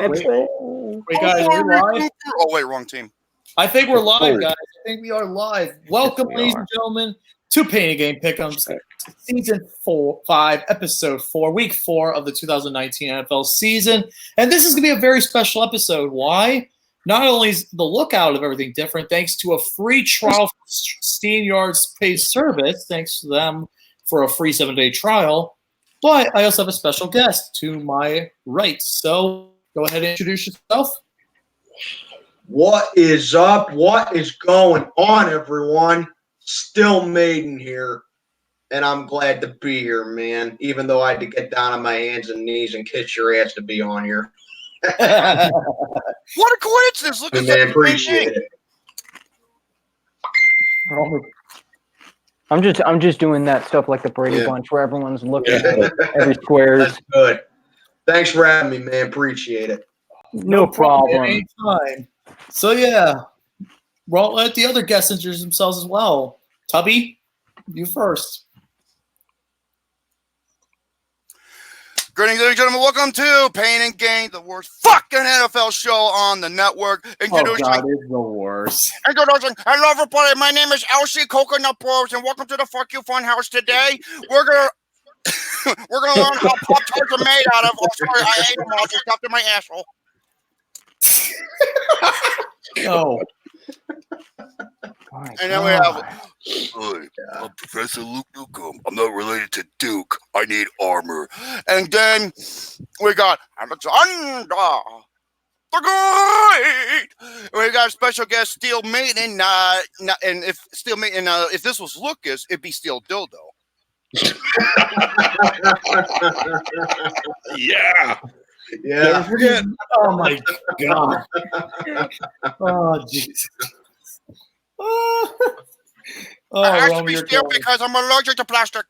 Wait, guys, are we live? Oh, wait, wrong team. I think we're live, guys. I think we are live. Welcome, ladies and gentlemen, to Pain and Game Pick'ems, Season 5, Episode 4, Week 4 of the 2019 NFL season. And this is going to be a very special episode. Why? Not only is the lookout of everything different, thanks to a free trial for SteamYard's paid service, thanks to them for a free 7-day trial, but I also have a special guest to my right. So go ahead and introduce yourself. What is up? What is going on, everyone? Still Maiden here, and I'm glad to be here, man, even though I had to get down on my hands and knees and kiss your ass to be on here. What a coincidence! Look at that. Appreciate it. I'm just doing that stuff like the Brady Bunch where everyone's looking at every squares. That's good. Thanks for having me, man. Appreciate it. No problem. Anytime. So well, let the other guests introduce themselves as well. Tubby, you first. Greetings, ladies and gentlemen. Welcome to Pain and Gain, the worst fucking NFL show on the network. Introducing, oh, God, it's the worst. Introducing, hello, everybody. My name is Elsie Coconut Bros, and welcome to the Fuck You Fun House. Today, we're gonna learn how Pop-Tarts are made out of. Oh, sorry, I ate them all. Just stuffed in my asshole. No. And then we have, I'm Professor Luke Nukem. I'm not related to Duke. I need armor. And then we got Alexander the Great. We got special guest Steel Maiden. And if Steel Maiden, if this was Lucas, it'd be Steel Dildo. Yeah. Don't forget. Oh my God. Oh Jesus. I have to be steel because I'm allergic to plastic.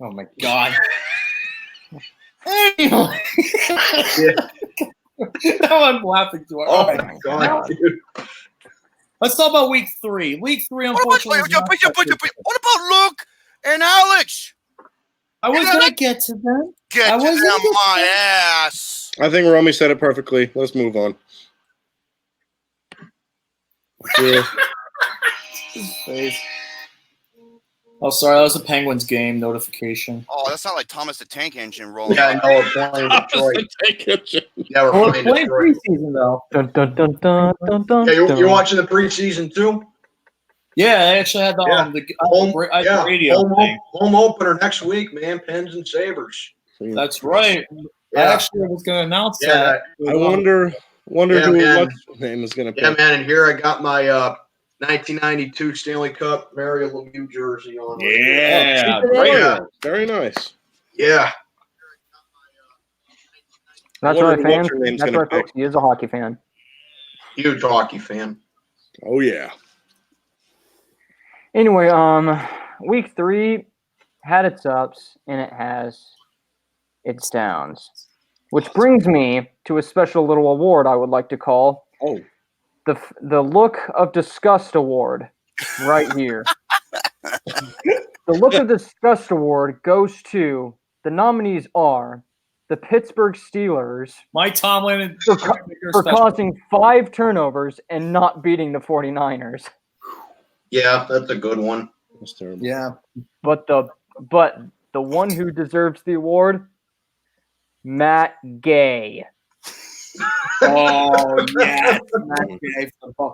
Oh my God. Anyway. Now I'm laughing too hard. Oh my God, dude. Let's talk about week 3. Week 3, unfortunately. What about Luke and Alex? I was going to get to them. Get to them, my ass. I think Romy said it perfectly. Let's move on. Yeah. His face. Oh, sorry. That was a Penguins game notification. Oh, that sounded like Thomas the Tank Engine rolling. Yeah, I know we're playing Detroit. Yeah, we're playing preseason, though. Dun, dun, dun, dun, dun, dun, yeah, you're watching the preseason, too? Yeah, I actually had the radio home opener next week, man. Pens and Sabres. That's right. Yeah. I actually was going to announce that. I wonder what's his name is going to pick. Yeah, man, and here I got my 1992 Stanley Cup Mario Lemieux jersey on. Yeah, very nice. Yeah. That's right, fans. That's right, folks. He is a hockey fan. Huge hockey fan. Oh, yeah. Anyway, week 3 had its ups and it has its downs, which brings me to a special little award I would like to call the Look of Disgust Award right here. The Look of Disgust Award goes to, the nominees are the Pittsburgh Steelers, Mike Tomlin, for causing 5 turnovers and not beating the 49ers. Yeah, that's a good one. That's terrible. Yeah. But the one who deserves the award, Matt Gay. Oh, yes.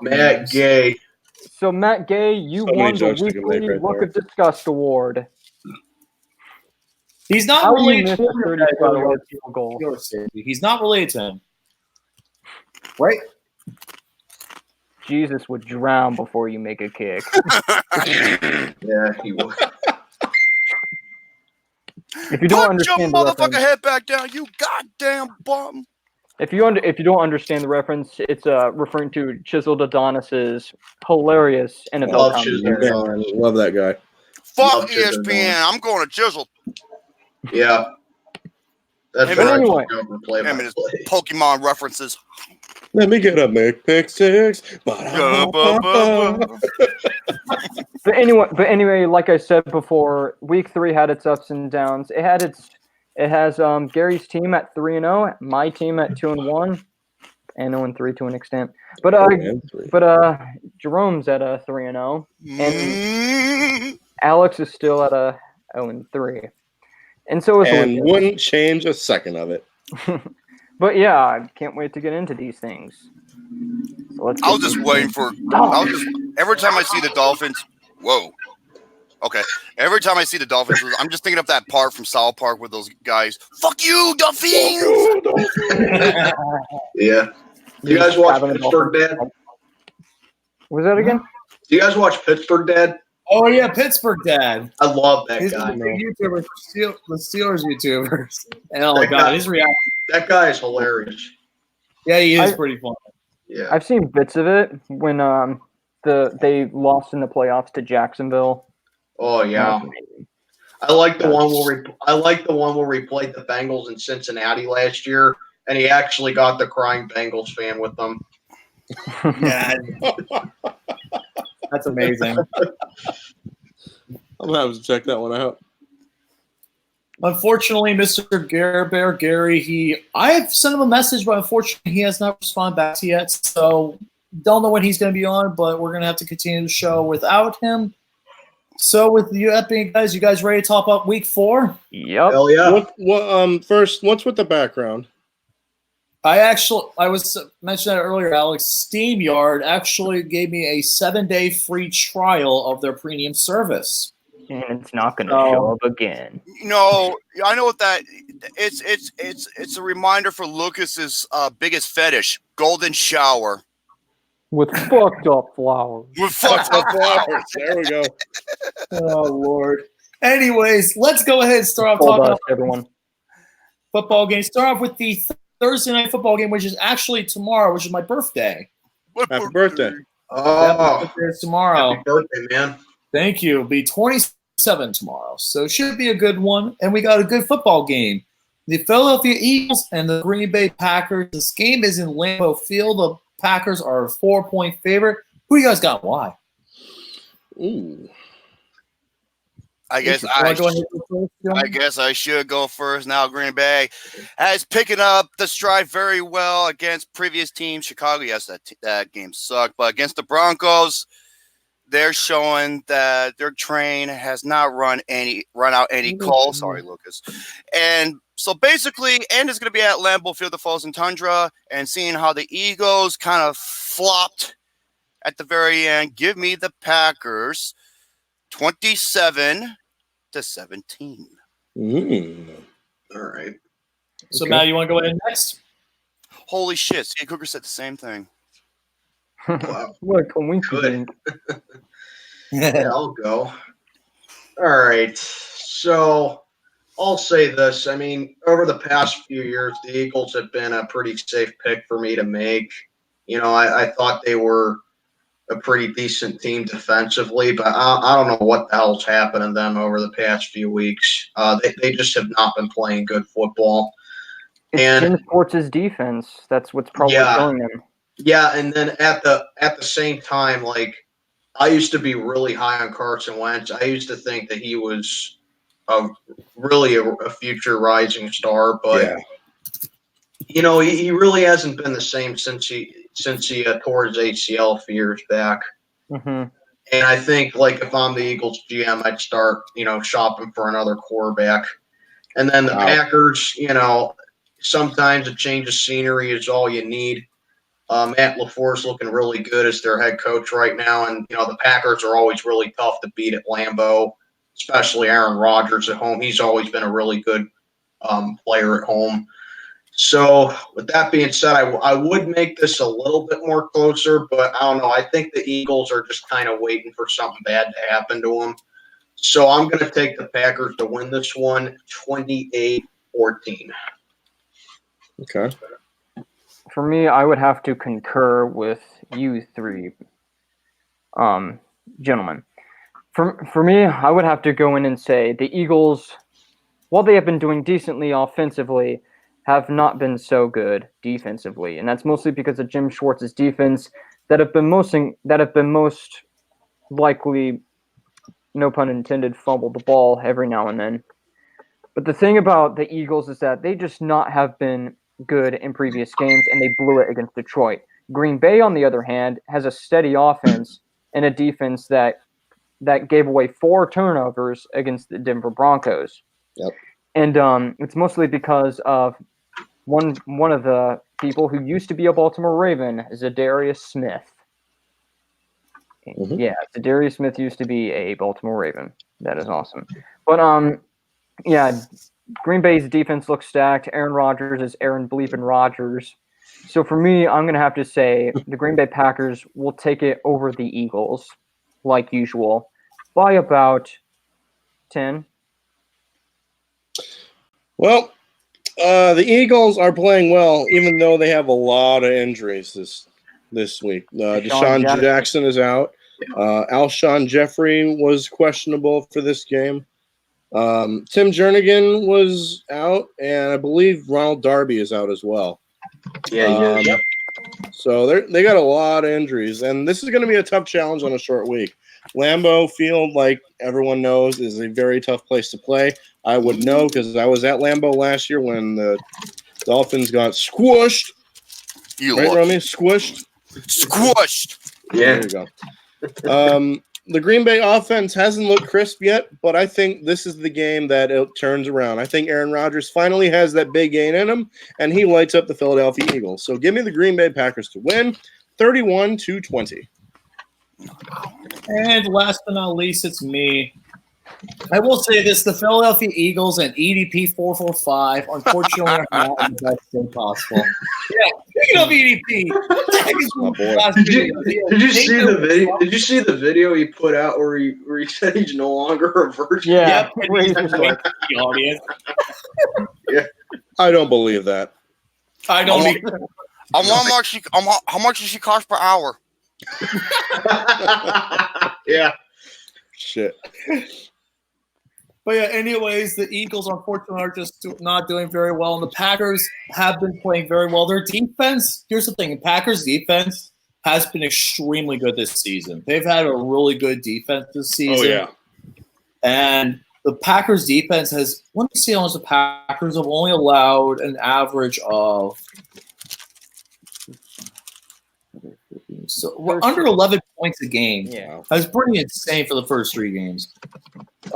Matt Gay. So, Matt Gay, you won the weekly Look of Disgust Award. He's not related to him. He's not related to him. Right? Jesus would drown before you make a kick. Yeah, he would. If you don't understand your motherfucker head back down, you goddamn bum. If you don't understand the reference, it's referring to Chiseled Adonis's hilarious NFL commentary. Love that guy. Fuck ESPN. I'm going to Chisel. Yeah. That's anyway. Pokemon references. Let me get a pick 6. But anyway, like I said before, week 3 had its ups and downs. It had its It has Gary's team at 3-0, my team at 2-1, and 0-3 to an extent. But Jerome's at 3-0, and Alex is still at 0-3, and so is and Lucas. Wouldn't change a second of it. But yeah, I can't wait to get into these things. So I was just waiting for. Every time I see the Dolphins. Whoa. Okay. Every time I see the Dolphins, I'm just thinking of that part from South Park with those guys. Fuck you, Dolphins! Yeah. Do you guys watch Pittsburgh Dad? Was that again? Do you guys watch Pittsburgh Dad? Oh yeah, Pittsburgh Dad. I love that He's guy. a big YouTuber, the Steelers YouTubers. Oh god, his reaction. That guy is hilarious. Yeah, he is pretty fun. Yeah, I've seen bits of it when they lost in the playoffs to Jacksonville. Oh yeah. I like the one where we played the Bengals in Cincinnati last year, and he actually got the crying Bengals fan with them. Yeah, that's amazing. I'm gonna have to check that one out. Unfortunately, Mr. Gary, I've sent him a message, but unfortunately he has not responded back to yet. So don't know when he's going to be on, but we're going to have to continue the show without him. So with you guys, you guys ready to talk about week 4? Yep. Hell yeah. First, what's with the background? I was mentioning that earlier, Alex. SteamYard actually gave me a 7-day free trial of their premium service. And it's not going to show up again. No, I know what that. It's a reminder for Lucas's biggest fetish: golden shower with fucked up flowers. With fucked up flowers. There we go. Oh Lord. Anyways, let's go ahead and start off talking about everyone. Football game. Start off with the Thursday night football game, which is actually tomorrow, which is my birthday. Happy birthday! Oh, it's tomorrow. Happy birthday, man. Thank you. It'll be 27 tomorrow. So it should be a good one. And we got a good football game. The Philadelphia Eagles and the Green Bay Packers. This game is in Lambeau Field. The Packers are a 4-point favorite. Who you guys got? Why? Ooh. I guess I should go first now. Green Bay is picking up the stride very well against previous teams. Chicago, yes, that game sucked. But against the Broncos, they're showing that their train has not run out any calls. Sorry, Lucas. And so basically, and it's going to be at Lambeau Field, the Frozen Tundra, and seeing how the Eagles kind of flopped at the very end. Give me the Packers 27-17. All right. So, Matt, you want to go ahead next? Holy shit. Steve Cooker said the same thing. Wow. What a coincidence. Yeah, I'll go. All right. So I'll say this. I mean, over the past few years, the Eagles have been a pretty safe pick for me to make. You know, I thought they were a pretty decent team defensively, but I don't know what the hell's happened to them over the past few weeks. They just have not been playing good football. It's Jim Schwartz's defense. That's what's probably killing them. Yeah, and then at the same time, like, I used to be really high on Carson Wentz. I used to think that he was really a future rising star, but you know, he really hasn't been the same since he tore his ACL a few years back. Mm-hmm. And I think, like, if I'm the Eagles GM, I'd start, you know, shopping for another quarterback. And then the Packers, you know, sometimes a change of scenery is all you need. Matt LaFleur's looking really good as their head coach right now. And, you know, the Packers are always really tough to beat at Lambeau, especially Aaron Rodgers at home. He's always been a really good player at home. So with that being said, I would make this a little bit more closer, but I don't know. I think the Eagles are just kind of waiting for something bad to happen to them. So I'm going to take the Packers to win this one 28-14. Okay. For me, I would have to concur with you three gentlemen. For me, I would have to go in and say the Eagles, while they have been doing decently offensively, have not been so good defensively, and that's mostly because of Jim Schwartz's defense that have been most likely, no pun intended, fumbled the ball every now and then. But the thing about the Eagles is that they just not have been good in previous games, and they blew it against Detroit. Green Bay, on the other hand, has a steady offense and a defense that gave away 4 turnovers against the Denver Broncos. Yep. And it's mostly because of one of the people who used to be a Baltimore Raven, Zadarius Smith. Mhm. Yeah, Zadarius Smith used to be a Baltimore Raven. That is awesome. But yeah, Green Bay's defense looks stacked. Aaron Rodgers is Aaron Bleepin Rodgers. So for me, I'm going to have to say the Green Bay Packers will take it over the Eagles, like usual, by about 10. Well, the Eagles are playing well, even though they have a lot of injuries this week. Deshaun Jackson is out. Alshon Jeffrey was questionable for this game. Tim Jernigan was out, and I believe Ronald Darby is out as well. Yeah. So they got a lot of injuries, and this is going to be a tough challenge on a short week. Lambeau Field, like everyone knows, is a very tough place to play. I would know because I was at Lambeau last year when the Dolphins got squished. Right, Romy? Squished? Squished. Yeah. There you go. The Green Bay offense hasn't looked crisp yet, but I think this is the game that it turns around. I think Aaron Rodgers finally has that big gain in him, and he lights up the Philadelphia Eagles. So give me the Green Bay Packers to win, 31-20. And last but not least, it's me. I will say this: the Philadelphia Eagles and EDP 445, unfortunately, are not in the best thing possible. Yeah, speaking of EDP, what the heck is Oh, boy. last Did video? you see the video? Did you see the video he put out where he said he's no longer a virgin? Yeah, Yep, raise he's your the audience. I don't believe that. I don't either. How much does she cost per hour? Yeah. Shit. But yeah, anyways, the Eagles unfortunately are just not doing very well, and the Packers have been playing very well. Their defense, here's the thing, the Packers defense has been extremely good this season. They've had a really good defense this season. Oh, yeah. And the Packers defense has, let me see how much the Packers have only allowed an average of, so we're under 11 points a game. Yeah. That's pretty insane for the first 3 games.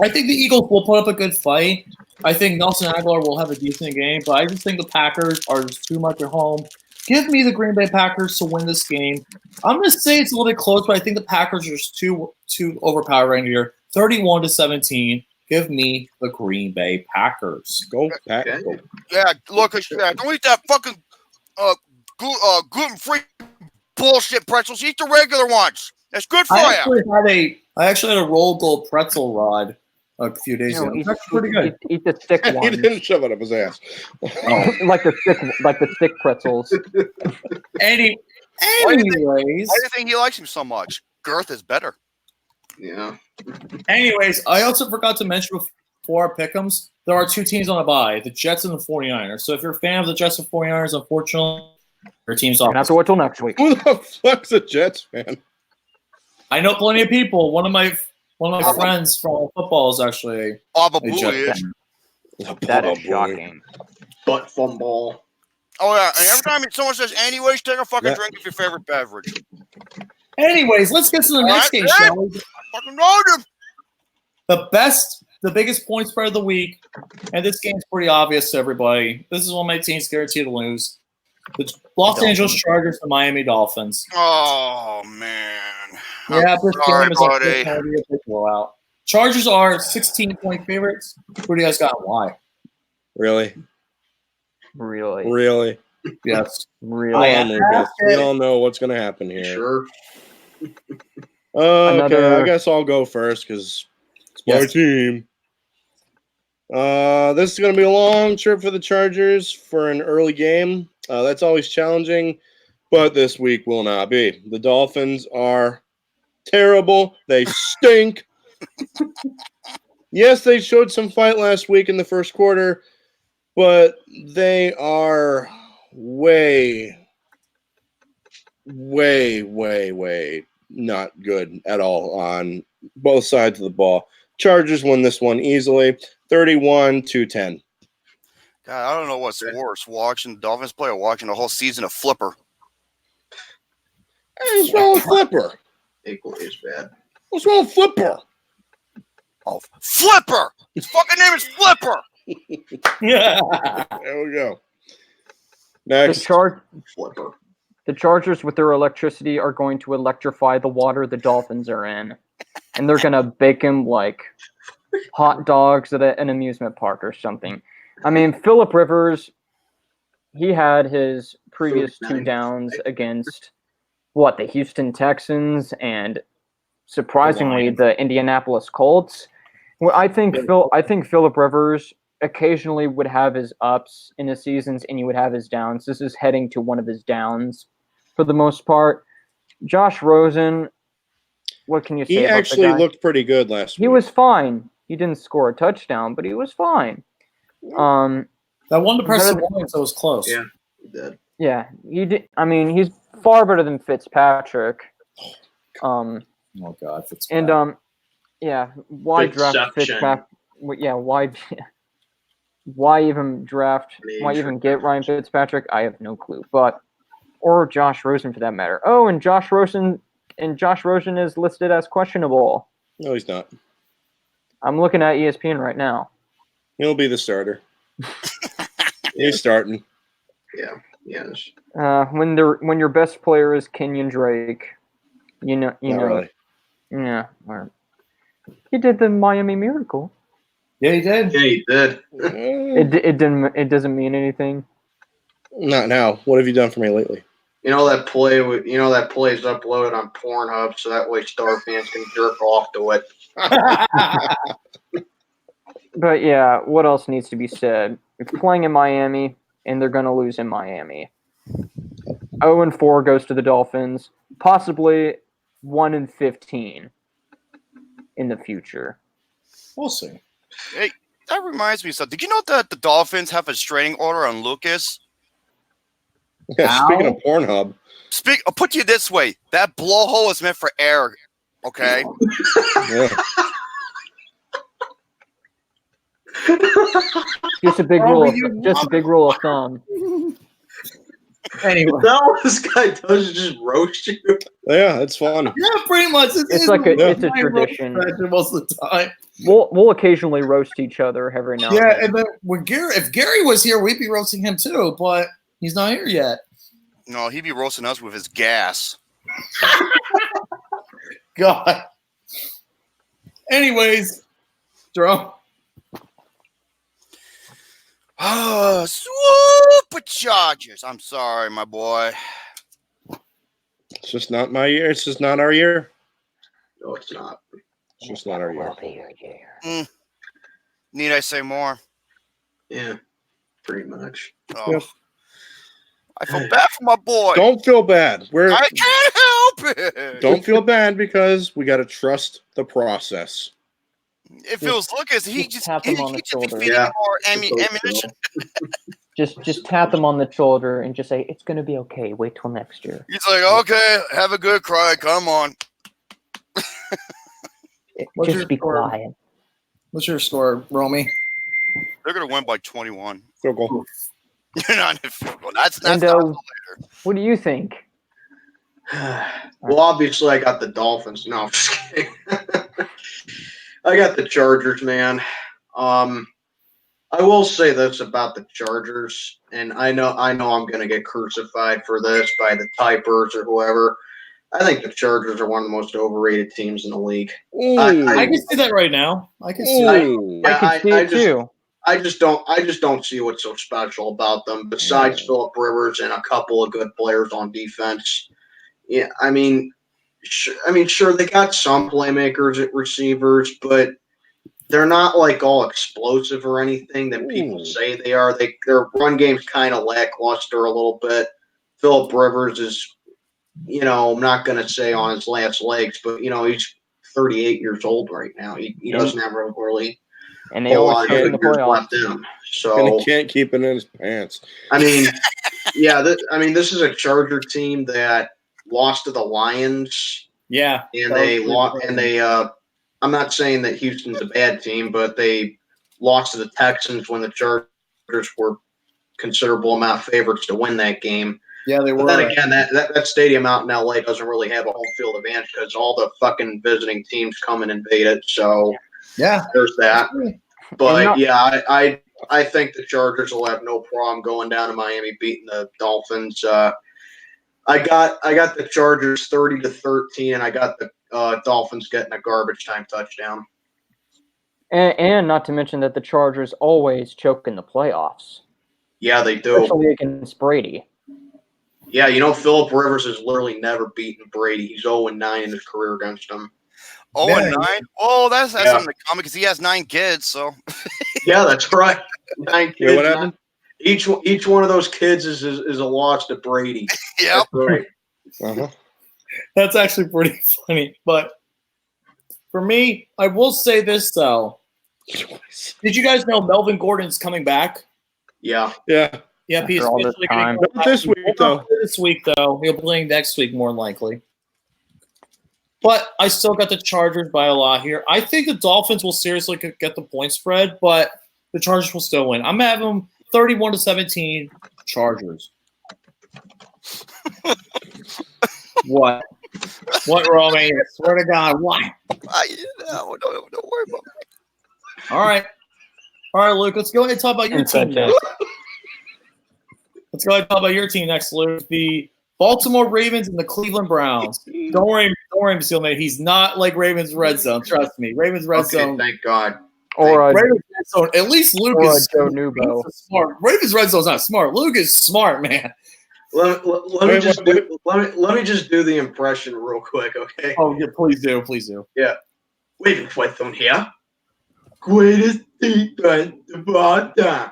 I think the Eagles will put up a good fight. I think Nelson Aguilar will have a decent game, but I just think the Packers are just too much at home. Give me the Green Bay Packers to win this game. I'm going to say it's a little bit close, but I think the Packers are just too overpowering here. 31-17. Give me the Green Bay Packers. Go, Pack. Go. Yeah, look, don't eat that fucking gluten-free bullshit pretzels. Eat the regular ones. That's good for you. I actually had a roll gold pretzel rod a few days ago. That's pretty good. Eat the thick He ones, didn't shove it up his ass. like the thick pretzels. Anyways, Why do you think he likes him so much? Girth is better. Yeah. Anyways, I also forgot to mention before our pick'ems, there are 2 teams on a bye, the Jets and the 49ers. So if you're a fan of the Jets and 49ers, unfortunately, your team's off. Have to wait till next week. Who the fuck's a Jets fan? I know plenty of people. One of my friends from football is actually Baba a Jets Booey. fan. That is shocking. Butt fumble. Oh, yeah. And every time someone says, anyways, take a fucking Yeah. drink of your favorite beverage. Anyways, let's get to the next game, shall we? Fucking load him. The biggest point spread of the week, and this game's pretty obvious to everybody. This is one of my teams guaranteed to lose. The Los Angeles Chargers and Miami Dolphins. Oh, man. Yeah, this Sorry, game is buddy. a big blowout. Chargers are 16-point favorites. Who do you guys got and why? Really? Really? Yes. Really? We all know what's going to happen here. Sure. Okay, I guess I'll go first because it's my team. This is going to be a long trip for the Chargers for an early game. That's always challenging, but this week will not be. The Dolphins are terrible. They stink. Yes, they showed some fight last week in the first quarter, but they are way not good at all on both sides of the ball. Chargers win this one easily. 31-10. God, I don't know what's worse, watching the Dolphins play or watching the whole season of Flipper. Hey, what's wrong with Flipper? Equally as bad. What's wrong with Flipper? Oh, Flipper! His fucking name is Flipper! Yeah. There we go. Next. Flipper. The Chargers, with their electricity, are going to electrify the water the Dolphins are in. And they're going to bake them like hot dogs at an amusement park or something. I mean, Phillip Rivers, he had his previous 2 downs against, the Houston Texans and, surprisingly, the Indianapolis Colts. Well, I think Phillip Rivers occasionally would have his ups in his seasons and he would have his downs. This is heading to one of his downs for the most part. Josh Rosen, what can you say He about actually the guy? looked pretty good last week. He was fine. He didn't score a touchdown, but he was fine. That one to Preston Williams that was close. Yeah, he did. Yeah, he did. I mean, he's far better than Fitzpatrick. Oh God, Fitzpatrick. And yeah, why draft Fitzpatrick? Yeah, why even draft? Why even get Ryan Fitzpatrick? I have no clue. Or Josh Rosen for that matter. Oh, and Josh Rosen is listed as questionable. No, he's not. I'm looking at ESPN right now. He'll be the starter. He's starting. Yeah. Yes. When your best player is Kenyon Drake, you know. Really. Yeah. He did the Miami Miracle. Yeah, he did. Yeah, he did. It doesn't mean anything. Not now. What have you done for me lately? You know that play is uploaded on Pornhub, so that way Star fans can jerk off to it. But yeah, what else needs to be said? If you're playing in Miami and they're going to lose in Miami, 0-4 goes to the Dolphins, possibly 1-15 in the future. We'll see. Hey, that reminds me of something. Did you know that the Dolphins have a restraining order on Lucas? Yeah, speaking of Pornhub. I'll put you this way. That blowhole is meant for air, okay? Yeah. Just a big rule of thumb. Anyway, that what this guy does is just roast you. Yeah, it's fun. Yeah, pretty much. It's a tradition. Most of the time. We'll occasionally roast each other every now and then. Yeah, and then if Gary was here, we'd be roasting him too, but he's not here yet. No, he'd be roasting us with his gas. God. Anyways, Jerome. Oh, super Chargers. I'm sorry, my boy. It's just not my year. It's just not our year. No, it's not. It's just not our year. Need I say more? Yeah, pretty much. Oh. Yep. I feel bad for my boy. Don't feel bad. I can't help it. Don't feel bad because we got to trust the process. It feels Lucas. He just tap him on the shoulder. feeding more ammunition. Just tap them on the shoulder and just say it's going to be okay. Wait till next year. He's like, okay, have a good cry. Come on. Just be quiet. What's your score, Romy? They're gonna win by 21. Field goal. That's And, not later. what do you think? Well, obviously, I got the Dolphins. No, I'm just kidding. I got the Chargers, man. I will say this about the Chargers, and I know I'm going to get crucified for this by the typers or whoever. I think the Chargers are one of the most overrated teams in the league. I can see that right now. I can see that. I can see it too. I just don't see what's so special about them besides Phillip Rivers and a couple of good players on defense. Yeah, I mean, sure they got some playmakers at receivers, but they're not like all explosive or anything that people say they are. Their run game's kind of lackluster a little bit. Phillip Rivers is, I'm not going to say on his last legs, but he's 38 years old right now. He doesn't have a really. And they always get in the playoffs. So he can't keep it in his pants. I mean, yeah. This is a Charger team that lost to the Lions. Yeah, and they lost. And they. I'm not saying that Houston's a bad team, but they lost to the Texans when the Chargers were considerable amount of favorites to win that game. Yeah, they were. But then again, that stadium out in LA doesn't really have a home field advantage because all the fucking visiting teams come and invade it. So yeah, there's that. But yeah, I think the Chargers will have no problem going down to Miami, beating the Dolphins. I got the Chargers 30-13, and I got the Dolphins getting a garbage time touchdown. And not to mention that the Chargers always choke in the playoffs. Yeah, they do. Especially against Brady. Yeah, Phillip Rivers has literally never beaten Brady. He's 0-9 in his career against him. 0-9? Oh, that's something to come because he has 9 kids, so. Yeah, that's right. 9 kids. Wait, what happened? Each one of those kids is a loss to Brady. Yep. That's right. Uh-huh. That's actually pretty funny. But for me, I will say this, though. Did you guys know Melvin Gordon's coming back? Yeah. Yeah. Yep, he's officially going to go this week, though. This week, though. He'll be playing next week, more than likely. But I still got the Chargers by a lot here. I think the Dolphins will seriously get the point spread, but the Chargers will still win. I'm having them 31-17 Chargers. What? What, Romy? I swear to God, what? Don't worry about it. All right, Luke. Let's go ahead and talk about your team next. Let's go ahead and talk about your team next, Luke. The Baltimore Ravens and the Cleveland Browns. Don't worry, Mr. Mate. He's not like Ravens Red Zone. Trust me. Ravens Red Zone. Thank God. Ravens Red Zone. At least Luke is smart. Ravens Red Zone's not smart. Luke is smart, man. Let me just do the impression real quick, okay? Oh yeah, please do. Yeah. Wait with them here. Greatest defense of all time.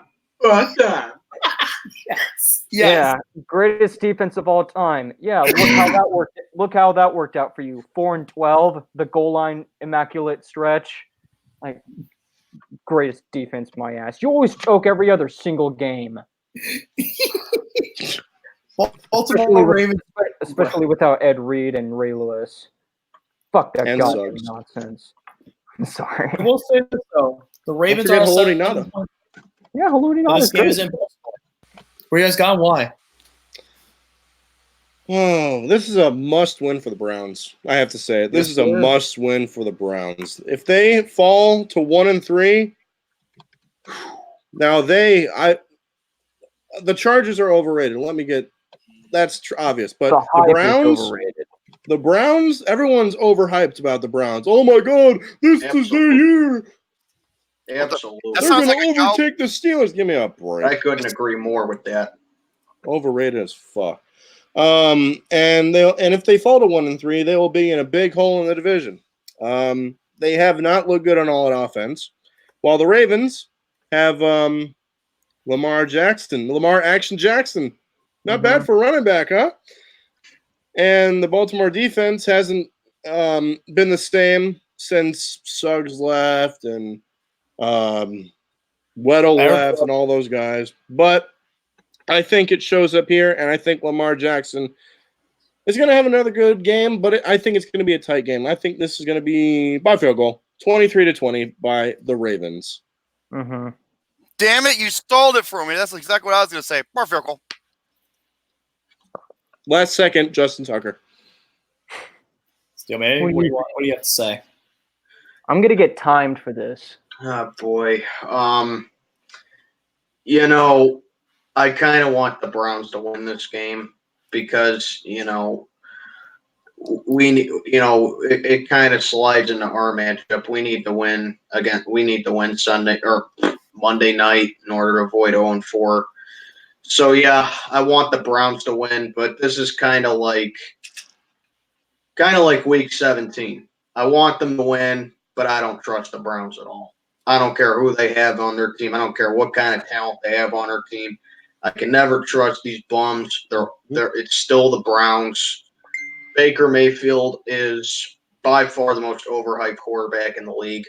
Yes. Yeah, greatest defense of all time. Yeah, look how that worked out for you. 4-12, the goal line immaculate stretch. Like greatest defense, my ass. You always choke every other single game. Baltimore Ravens, especially without Ed Reed and Ray Lewis. Fuck that and goddamn nonsense. I'm sorry. I will say this though: the Ravens are Halluti Nada. Yeah, Halluti Nada. This game is in Baltimore. Where you guys got? Why? Oh, this is a must-win for the Browns. I have to say it. This is a must-win for the Browns. If they fall to 1-3, now the Chargers are overrated. That's obvious, but the Browns, everyone's overhyped about the Browns. Oh my God, this is their year. Absolutely. They're going to overtake the Steelers. Give me a break. I couldn't agree more with that. Overrated as fuck. And if they fall to 1-3, they will be in a big hole in the division. They have not looked good on all offense, while the Ravens have Lamar Action Jackson. Not bad for running back, huh? And the Baltimore defense hasn't been the same since Suggs left and Weddle left and all those guys. But I think it shows up here, and I think Lamar Jackson is going to have another good game, but I think it's going to be a tight game. I think this is going to be by field goal, 23-20 by the Ravens. Mm-hmm. Damn it, you stalled it for me. That's exactly what I was going to say. By field goal. Last second, Justin Tucker. Steelman, what do you have to say? I'm going to get timed for this. Oh, boy. I kind of want the Browns to win this game because, it kind of slides into our matchup. We need to win again. We need to win Sunday or Monday night in order to avoid 0-4. So, yeah, I want the Browns to win, but this is kind of like week 17. I want them to win, but I don't trust the Browns at all. I don't care who they have on their team. I don't care what kind of talent they have on their team. I can never trust these bums. It's still the Browns. Baker Mayfield is by far the most overhyped quarterback in the league.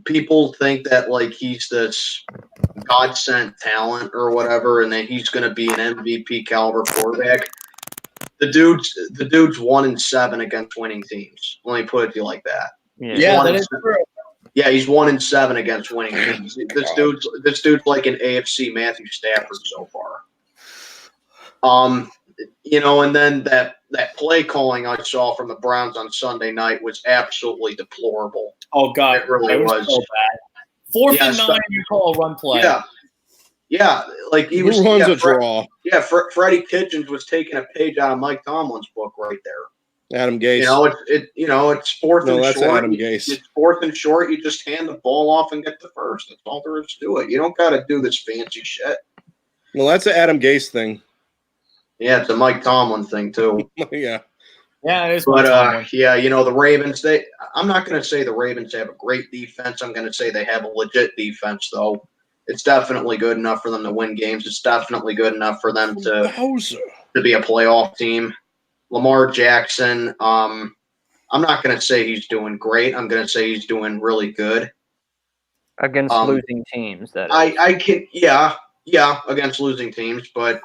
People think that he's this God-sent talent or whatever, and that he's going to be an MVP caliber quarterback. The dude's 1-7 against winning teams. Let me put it to you like that. Yeah, that is true. Yeah, he's 1-7 against winning teams. This dude's like an AFC Matthew Stafford so far. And then that play calling I saw from the Browns on Sunday night was absolutely deplorable. Oh God, it really was. So bad. 4th and 9, you call a run play. Yeah, like he was. Who runs a draw? Yeah, Freddie Kitchens was taking a page out of Mike Tomlin's book right there. Adam Gase. It's 4th and that's short. Adam Gase. It's 4th and short. You just hand the ball off and get the first. That's all there is to it. You don't got to do this fancy shit. Well, that's an Adam Gase thing. Yeah, it's a Mike Tomlin thing too. Yeah. Yeah, it is. But the Ravens. I'm not going to say the Ravens have a great defense. I'm going to say they have a legit defense, though. It's definitely good enough for them to win games. It's definitely good enough for them to be a playoff team. Lamar Jackson. I'm not going to say he's doing great. I'm going to say he's doing really good against losing teams. That against losing teams, but.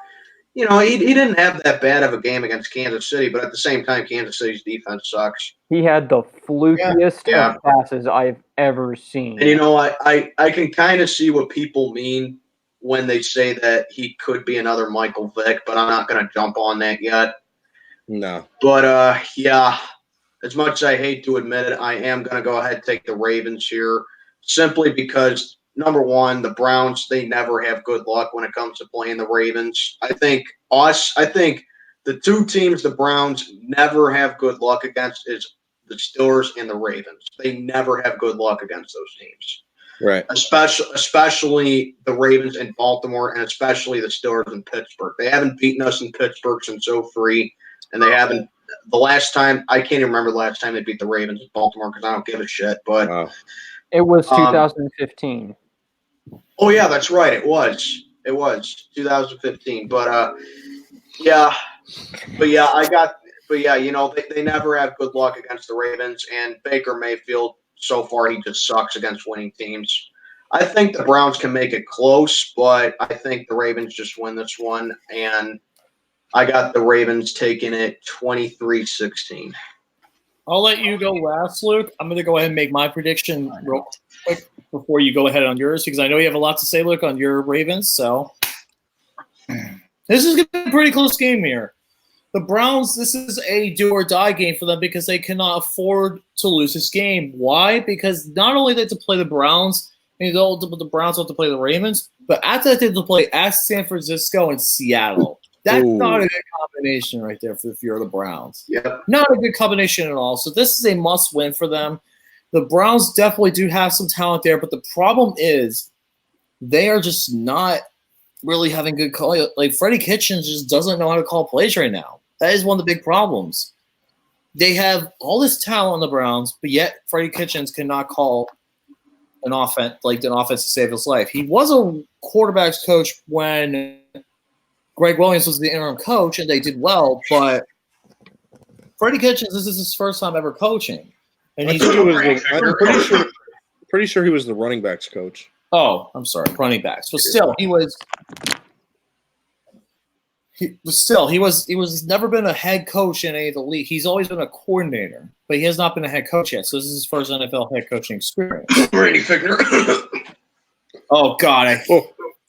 He didn't have that bad of a game against Kansas City, but at the same time, Kansas City's defense sucks. He had the flukiest of passes I've ever seen. And I can kind of see what people mean when they say that he could be another Michael Vick, but I'm not going to jump on that yet. No. But, as much as I hate to admit it, I am going to go ahead and take the Ravens here simply because – number one, the Browns, they never have good luck when it comes to playing the Ravens. I think the two teams the Browns never have good luck against is the Steelers and the Ravens. They never have good luck against those teams. Right. Especially the Ravens in Baltimore and especially the Steelers in Pittsburgh. They haven't beaten us in Pittsburgh since 2003, and they haven't – the last time – I can't even remember the last time they beat the Ravens in Baltimore because I don't give a shit. But it was 2015. Oh yeah, that's right. It was 2015. But they never have good luck against the Ravens, and Baker Mayfield so far he just sucks against winning teams. I think the Browns can make it close, but I think the Ravens just win this one, and I got the Ravens taking it 23-16. I'll let you go last, Luke. I'm going to go ahead and make my prediction real quick before you go ahead on yours, because I know you have a lot to say, Luke, on your Ravens. So this is going to be a pretty close game here. The Browns, this is a do-or-die game for them because they cannot afford to lose this game. Why? Because not only they have to play the Browns, and the Browns have to play the Ravens, but after that they have to play at San Francisco and Seattle. That's not a good combination right there if you're the Browns. Yeah. Not a good combination at all. So this is a must-win for them. The Browns definitely do have some talent there, but the problem is they are just not really having good call. Like Freddie Kitchens just doesn't know how to call plays right now. That is one of the big problems. They have all this talent on the Browns, but yet Freddie Kitchens cannot call an offense to save his life. He was a quarterback's coach when Greg Williams was the interim coach, and they did well, but Freddie Kitchens, this is his first time ever coaching. And I'm pretty sure he was the running backs coach. Oh, I'm sorry, running backs. But still, he was he's never been a head coach in any of the league. He's always been a coordinator, but he has not been a head coach yet. So this is his first NFL head coaching experience. Randy Fickner. Oh God,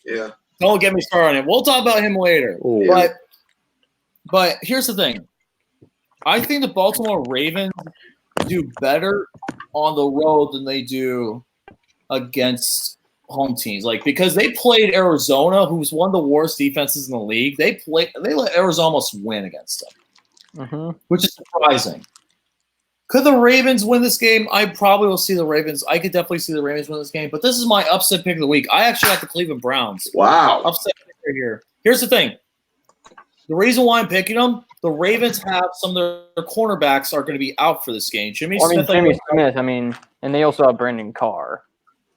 yeah. Don't get me started on him. We'll talk about him later. Ooh. But here's the thing. I think the Baltimore Ravens do better on the road than they do against home teams. Like, because they played Arizona, who's one of the worst defenses in the league. They let Arizona almost win against them, which is surprising. Could the Ravens win this game? I probably will see the Ravens. I could definitely see the Ravens win this game. But this is my upset pick of the week. I actually got the Cleveland Browns. Wow. Upset pick right here. Here's the thing. The reason why I'm picking them, the Ravens have some of their cornerbacks are going to be out for this game. Jimmy Smith, and they also have Brandon Carr.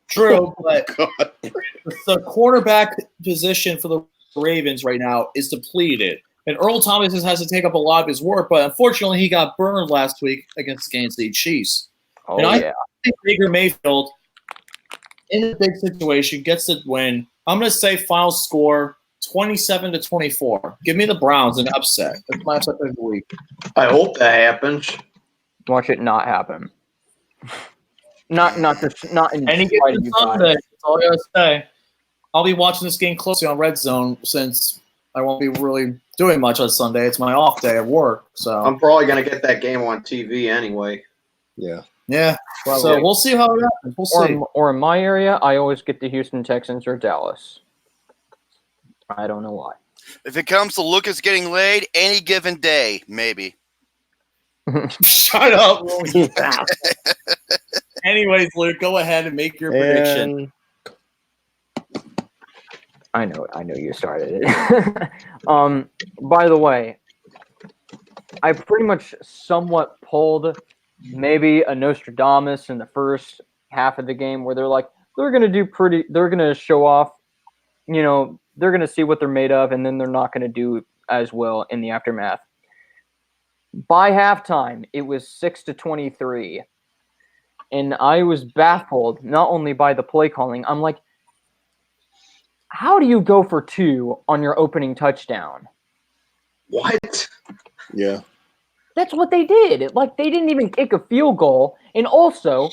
True, but the cornerback position for the Ravens right now is depleted. And Earl Thomas has to take up a lot of his work, but unfortunately he got burned last week against the Kansas City Chiefs. I think Baker Mayfield, in a big situation, gets the win. I'm going to say final score 27-24. Give me the Browns an upset. That's my upset pick of the week. I hope that happens. Watch it not happen. Not in Any spite of given you Sunday. guys. That's all I gotta say. I'll be watching this game closely on Red Zone since I won't be really doing much on Sunday. It's my off day at work, so I'm probably gonna get that game on TV anyway. Yeah. yeah. So we'll see how it happens. We'll see. Or in my area, I always get the Houston Texans or Dallas. I don't know why. If it comes to Lucas getting laid, any given day, maybe. Shut up. Anyways, Luke, go ahead and make your prediction. I know you started it. By the way, I pretty much somewhat pulled maybe a Nostradamus in the first half of the game where they're like, they're going to show off, they're going to see what they're made of, and then they're not going to do as well in the aftermath. By halftime, it was 6-23, and I was baffled not only by the play calling. I'm like, how do you go for 2 on your opening touchdown? What? Yeah. That's what they did. Like, they didn't even kick a field goal. And also,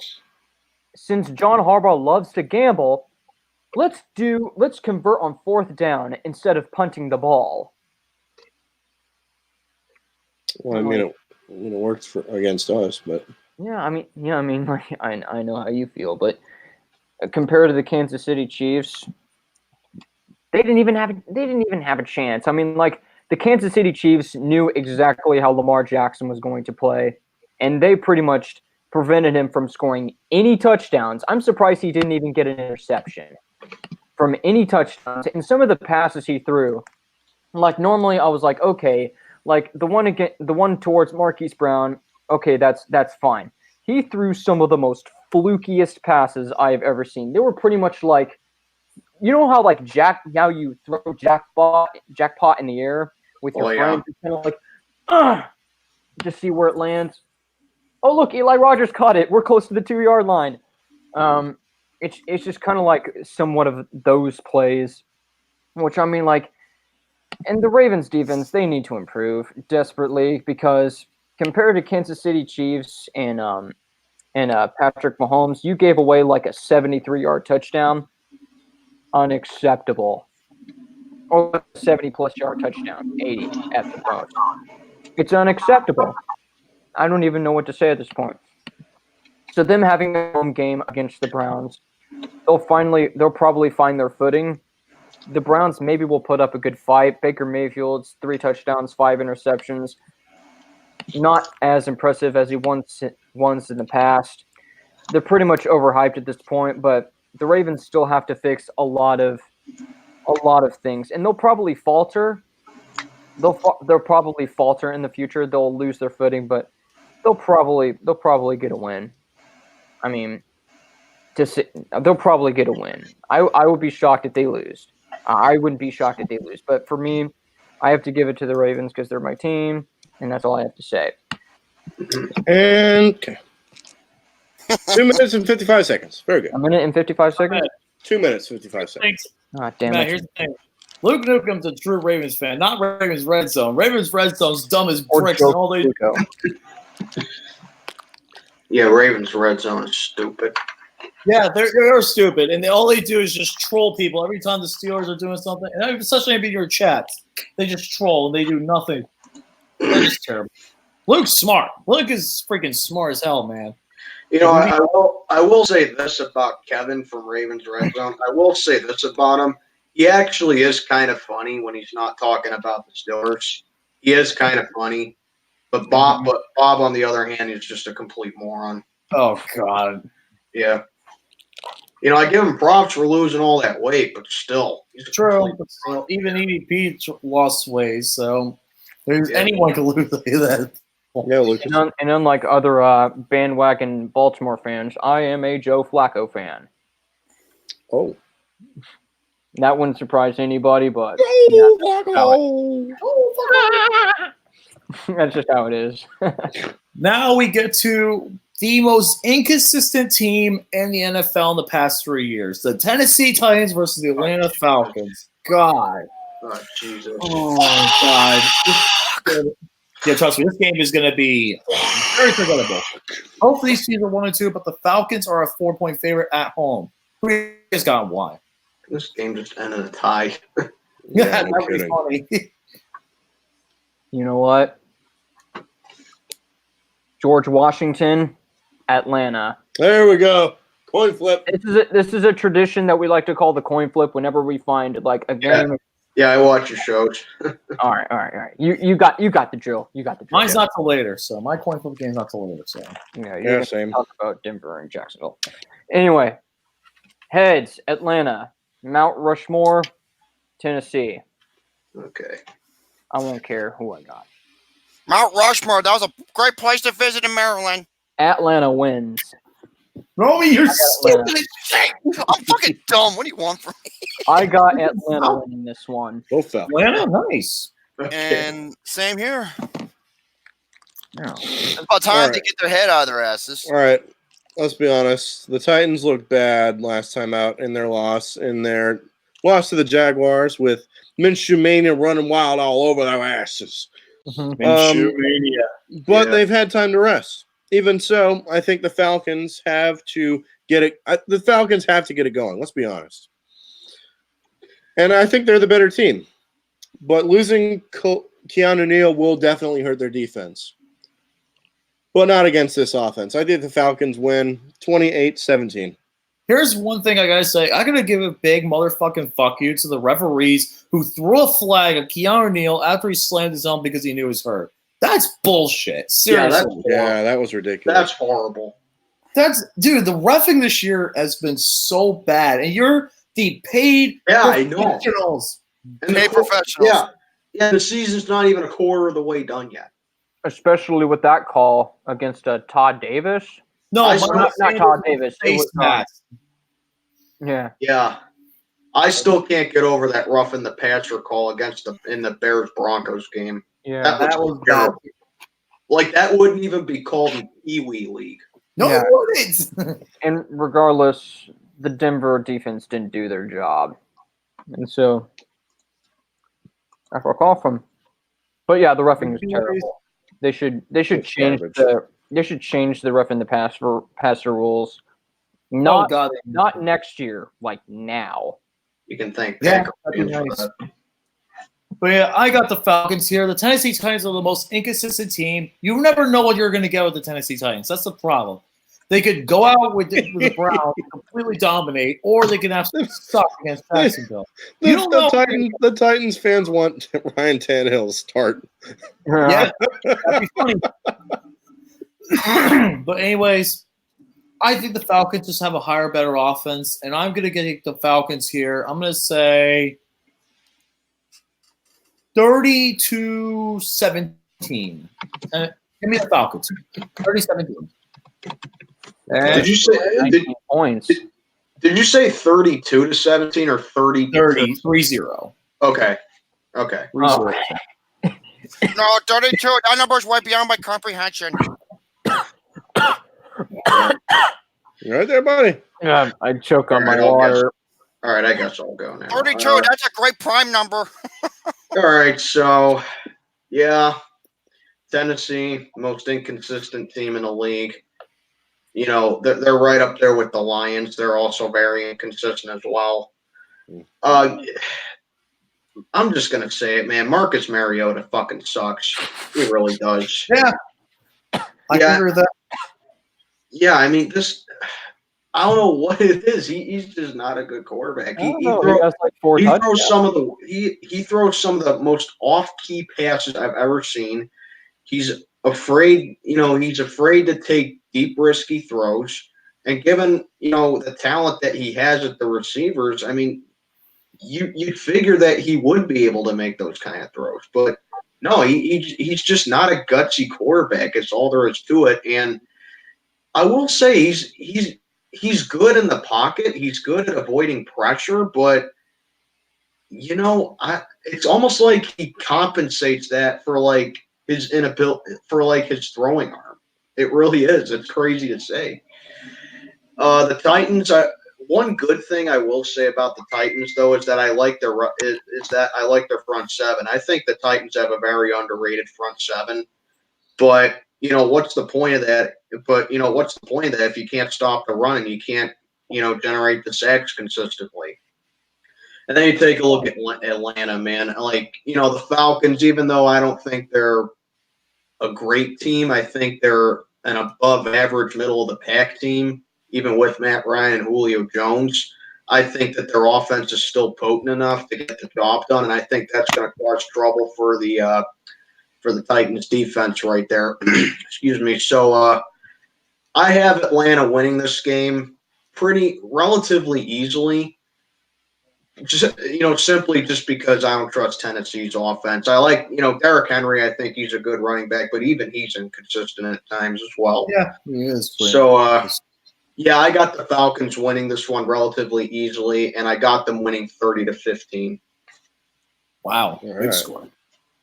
since John Harbaugh loves to gamble, let's convert on 4th down instead of punting the ball. Well, I mean, it works against us, but I mean, like, I know how you feel, but compared to the Kansas City Chiefs, they didn't even have a chance. I mean, like, the Kansas City Chiefs knew exactly how Lamar Jackson was going to play, and they pretty much prevented him from scoring any touchdowns. I'm surprised he didn't even get an interception from any touchdowns. And some of the passes he threw, like, normally I was like, okay, like the one towards Marquise Brown, okay, that's fine. He threw some of the most flukiest passes I have ever seen. They were pretty much like, you know how like how you throw jackpot in the air with your friends, kind of like, just see where it lands. Oh, look, Eli Rogers caught it. We're close to the 2-yard line. It's just kind of like somewhat of those plays, which I mean, like, and the Ravens defense, they need to improve desperately because compared to Kansas City Chiefs and Patrick Mahomes, you gave away like a 73-yard touchdown. Unacceptable. Or a 70-plus yard touchdown, 80 at the most. It's unacceptable. I don't even know what to say at this point. So them having a home game against the Browns, they'll probably find their footing. The Browns maybe will put up a good fight. Baker Mayfield's 3 touchdowns, 5 interceptions. Not as impressive as he once in the past. They're pretty much overhyped at this point, but the Ravens still have to fix a lot of things, and they'll probably falter. They'll probably falter in the future. They'll lose their footing, but they'll probably get a win. I mean, they'll probably get a win. I would be shocked if they lose. I wouldn't be shocked if they lose. But for me, I have to give it to the Ravens because they're my team, and that's all I have to say. And okay. 2 minutes and 55 seconds. Very good. A minute and 55 seconds? 2 minutes, 55 seconds. Thanks. Damn Matt, it. here's the thing. Luke Newcomb's a true Ravens fan, not Ravens Red Zone. Ravens Red Zone's dumb as bricks, and all they do. Yeah, Ravens Red Zone is stupid. Yeah, they're stupid, and all they do is just troll people every time the Steelers are doing something. And especially in your chats, they just troll and they do nothing. They're just terrible. Luke's smart. Luke is freaking smart as hell, man. You know, I will say this about Kevin from Ravens Red Zone. I will say this about him. He actually is kind of funny when he's not talking about the Steelers. He is kind of funny. But Bob on the other hand is just a complete moron. Oh God. Yeah. You know, I give him props for losing all that weight, but still. He's true. Even EDP lost weight, so anyone can lose like that. Yeah, Lucas. And unlike other bandwagon Baltimore fans, I am a Joe Flacco fan. Oh. That wouldn't surprise anybody, but that's just how it is. Now we get to the most inconsistent team in the NFL in the past 3 years. The Tennessee Titans versus the Atlanta Falcons. God. Oh, Jesus. Oh, God. Yeah, trust me, this game is going to be Very forgettable. Both of these teams are 1-2, but the Falcons are a 4-point favorite at home. Who has got why? This game just ended a tie. Yeah, no that would be kidding. funny. You know what? George Washington, Atlanta. There we go. Coin flip. This is a tradition that we like to call the coin flip whenever we find like a game. Yeah, I watch your shows. All right. You got the drill. You got the drill. Mine's not till later, so my coin flip game's not till later. So Yeah, Yeah, same. talk about Denver and Jacksonville. Anyway, heads, Atlanta, Mount Rushmore, Tennessee. Okay. I won't care who I got. Mount Rushmore, that was a great place to visit in Maryland. Atlanta wins. Romy, you're Atlanta. stupid. I'm fucking dumb. What do you want from me? I got Atlanta winning this one. Both fell. Atlanta, nice. Okay. And same here. Yeah. It's about time All they right. get their head out of their asses. All right. Let's be honest. The Titans looked bad last time out in their loss. To the Jaguars with Minshew Mania running wild all over their asses. But they've had time to rest. Even so, I think the Falcons have to get it. The Falcons have to get it going. Let's be honest. And I think they're the better team. But losing Keanu Neal will definitely hurt their defense. But not against this offense. I think the Falcons win 28-17. Here's one thing I gotta say. I gotta give a big motherfucking fuck you to the referees who threw a flag at Keanu Neal after he slammed his own because he knew he was hurt. That's bullshit. Seriously. Yeah, that was ridiculous. That's horrible. Dude, the reffing this year has been so bad. And you're the paid I know. professionals. And Paid professionals. Yeah, the season's not even a quarter of the way done yet. Especially with that call against Todd Davis. No, not Todd Davis. It Face was, mask. Yeah. Yeah. I still can't get over that roughing the passer call in the Bears-Broncos game. Yeah. That was terrible. Like, that wouldn't even be called an Pee-wee league. No, Yeah. it wouldn't. And regardless, the Denver defense didn't do their job. And so that's where I call from. But yeah, the roughing was terrible. They should change the roughing the passer rules. Not next year, like now. You can thank Yeah, Packer that'd be fans nice. for that. But yeah, I got the Falcons here. The Tennessee Titans are the most inconsistent team. You never know what you're going to get with the Tennessee Titans. That's the problem. They could go out with the Browns and completely dominate, or they can absolutely suck against Jacksonville. You don't know. The Titans fans want Ryan Tannehill to start. Yeah, that'd be funny. But anyways, I think the Falcons just have a higher, better offense, and I'm going to get the Falcons here. I'm going to say 30-17. Give me the Falcons. 30-17. Did you say points? Did you say 32-17 or 30? 30-3-0. Okay. No, 32. That number's way beyond my comprehension. You right there, buddy? Yeah, I choke on my All right, water. All right, I guess I'll go now. 32. That's a great prime number. All right, so, yeah, Tennessee, most inconsistent team in the league. You know, they're right up there with the Lions. They're also very inconsistent as well. I'm just going to say it, man. Marcus Mariota fucking sucks. He really does. Yeah. I agree with that. Yeah, I mean, I don't know what it is. He's just not a good quarterback. He throws some of the most off-key passes I've ever seen. He's afraid to take deep, risky throws. And given, the talent that he has at the receivers, I mean, you'd figure that he would be able to make those kind of throws. But no, he's just not a gutsy quarterback. It's all there is to it. And I will say he's good in the pocket. He's good at avoiding pressure, but it's almost like he compensates that for like his inability, for like his throwing arm. It really is. It's crazy to say. The Titans. One good thing I will say about the Titans, though, is that I like their front seven. I think the Titans have a very underrated front seven, but what's the point of that? But, what's the point of that if you can't stop the run and you can't, generate the sacks consistently? And then you take a look at Atlanta, man. Like, the Falcons, even though I don't think they're a great team, I think they're an above average, middle of the pack team, even with Matt Ryan and Julio Jones. I think that their offense is still potent enough to get the job done, and I think that's going to cause trouble for the Titans defense right there. Excuse me. So I have Atlanta winning this game relatively easily. Just simply just because I don't trust Tennessee's offense. I like Derrick Henry. I think he's a good running back, but even he's inconsistent at times as well. Yeah, he is. So yeah, I got the Falcons winning this one relatively easily, and I got them winning 30-15. Wow, All big right. score.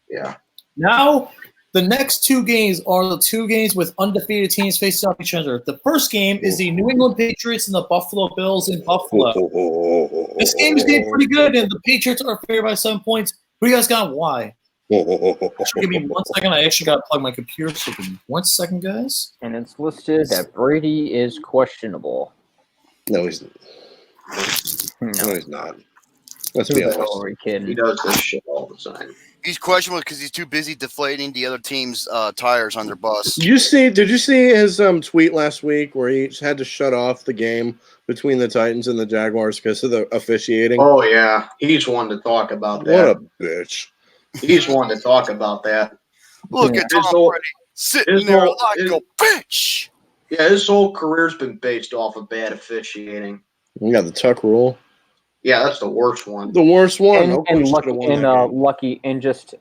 Yeah. Now, the next two games are the two games with undefeated teams facing off each other. The first game is the New England Patriots and the Buffalo Bills in Buffalo. This game is getting pretty good, and the Patriots are favored by 7 points. Who you guys got? Why? Give me 1 second. I actually got to plug my computer. So give me 1 second, guys. And it's listed that Brady is questionable. No, he's not. Let's be Who the hell honest. are we kidding? He does this shit all the time. He's questionable because he's too busy deflating the other team's tires on their bus. Did you see his tweet last week where he had to shut off the game between the Titans and the Jaguars because of the officiating? Oh yeah, he's one to talk about that. What a bitch! He's one to talk about that. Look Yeah. at Tom Brady sitting there like a bitch. Yeah, his whole career's been based off of bad officiating. We got the Tuck rule. Yeah, that's the worst one. The worst one. And, Oakland and should have lucky, won that game. lucky, and just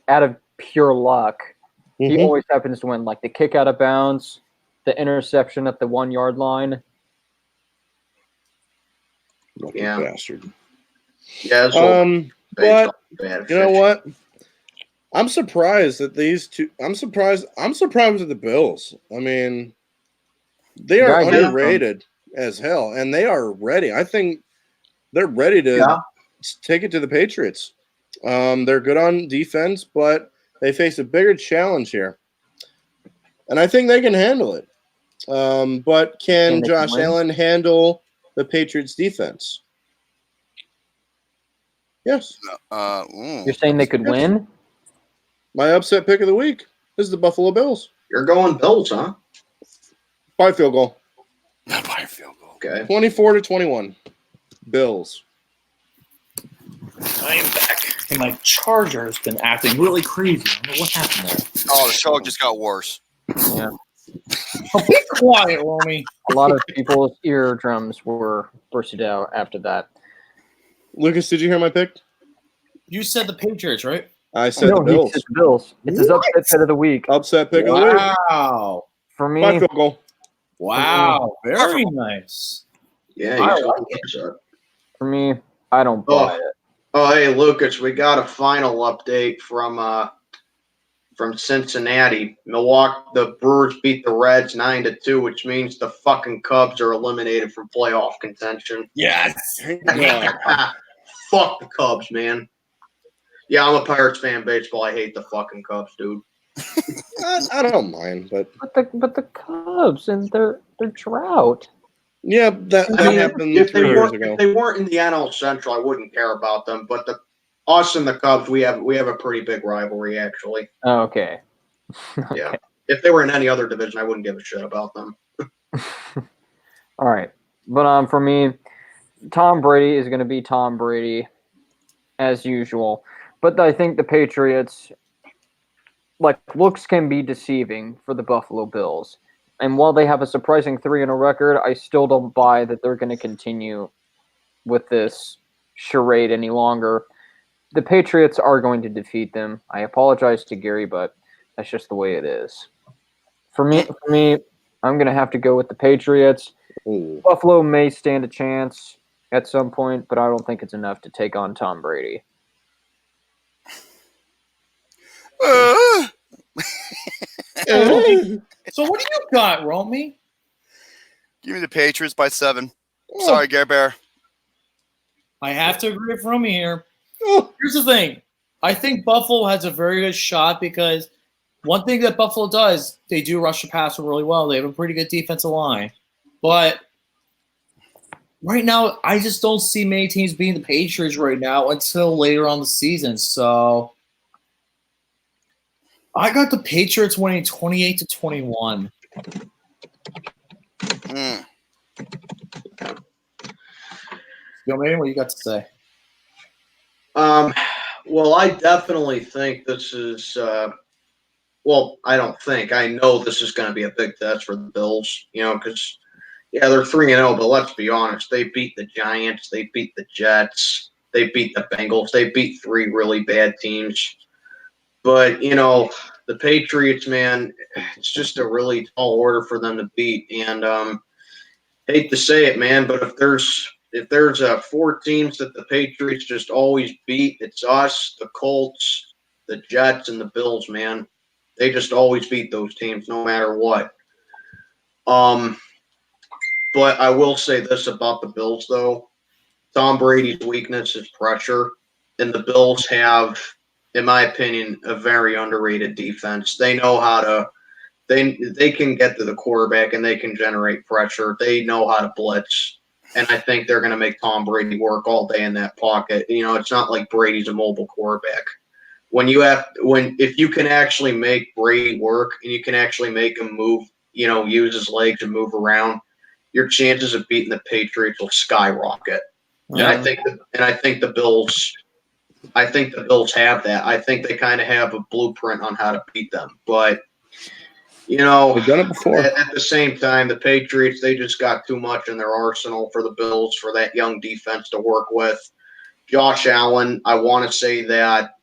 out of pure luck, he Mhm. always happens to win. Like the kick out of bounds, the interception at the 1 yard line. Lucky Yeah. bastard. Yeah, his whole But based off of bad you know officiating. what? I'm surprised that these two. I'm surprised with the Bills. I mean, they are Right, yeah. underrated as hell, and they are ready. I think they're ready to take it to the Patriots. They're good on defense, but they face a bigger challenge here, and I think they can handle it. But can And they Josh can win? Allen handle the Patriots' defense? Yes. You're saying they could win? My upset pick of the week is the Buffalo Bills You're going Bills, huh? by field goal, Not by a field goal. Okay. 24-21. Bills. I am back. And my charger has been acting really crazy. I don't know what happened there. Oh, the show just got worse. Yeah. Oh, be quiet, Romy. A lot of people's eardrums were bursted out after that. Lucas, did you hear my pick? You said the Patriots, right? I said the No, he Bills. said the Bills. It's his What? upset pick of the week. Upset pick of the week Wow. For me, by field goal. Wow. Very nice. Yeah, I he's like going it. upset. for me, I don't buy it. Oh, hey, Lucas, we got a final update from Cincinnati. Milwaukee, the Brewers beat the Reds 9-2, which means the fucking Cubs are eliminated from playoff contention. Yes. Fuck the Cubs, man. Yeah, I'm a Pirates fan, baseball. I hate the fucking Cubs, dude. I don't mind, but But the Cubs and their drought. yeah, that I mean, happened if 3 years if ago. they weren't in the NL Central, I wouldn't care about them. But us and the Cubs, we have a pretty big rivalry, actually. Oh, okay. Yeah. If they were in any other division, I wouldn't give a shit about them. All right. But for me, Tom Brady is going to be Tom Brady as usual. But I think the Patriots, looks can be deceiving for the Buffalo Bills. And while they have a surprising 3-0 record, I still don't buy that they're going to continue with this charade any longer. The Patriots are going to defeat them. I apologize to Gary, but that's just the way it is. For me, I'm going to have to go with the Patriots. Ooh. Buffalo may stand a chance at some point, but I don't think it's enough to take on Tom Brady. So what do you got, Romy? Give me the Patriots by 7. Sorry, Gare Bear. I have to agree with Romy here. Oh. Here's the thing. I think Buffalo has a very good shot because one thing that Buffalo does, they do rush the passer really well. They have a pretty good defensive line. But right now, I just don't see many teams beating the Patriots right now until later on the season. So I got the Patriots winning 28-21. Yo, man, what you got to say? Well, I definitely think this is I don't think. I know this is going to be a big test for the Bills, because, they're 3-0, but let's be honest. They beat the Giants. They beat the Jets. They beat the Bengals. They beat 3 really bad teams. But, the Patriots, man, it's just a really tall order for them to beat. And hate to say it, man, but if there's 4 teams that the Patriots just always beat, it's us, the Colts, the Jets, and the Bills, man. They just always beat those teams no matter what. But I will say this about the Bills, though. Tom Brady's weakness is pressure, and the Bills have, in my opinion, a very underrated defense. They know how to – they can get to the quarterback, and they can generate pressure. They know how to blitz. And I think they're going to make Tom Brady work all day in that pocket. It's not like Brady's a mobile quarterback. If you can actually make Brady work and you can actually make him move, use his legs and move around, your chances of beating the Patriots will skyrocket. Yeah. And I think the Bills have that. I think they kind of have a blueprint on how to beat them. But we've done it before. At the same time, the Patriots, they just got too much in their arsenal for the Bills, for that young defense to work with. Josh Allen, I want to say that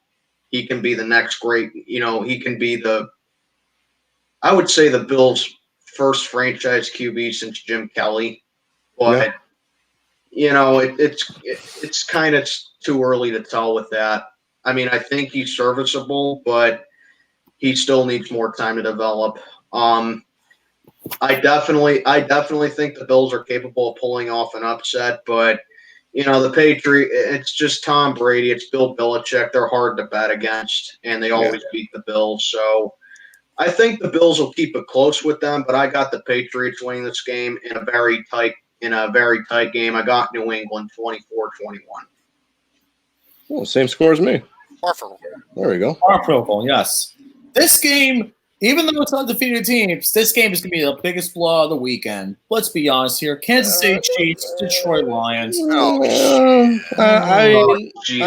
he can be the next great, he can be I would say the Bills' first franchise QB since Jim Kelly. But, it's kind of too early to tell with that. I mean, I think he's serviceable, but he still needs more time to develop. I definitely think the Bills are capable of pulling off an upset, but the Patriots, it's just Tom Brady, it's Bill Belichick. They're hard to bet against, and they always beat the Bills. So I think the Bills will keep it close with them, but I got the Patriots winning this game in a very tight game. I got New England 24-21. Well, same score as me. Farfel. There we go. Farfel, yes. This game, even though it's undefeated teams, this game is going to be the biggest blow of the weekend. Let's be honest here. Kansas City Chiefs, Detroit Lions. I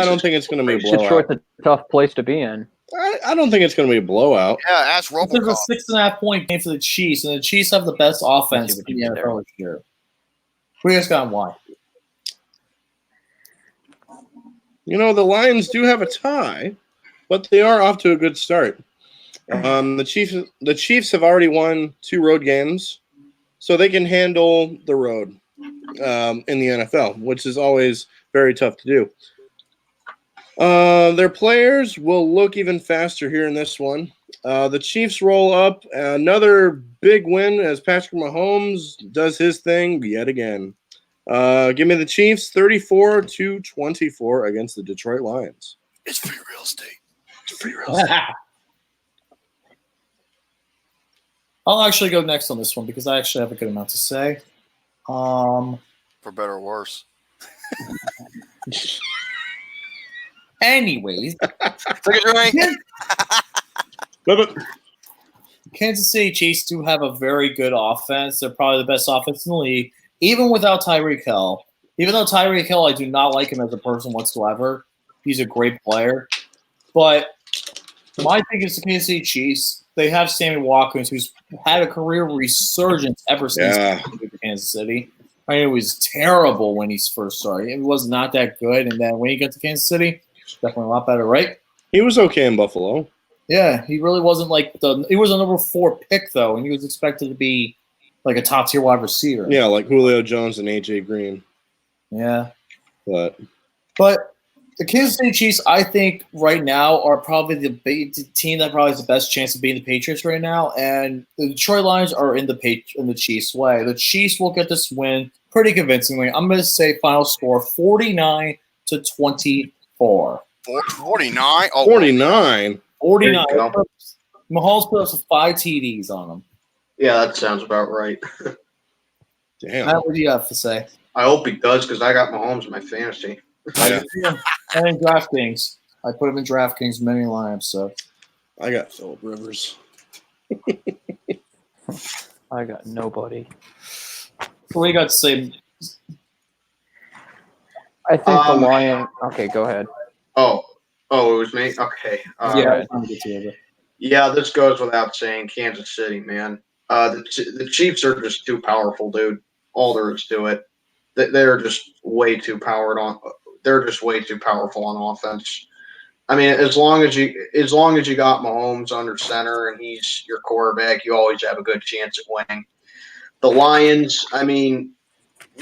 don't think it's going to be a blowout. Detroit's a tough place to be in. I don't think it's going to be a blowout. Yeah, ask Robocop. It's a 6.5-point game for the Chiefs, and the Chiefs have the best offense in the NFL this year. Who you guys got and why? The Lions do have a tie, but they are off to a good start. The Chiefs have already won 2 road games, so they can handle the road in the NFL, which is always very tough to do. Their players will look even faster here in this one. The Chiefs roll up another big win as Patrick Mahomes does his thing yet again. Give me the Chiefs 34-24 against the Detroit Lions. It's free real estate. I'll actually go next on this one because I actually have a good amount to say. For better or worse. Anyways, take a drink. Kansas City Chiefs do have a very good offense. They're probably the best offense in the league, even without Tyreek Hill. Even though Tyreek Hill, I do not like him as a person whatsoever. He's a great player. But my thing is the Kansas City Chiefs, they have Sammy Watkins, who's had a career resurgence ever since he came to Kansas City. I mean, it was terrible when he first started. It was not that good. And then when he got to Kansas City, definitely a lot better, right? He was okay in Buffalo. Yeah, he really wasn't he was a number 4 pick, though, and he was expected to be like a top-tier wide receiver. Yeah, like Julio Jones and A.J. Green. Yeah. But the Kansas City Chiefs, I think, right now are probably the team that probably has the best chance of beating the Patriots right now, and the Detroit Lions are in the Chiefs' way. The Chiefs will get this win pretty convincingly. I'm going to say final score 49-24. 49? Oh, 49? 49. Mahomes put up 5 TDs on him. Yeah, that sounds about right. Damn. Matt, what do you have to say? I hope he does because I got Mahomes in my fantasy. Yeah. And in DraftKings. I put him in DraftKings many lineups, so. I got Phillip Rivers. I got nobody. What do you got to say? I think the Lions. Okay, go ahead. Oh, it was me? Okay. Yeah, I'm get to it. Yeah, this goes without saying. Kansas City, man. The Chiefs are just too powerful, dude. All there is to it. They're just way too powered on. They're just way too powerful on offense. I mean, as long as you got Mahomes under center and he's your quarterback, you always have a good chance at winning. The Lions, I mean,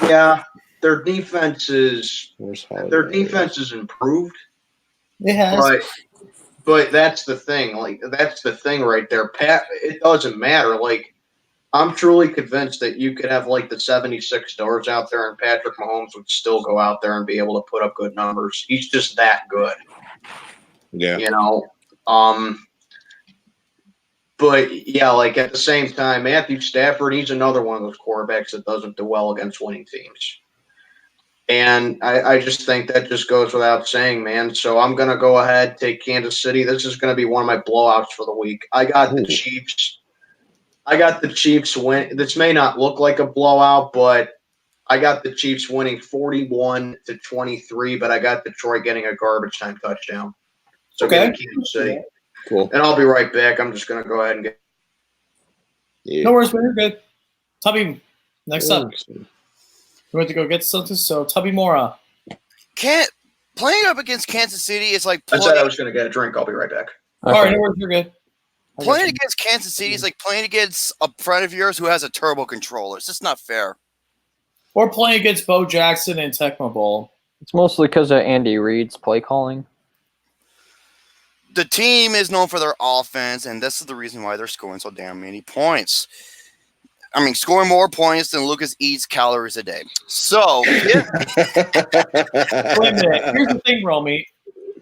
yeah, their defense is improved. It has. But that's the thing. Like, that's the thing right there. Pat, it doesn't matter. Like, I'm truly convinced that you could have, like, the 76 stars out there and Patrick Mahomes would still go out there and be able to put up good numbers. He's just that good. Yeah. You know? But, yeah, like, at the same time, Matthew Stafford, he's another one of those quarterbacks that doesn't do well against winning teams. And I just think that just goes without saying, man. So I'm going to go ahead, take Kansas City. This is going to be one of my blowouts for the week. I got the Chiefs. I got the Chiefs win. This may not look like a blowout, but I got the Chiefs winning 41-23, but I got Detroit getting a garbage time touchdown. So Okay. Kansas City. Cool. And I'll be right back. I'm just going to go ahead and get. Yeah. No worries, man. You're good. Tubby, next up. We went to go get something, so Tubby Mora. Playing up against Kansas City is like I said I was going to get a drink. I'll be right back. Okay. All right, no worries, you're good. Playing against Kansas City is like playing against a friend of yours who has a turbo controller. It's just not fair. Or playing against Bo Jackson and Tecmo Bowl. It's mostly because of Andy Reid's play calling. The team is known for their offense, and this is the reason why they're scoring so damn many points. I mean, scoring more points than Lucas eats calories a day. So, yeah. Wait a minute. Here's the thing, Romy.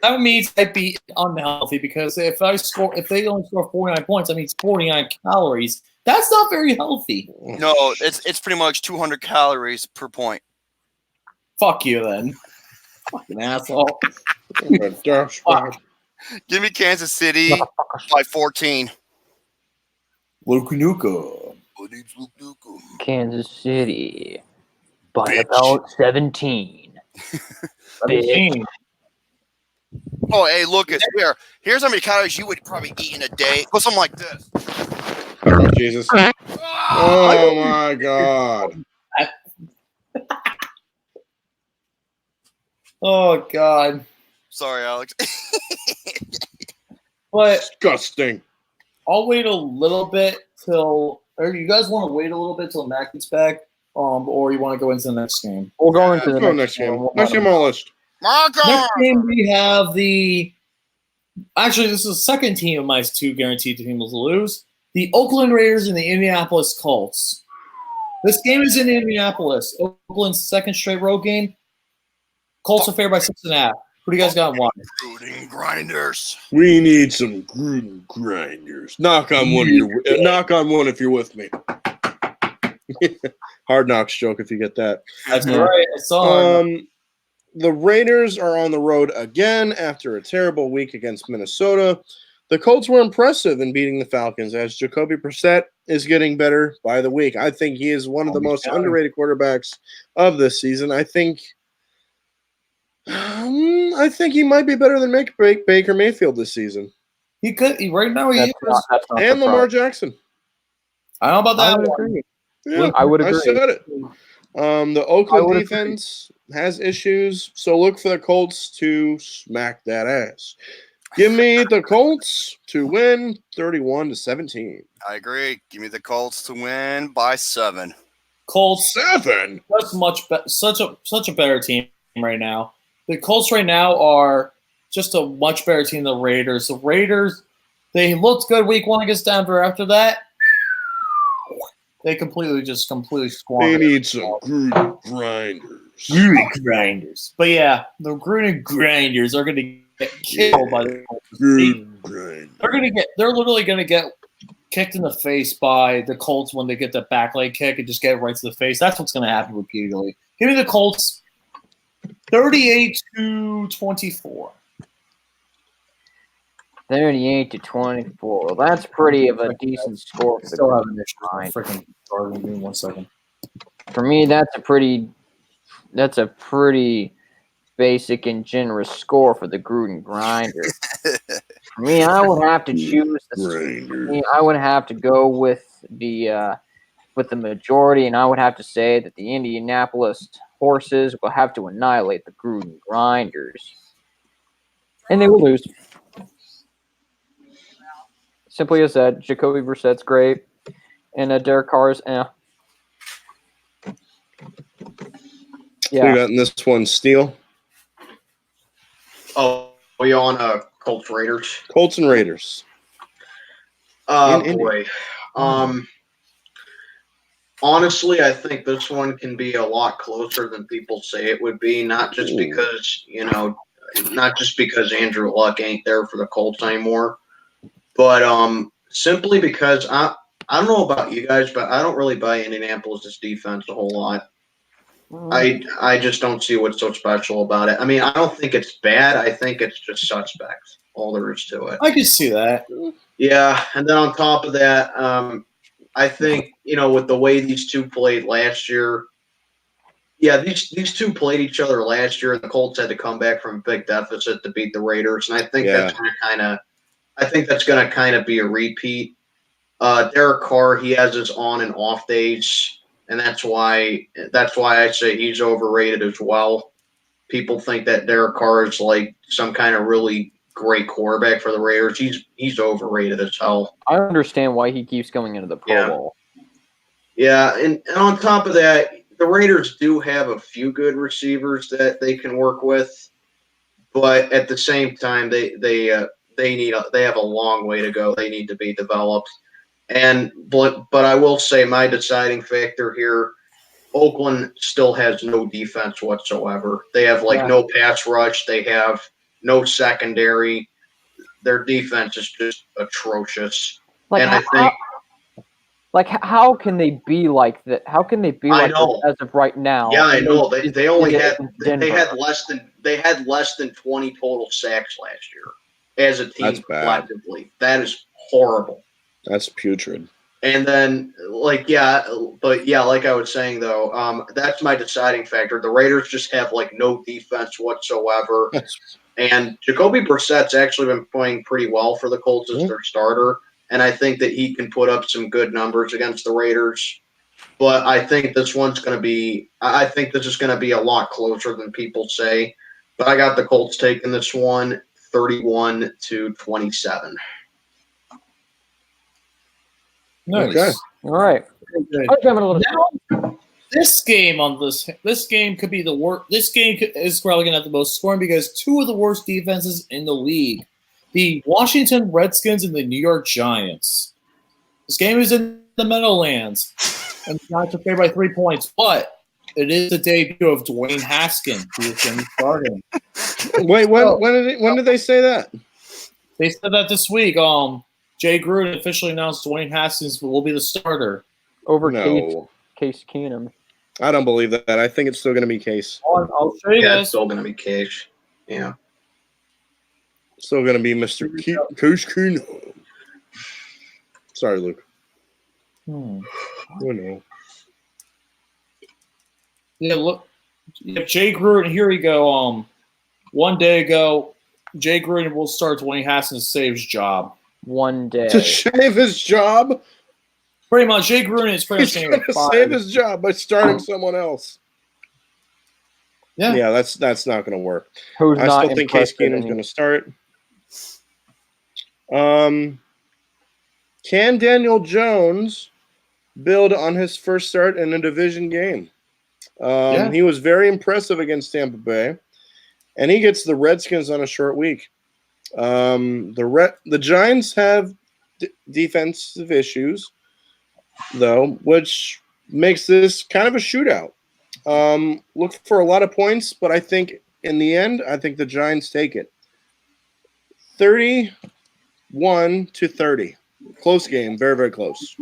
That means I'd be unhealthy because if they only score 49 points, that means 49 calories. That's not very healthy. No, it's pretty much 200 calories per point. Fuck you, then. Fucking asshole. Fuck. Give me Kansas City by 14. Luka Nuka. Kansas City by about 17. 17. Oh, hey, Lucas, here's how many calories you would probably eat in a day. Go something like this. Oh, Jesus. Oh, my God. Oh, God. Sorry, Alex. But Disgusting. I'll wait a little bit till – or you guys want to wait a little bit till Mac gets back? Or you want to go into the next game? We'll go into the next game. Next game on the list. Next game, we have the – actually, this is the second team of my 2 guaranteed teams to lose. The Oakland Raiders and the Indianapolis Colts. This game is in Indianapolis. Oakland's second straight road game. Colts are favored by 6.5. Who do you guys got in one? Gruden grinders. We need some Gruden grinders. Knock on one if you're with me. Hard Knocks joke if you get that. That's right. I saw the Raiders are on the road again after a terrible week against Minnesota. The Colts were impressive in beating the Falcons as Jacoby Brissett is getting better by the week. I think he is one of the most underrated quarterbacks of this season. I think he might be better than Baker Mayfield this season. He could. Right now he is. And Lamar Jackson. I don't know about that. I would agree. Yeah, I would agree. I said it. The Oakland defense has issues, so look for the Colts to smack that ass. Give me the Colts to win 31-17. I agree. Give me the Colts to win by 7. Colts 7. That's such a better team right now. The Colts right now are just a much better team than the Raiders. The Raiders, they looked good week 1 against Denver. After that, they completely squandered. They need some Gruden grinders. Gruden grinders. But yeah, the Gruden grinders are going to get killed by the Gruden They're literally gonna get kicked in the face by the Colts when they get the back leg kick and just get it right to the face. That's what's gonna happen repeatedly. Give me the Colts 38-24. 38-24. Well, that's pretty of a decent score. For Still have an issue. Freaking starting. Give me 1 second. For me, that's a pretty basic and generous score for the Gruden Grinder. For me, I would have to choose I would have to go with the majority, and I would have to say that the Indianapolis Horses will have to annihilate the Gruden Grinders, and they will lose. Simply as that, Jacoby Brissett's great, and Derek Carr's Yeah. We got in this one, Steele. Oh, we on Colts Raiders? Colts and Raiders. Boy. Honestly, I think this one can be a lot closer than people say it would be. Not just because Andrew Luck ain't there for the Colts anymore, but simply because I don't know about you guys, but I don't really buy Indianapolis' defense a whole lot. I just don't see what's so special about it. I mean, I don't think it's bad. I think it's just suspect. All there is to it. I can see that. Yeah, and then on top of that, I think, with the way these two played last year, these two played each other last year, and the Colts had to come back from a big deficit to beat the Raiders, and I think that's going to kind of be a repeat. Derek Carr, he has his on and off days, and that's why I say he's overrated as well. People think that Derek Carr is like some kind of really great quarterback for the Raiders. He's overrated as hell. I understand why he keeps going into the Pro Bowl. Yeah, and on top of that, the Raiders do have a few good receivers that they can work with, but at the same time, they have a long way to go. They need to be developed. But I will say my deciding factor here, Oakland still has no defense whatsoever. They have no pass rush. They have no secondary. Their defense is just atrocious. How can they be like that? How can they be like this as of right now? Yeah, I know. They only had less than 20 total sacks last year as a team collectively. That is horrible. That's putrid. And then, like I was saying though, that's my deciding factor. The Raiders just have no defense whatsoever. And Jacoby Brissett's actually been playing pretty well for the Colts as their starter, and I think that he can put up some good numbers against the Raiders. But I think this one's going to be – I think this is going to be a lot closer than people say. But I got the Colts taking this one 31-27. Nice. Okay. All right. This game could be the worst. This game is probably going to have the most scoring because two of the worst defenses in the league, the Washington Redskins and the New York Giants. This game is in the Meadowlands, and the Giants are favored by 3 points. But it is the debut of Dwayne Haskins, who is going to be starting. Wait, when did they say that? They said that this week. Jay Gruden officially announced Dwayne Haskins will be the starter over Case Keenum. I don't believe that. I think it's still going to be Case. I'll show you guys. It's still going to be Case. Yeah. Still going to be Mr. Case Keenum. Sorry, Luke. Oh, no. Yeah, look. Jay Gruden, here we go. One day ago, Jay Gruden will start Dwayne Haskins to save his job. One day. To save his job? Pretty much. Jay Gruden is pretty much going to save his job by starting someone else. Yeah, that's not going to work. I still think Case Keenum's going to start. Can Daniel Jones build on his first start in a division game? He was very impressive against Tampa Bay, and he gets the Redskins on a short week. The Giants have defensive issues, though, which makes this kind of a shootout. Look for a lot of points, but I think in the end, the Giants take it. 30 31-30. Close game, very, very close.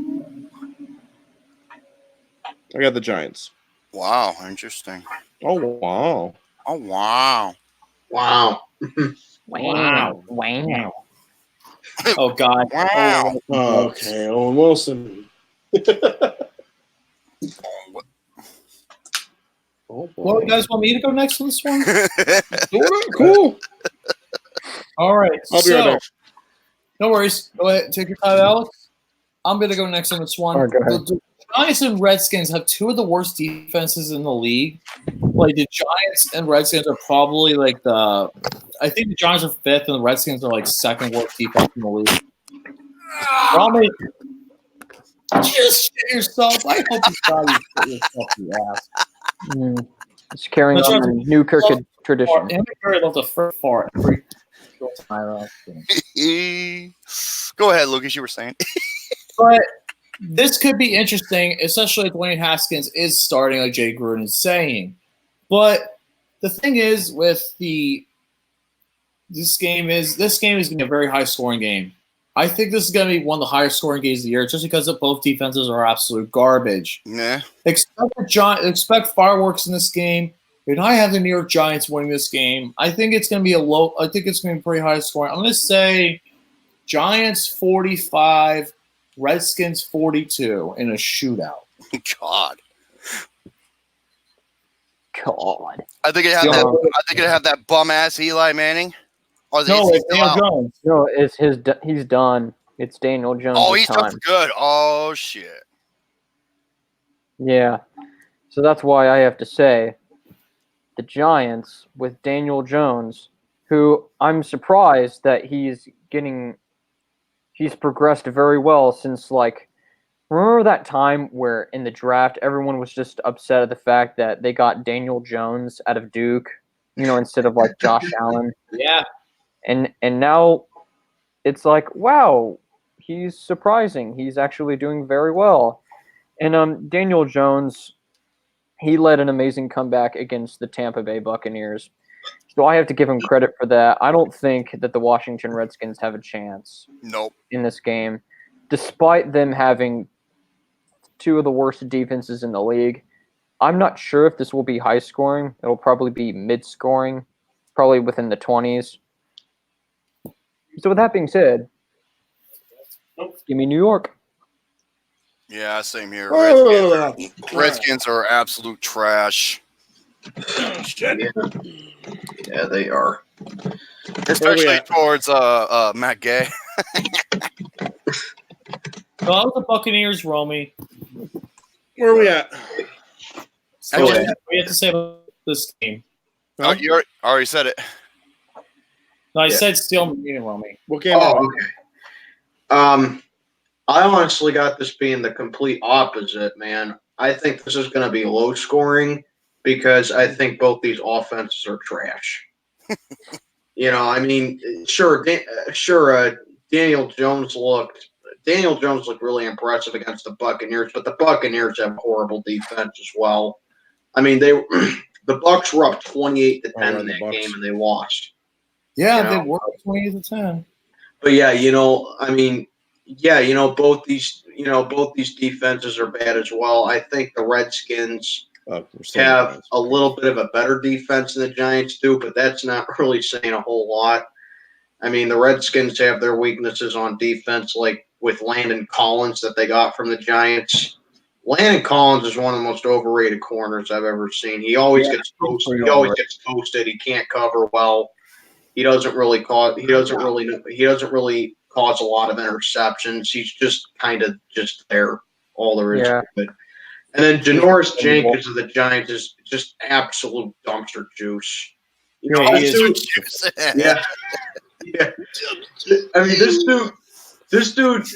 I got the Giants. Wow, interesting. Oh, wow. Oh, wow. Wow. Wow. Oh God. Wow. Okay, Owen Wilson. Oh, Well, you guys want me to go next on this one? Cool. All right. I'll be right back. No worries. Go ahead. Take your time, Alex. I'm going to go next on this one. All right, go ahead. The Giants and Redskins have two of the worst defenses in the league. Like the Giants and Redskins are probably like I think the Giants are fifth and the Redskins are like second worst defense in the league. Probably. Just shit yourself. I hope you try to shit yourself in the ass. It's carrying on the Newkirk tradition. And I love the first fart every time. Go ahead, Lucas. You were saying. But this could be interesting, especially if Dwayne Haskins is starting, like Jay Gruden is saying. But the thing is, with this game is going to be a very high scoring game. I think this is going to be one of the highest scoring games of the year, just because both defenses are absolute garbage. Nah. Expect fireworks in this game. And I have the New York Giants winning this game. I think it's going to be I think it's going to be pretty high scoring. I'm going to say Giants 45, Redskins 42 in a shootout. God. I think it have that bum ass Eli Manning. Or is No, he it's still Daniel out? Jones. No, it's he's done. It's Daniel Jones. Oh, he's time. done good. Oh shit. Yeah. So that's why I have to say the Giants with Daniel Jones, who I'm surprised that he's progressed very well since, like, remember that time where in the draft everyone was just upset at the fact that they got Daniel Jones out of Duke, instead of like Josh Allen. Yeah. And now it's like, wow, he's surprising. He's actually doing very well. And Daniel Jones, he led an amazing comeback against the Tampa Bay Buccaneers. So I have to give him credit for that. I don't think that the Washington Redskins have a chance in this game, despite them having two of the worst defenses in the league. I'm not sure if this will be high scoring. It'll probably be mid-scoring, probably within the 20s. So with that being said, give me New York. Yeah, same here. Oh, Redskins are absolute trash. Yeah, they are. Especially towards Matt Gay. Well, the Buccaneers, Romy. Where are we at? So we have to say about this game. Oh, you already said it. No, I said Steel Marine, Romy. What game? Okay. I honestly got this being the complete opposite, man. I think this is going to be low scoring because I think both these offenses are trash. I mean, Daniel Jones looked really impressive against the Buccaneers, but the Buccaneers have horrible defense as well. I mean, the Bucs were up 28-10 in that game and they lost. Yeah, they were 20-10. But yeah, I mean, both these defenses are bad as well. I think the Redskins have a little bit of a better defense than the Giants do, but that's not really saying a whole lot. I mean, the Redskins have their weaknesses on defense, like with Landon Collins that they got from the Giants. Landon Collins is one of the most overrated corners I've ever seen. He always gets toasted. He always gets toasted. He can't cover well. He doesn't really cause a lot of interceptions. He's just kind of just there. All there is to it. And then Janoris Jenkins of the Giants is just absolute dumpster juice. Yeah. I mean, this dude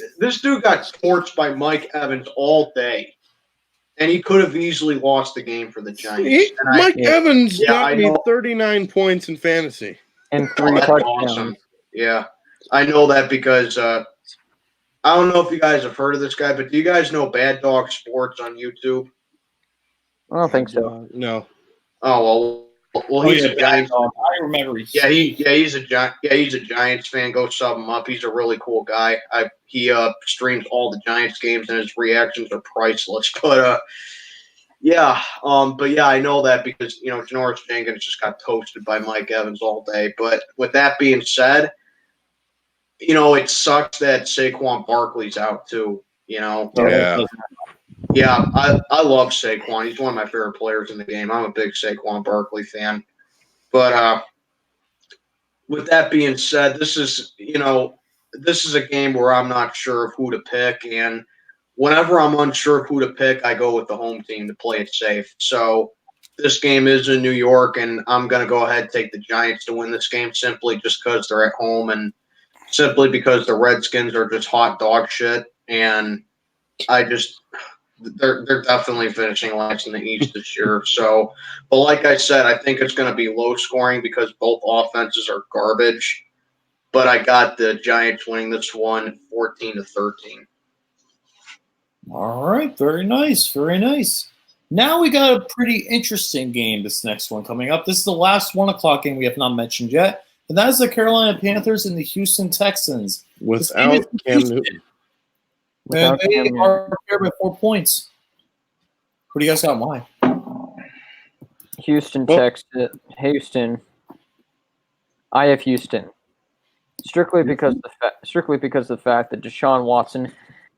got torched by Mike Evans all day, and he could have easily lost the game for the Giants. Mike Evans got me 39 points in fantasy. And 3 touchdowns. Awesome. Yeah, I know that because I don't know if you guys have heard of this guy, but do you guys know Bad Dog Sports on YouTube? I don't think so. No. Oh, well, Well, he's a Giants. I remember. He's a Giants fan. Go sub him up. He's a really cool guy. He streams all the Giants games, and his reactions are priceless. But I know that because Janoris Jenkins just got toasted by Mike Evans all day. But with that being said, it sucks that Saquon Barkley's out too. Yeah. Yeah, I love Saquon. He's one of my favorite players in the game. I'm a big Saquon Barkley fan. But with that being said, this is a game where I'm not sure of who to pick, and whenever I'm unsure of who to pick, I go with the home team to play it safe. So this game is in New York, and I'm going to go ahead and take the Giants to win this game simply just because they're at home and simply because the Redskins are just hot dog shit, and they're definitely finishing last in the East this year. So, but like I said, I think it's going to be low scoring because both offenses are garbage. But I got the Giants winning this one 14-13. All right, very nice, very nice. Now we got a pretty interesting game. This next one coming up. This is the last 1:00 game we have not mentioned yet, and that is the Carolina Panthers and the Houston Texans. Without Cam Newton. And they are here by 4 points. What do you guys got in mind? Houston, Texas. Houston. I have Houston. Strictly because of the fact that Deshaun Watson,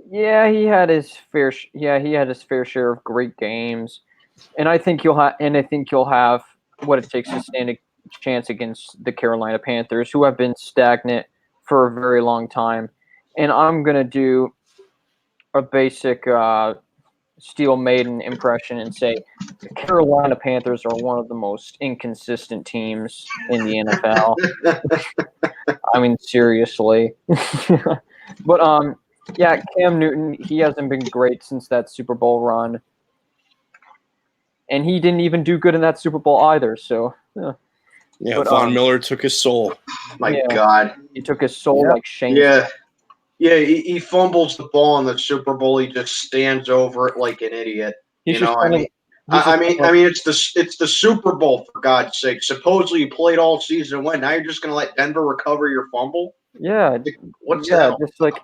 he had his fair share of great games, and I think you'll have what it takes to stand a chance against the Carolina Panthers, who have been stagnant for a very long time. And I'm gonna do a basic Steel Maiden impression and say the Carolina Panthers are one of the most inconsistent teams in the NFL. I mean, seriously. But Cam Newton, he hasn't been great since that Super Bowl run, and he didn't even do good in that Super Bowl either. So Von Miller took his soul. My God, he took his soul like Shane. Yeah, he fumbles the ball in the Super Bowl. He just stands over it like an idiot. It's the Super Bowl, for God's sake. Supposedly you played all season and went. Now you're just going to let Denver recover your fumble? Yeah. What's that? Just like,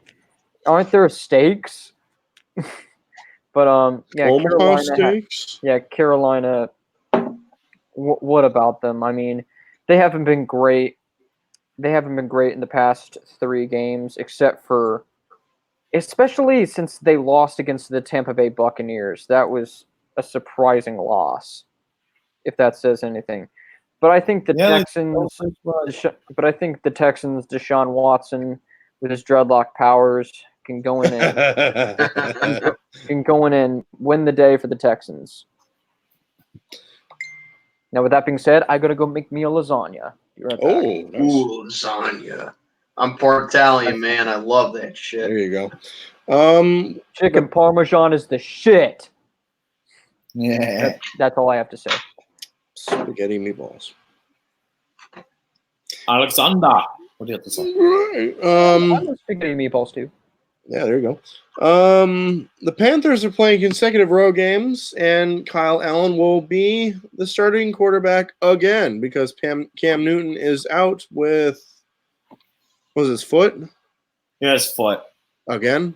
aren't there stakes? But Omaha stakes. Carolina. What about them? I mean, they haven't been great. They haven't been great in the past 3 games, especially since they lost against the Tampa Bay Buccaneers. That was a surprising loss, if that says anything. But I think the Texans, Deshaun Watson with his dreadlock powers can go in and win the day for the Texans. Now, with that being said, I gotta go make me a lasagna. Nice. Ooh, lasagna. I'm part Italian, man. I love that shit. There you go. Chicken Parmesan is the shit. Yeah. That's all I have to say. Spaghetti meatballs. Alexander. What do you have to say? Right. I love spaghetti meatballs too. Yeah, there you go. The Panthers are playing consecutive road games, and Kyle Allen will be the starting quarterback again because Cam Newton is out with his foot? Yeah, his foot. Again?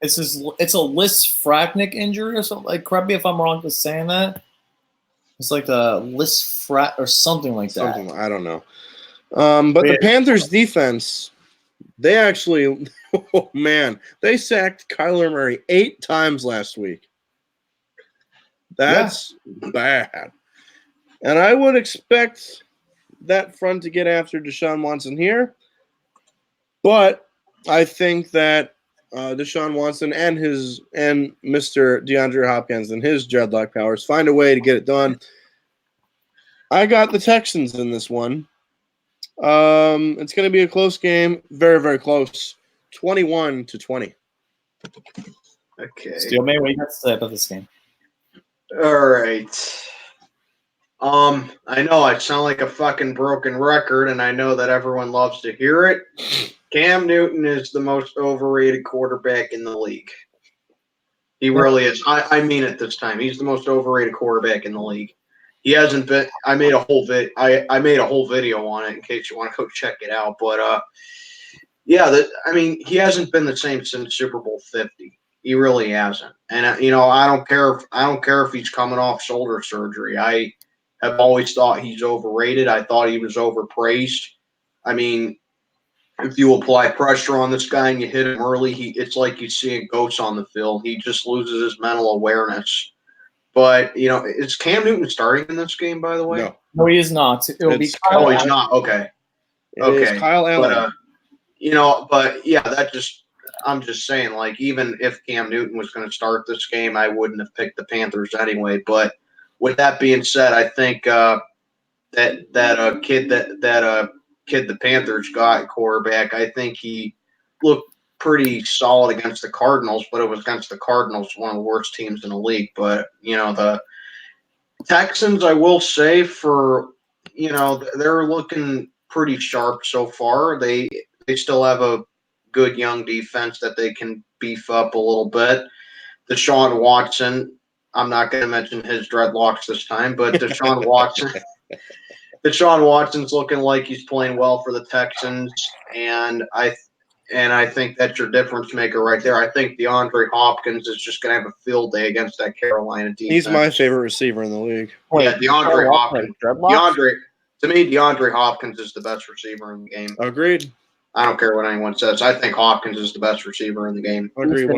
It's a Lisfranc injury or something. Like, correct me if I'm wrong for saying that. It's like the Lisfranc or something like that. I don't know. But the Panthers defense, they actually, they sacked Kyler Murray 8 times last week. That's bad. And I would expect that front to get after Deshaun Watson here. But I think that Deshaun Watson and Mr. DeAndre Hopkins and his dreadlock powers find a way to get it done. I got the Texans in this one. It's going to be a close game. Very, very close. 21-20. Okay. Steel May, what do you got to say about this game? All right. I know I sound like a fucking broken record, and I know that everyone loves to hear it. Cam Newton is the most overrated quarterback in the league. He really is. I mean it this time. He's the most overrated quarterback in the league. he hasn't been. I made a whole I made a whole video on it in case you want to go check it out. But yeah, he hasn't been the same since Super Bowl 50. He really hasn't. And I don't care if he's coming off shoulder surgery. I have always thought he's overrated. I thought he was overpraised. I mean, if you apply pressure on this guy and you hit him early, it's like you see a ghost on the field. He just loses his mental awareness. But is Cam Newton starting in this game? By the way, no, he is not. It'll be Kyle. Oh, he's not. Okay, okay. Kyle Allen. But yeah, I'm just saying, like, even if Cam Newton was going to start this game, I wouldn't have picked the Panthers anyway. But with that being said, I think that kid the Panthers got at quarterback, I think he looked pretty solid against the Cardinals, but it was against the Cardinals, one of the worst teams in the league. But the Texans, I will say, they're looking pretty sharp so far. They still have a good young defense that they can beef up a little bit. Deshaun Watson, I'm not going to mention his dreadlocks this time, but Deshaun Watson's looking like he's playing well for the Texans, and I think that's your difference maker right there. I think DeAndre Hopkins is just going to have a field day against that Carolina defense. He's my favorite receiver in the league. Yeah, DeAndre Hopkins. To me, DeAndre Hopkins is the best receiver in the game. Agreed. I don't care what anyone says. I think Hopkins is the best receiver in the game. Agreed.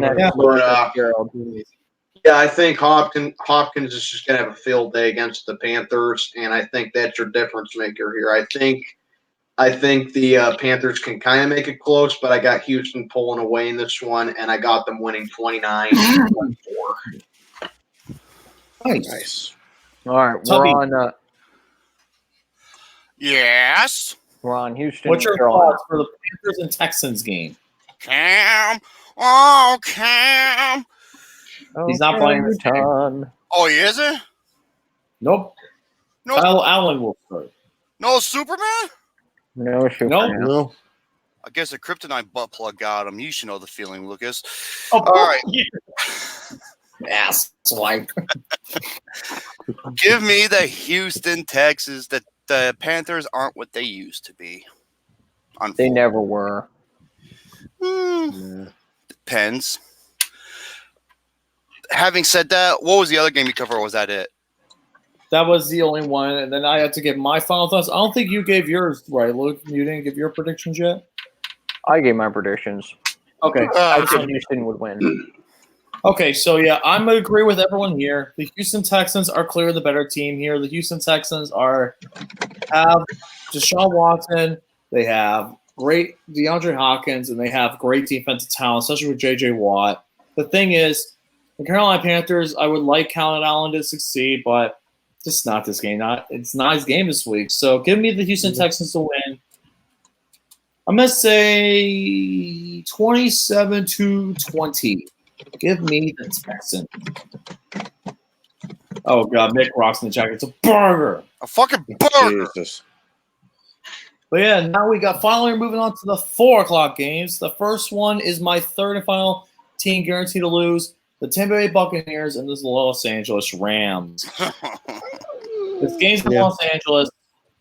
Yeah, I think Hopkins is just going to have a field day against the Panthers, and I think that's your difference maker here. I think the Panthers can kind of make it close, but I got Houston pulling away in this one, and I got them winning 29-24. Nice. All right, we're on. Yes. We're on Houston. What's your thoughts for the Panthers and Texans game? Cam. Oh, Cam. He's not playing this game. Oh, he isn't? Nope. Kyle Allen will start. No Superman? No Superman. No. I guess a kryptonite butt plug got him. You should know the feeling, Lucas. Oh, all right. Ass swipe. Give me the Houston Texans. The Panthers aren't what they used to be. They never were. Depends. Having said that, what was the other game you covered, or was that it? That was the only one, and then I had to give my final thoughts. I don't think you gave yours, right, Luke? You didn't give your predictions yet? I gave my predictions. Okay. I said Houston would win. Okay, so yeah, I'm going to agree with everyone here. The Houston Texans are clearly the better team here. The Houston Texans have Deshaun Watson. They have great DeAndre Hopkins, and they have great defensive talent, especially with J.J. Watt. The thing is, the Carolina Panthers, I would like Kyle Allen to succeed, but just not this game. It's not his game this week. So give me the Houston Texans to win. I'm going to say 27-20. Give me the Texans. Oh, God. Mick rocks in the jacket. It's a burger. A fucking burger. Jesus. But, yeah, now we got finally moving on to the 4 o'clock games. The first one is my third and final team guaranteed to lose. The Tampa Bay Buccaneers and the Los Angeles Rams. This game's in Los Angeles,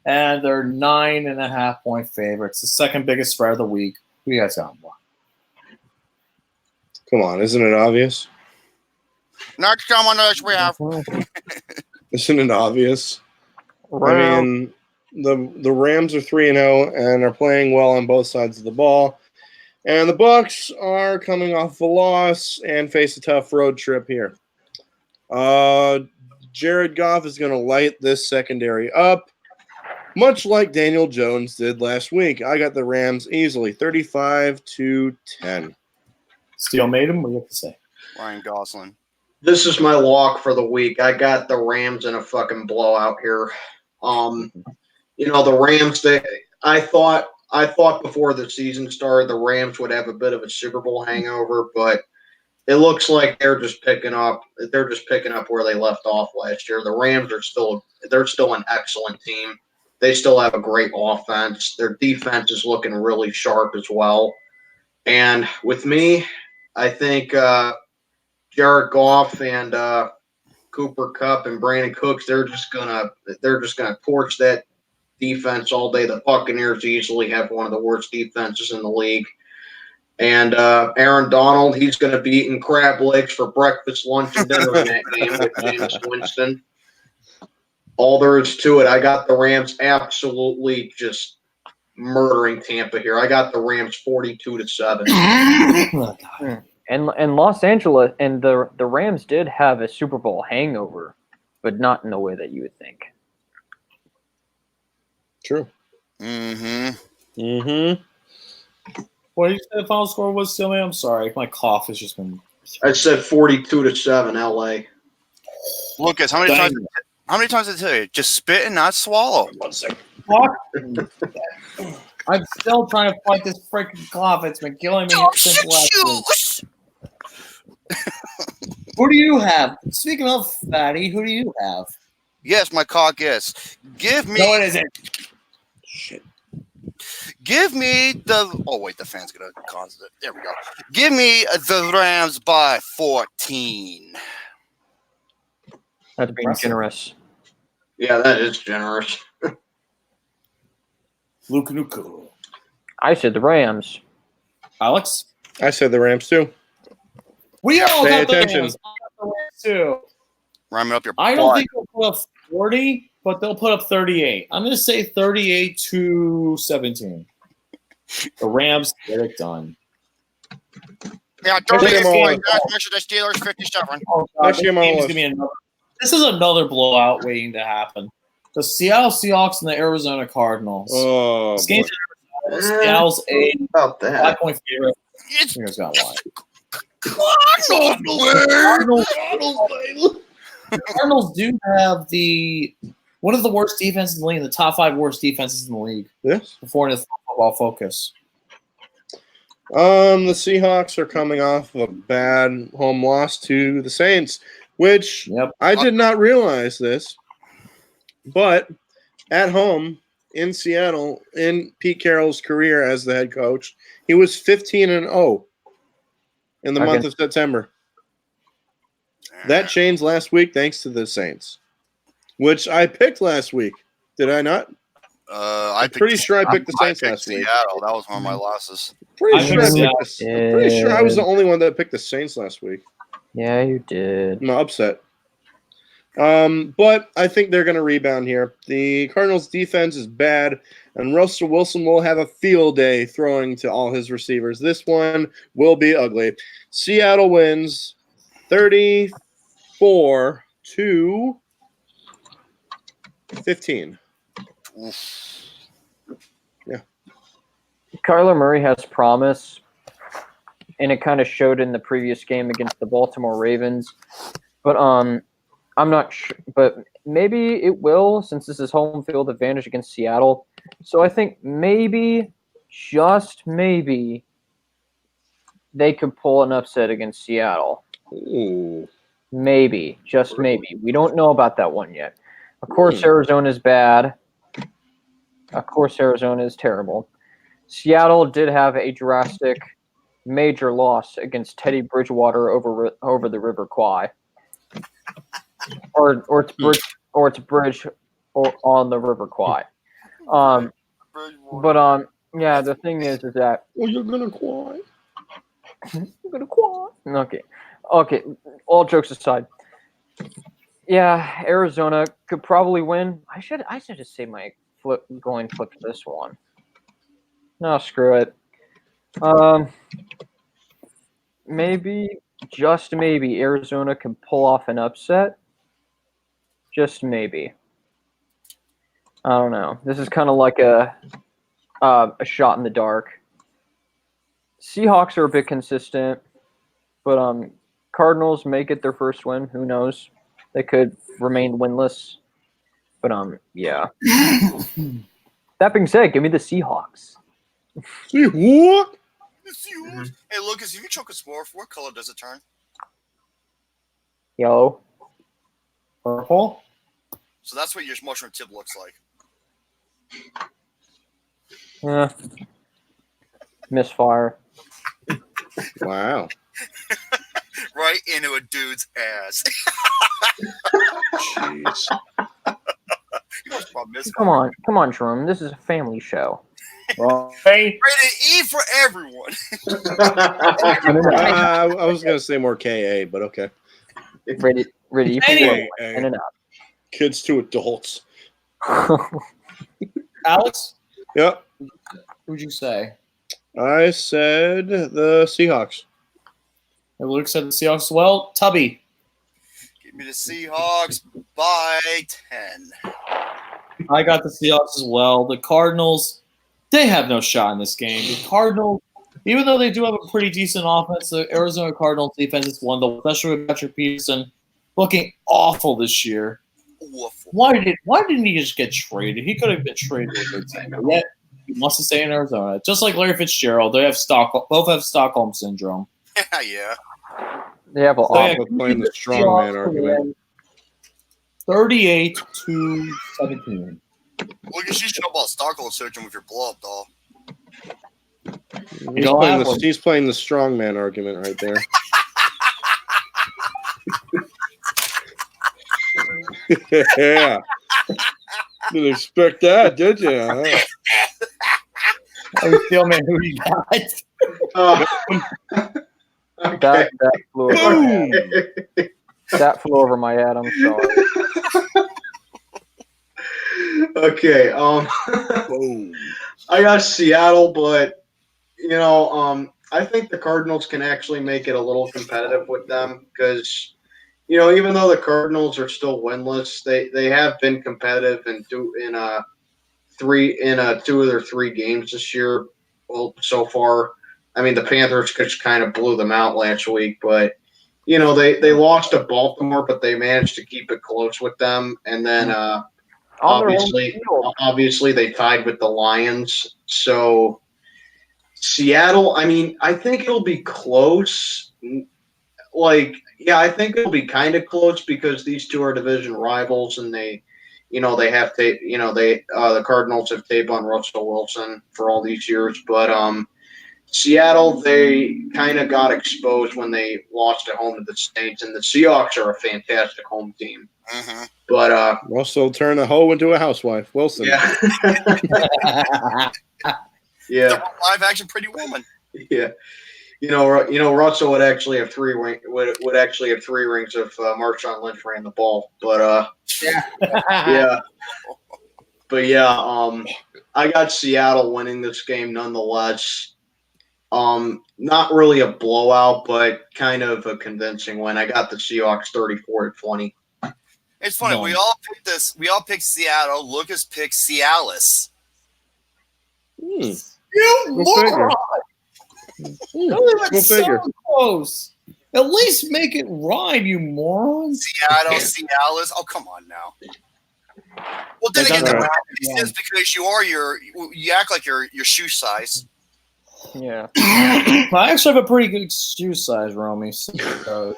and they're 9.5-point favorites. The second biggest spread of the week. Who you guys got? Come on, isn't it obvious? Next time on us, we have. Isn't it obvious? I mean, the Rams are 3-0 and are playing well on both sides of the ball. And the Bucs are coming off a loss and face a tough road trip here. Jared Goff is going to light this secondary up, much like Daniel Jones did last week. I got the Rams easily, 35-10. Steel Maiden, what do you have to say? Ryan Gosling. This is my lock for the week. I got the Rams in a fucking blowout here. The Rams, I thought before the season started, the Rams would have a bit of a Super Bowl hangover, but it looks like they're just picking up where they left off last year. The Rams are still an excellent team. They still have a great offense. Their defense is looking really sharp as well. And with me, I think Jared Goff and Cooper Kupp and Brandon Cooks, they're just gonna torch that defense all day. The Buccaneers easily have one of the worst defenses in the league. And Aaron Donald, he's going to be eating crab legs for breakfast, lunch, and dinner in that game with Jameis Winston. All there is to it. I got the Rams absolutely just murdering Tampa here. I got the Rams 42-7. And Los Angeles and the Rams did have a Super Bowl hangover, but not in the way that you would think. True. What did you say the final score was, Silly? I'm sorry. My cough has just been... I said 42-7, LA. Lucas, how many times did I tell you? Just spit and not swallow. I'm still trying to fight this freaking cough. It's been killing me since last week. Who do you have? Speaking of fatty, who do you have? Yes, my cock is. Give me... No, it isn't. Shit. Give me the... Oh, wait, the fan's going to cause it. There we go. Give me the Rams by 14. That's being generous. Yeah, that is generous. Luka. I said the Rams. Alex? I said the Rams too. We all Pay got the attention. Rams. I got the Rams too. Rhyming up your I don't butt. think they'll put up 40, but they'll put up 38. I'm going to say 38-17. The Rams get it done. Yeah, Next game on the list. Make sure the Steelers 57. Oh, Next game on the list. This is another blowout waiting to happen. The Seattle Seahawks and the Arizona Cardinals. Oh, This game's boy. in Arizona. Seattle's a About that. 5-point favorite. It's Here's got why. The Cardinals do have one of the worst defenses in the league, the top 5 worst defenses in the league. Yes. Before the Football Focus. The Seahawks are coming off a bad home loss to the Saints, which I did not realize this, but at home in Seattle, in Pete Carroll's career as the head coach, he was 15-0 in the month of September. That changed last week thanks to the Saints, which I picked last week. Did I not? I'm pretty sure I picked the Saints last week. Seattle. That was one of my losses. Pretty sure I was the only one that picked the Saints last week. Yeah, you did. I'm upset. But I think they're going to rebound here. The Cardinals' defense is bad, and Russell Wilson will have a field day throwing to all his receivers. This one will be ugly. Seattle wins 34-15. Yeah. Kyler Murray has promise, and it kind of showed in the previous game against the Baltimore Ravens. But I'm not sure, but maybe it will, since this is home field advantage against Seattle. So I think maybe, just maybe, they could pull an upset against Seattle. Ooh. Maybe, just maybe. We don't know about that one yet. Of course, Arizona's bad. Of course, Arizona is terrible. Seattle did have a drastic, major loss against Teddy Bridgewater over the River Kwai, or it's Bridge or on the River Kwai. Yeah. The thing is that you're gonna cry. you're gonna cry. Okay. All jokes aside, yeah, Arizona could probably win. I should just say my flip this one. No, screw it. Maybe, just maybe, Arizona can pull off an upset. Just maybe. I don't know. This is kind of like a shot in the dark. Seahawks are a bit consistent, but Cardinals may get their first win. Who knows? They could remain winless. But yeah. That being said, give me the Seahawks. See what? Hey, Lucas, if you choke a s'more, what color does it turn? Yellow. Purple? So that's what your mushroom tip looks like. Yeah. Misfire. Wow. Right right into a dude's ass. Jeez. Come on, Jerome. This is a family show. Well, Rated E for everyone. I was gonna say more KA, but okay. Rated E for Anyway. everyone, and enough. Kids to adults. Alex, Yep. who'd you say? I said the Seahawks. And Luke said the Seahawks as well. Tubby. Give me the Seahawks by 10. I got the Seahawks as well. The Cardinals, they have no shot in this game. The Cardinals, even though they do have a pretty decent offense, the Arizona Cardinals defense is one, especially with Patrick Peterson looking awful this year. Awful. Why didn't he just get traded? He could have been traded to a good team. But yet he wants to stay in Arizona. Just like Larry Fitzgerald, both have Stockholm syndrome. Yeah. They have a So, yeah, lot. Playing the strongman argument. 38-17. Well, you should know about Stockholm syndrome with your blow-up doll. He's playing the strongman argument right there. Yeah. Didn't expect that, did you? Huh? Oh, Steelman, who you got? Okay. That flew over my head. That flew over my head. I'm sorry. Okay. Boom. I got Seattle, but I think the Cardinals can actually make it a little competitive with them because, even though the Cardinals are still winless, they have been competitive in two of their three games this year. Well, so far, I mean the Panthers just kind of blew them out last week, but they lost to Baltimore, but they managed to keep it close with them, and then obviously they tied with the Lions. So Seattle, I mean, I think it'll be close. I think it'll be kind of close because these two are division rivals, and they have tape. The Cardinals have tape on Russell Wilson for all these years, but Seattle, they kind of got exposed when they lost at home to the Saints, and the Seahawks are a fantastic home team. Mm-hmm. But Russell turned a hoe into a housewife. Wilson. yeah, yeah, Live action Pretty Woman. yeah. Russell would actually have three rings if Marshawn Lynch ran the ball. But yeah. But yeah, I got Seattle winning this game nonetheless. Not really a blowout, but kind of a convincing win. I got the Seahawks 34-20. It's funny. No. We all picked this. We all picked Seattle. Lucas picked Cialis. You Go figure. moron! Go figure. So close. At least make it rhyme, you moron. Seattle, Cialis. Oh, come on now. Well, then again, That's the all reason is because you act like your shoe size. Yeah. I actually have a pretty good shoe size, Romy. So,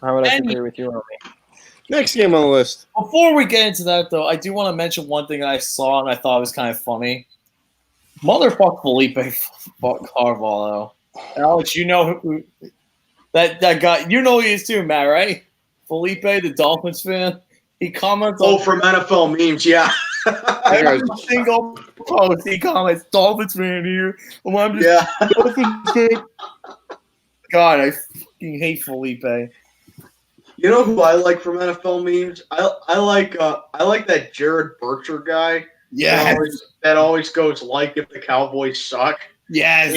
I would have to agree with you, Romy. Next game on the list. Before we get into that, though, I do want to mention one thing I saw and I thought was kind of funny. Motherfuck Felipe Carvalho. Alex, you know who that guy. You know who he is too, Matt, right? Felipe, the Dolphins fan. He comments from NFL memes, yeah. every single post. He comments, Dolphins fan here. Well, I'm just Yeah. Dolphins fan. God, I fucking hate Felipe. You know who I like from NFL memes? I like that Jared Berkshire guy. Yes. That always goes like if the Cowboys suck. Yes.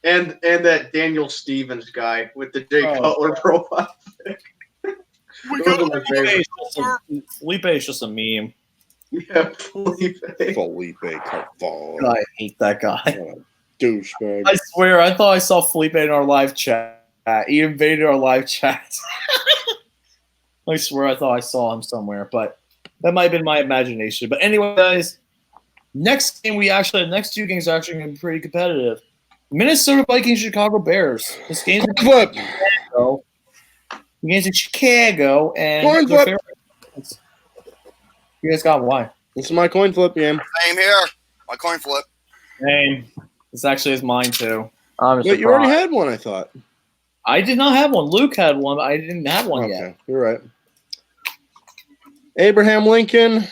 And that Daniel Stevens guy with the Jay Cutler profile. Felipe is just a meme. Yeah, Felipe. Felipe Carvalho. I hate that guy. Douchebag. I swear, I thought I saw Felipe in our live chat. He invaded our live chat. I swear I thought I saw him somewhere, but that might have been my imagination. But anyway, guys, next two games are actually going to be pretty competitive. Minnesota Vikings, Chicago Bears. This game's in Flip. Chicago. The game's in Chicago, and Coin flip. You guys got why? This is my coin flip game. Same here. My coin flip. Same. This actually is mine too. I'm But you already had one, I thought. I did not have one. Luke had one, but I didn't have one yet. Okay, you're right. Abraham Lincoln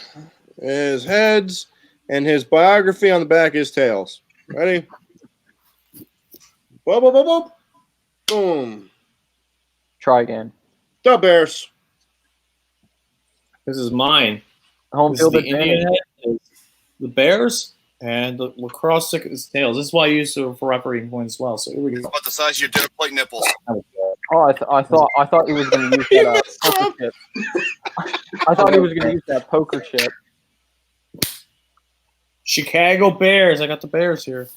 is heads, and his biography on the back is tails. Ready? Boop, boop, boop, boop. Boom. Try again. The Bears. This is mine. Home This is field the advantage. Indian head, the Bears, and the lacrosse stick is tails. This is why I use it for refereeing points as well. So here we go. About the size of your dinner plate nipples. Oh, I thought he was going to use that poker chip. I thought he was going to use that poker chip. Chicago Bears. I got the Bears here.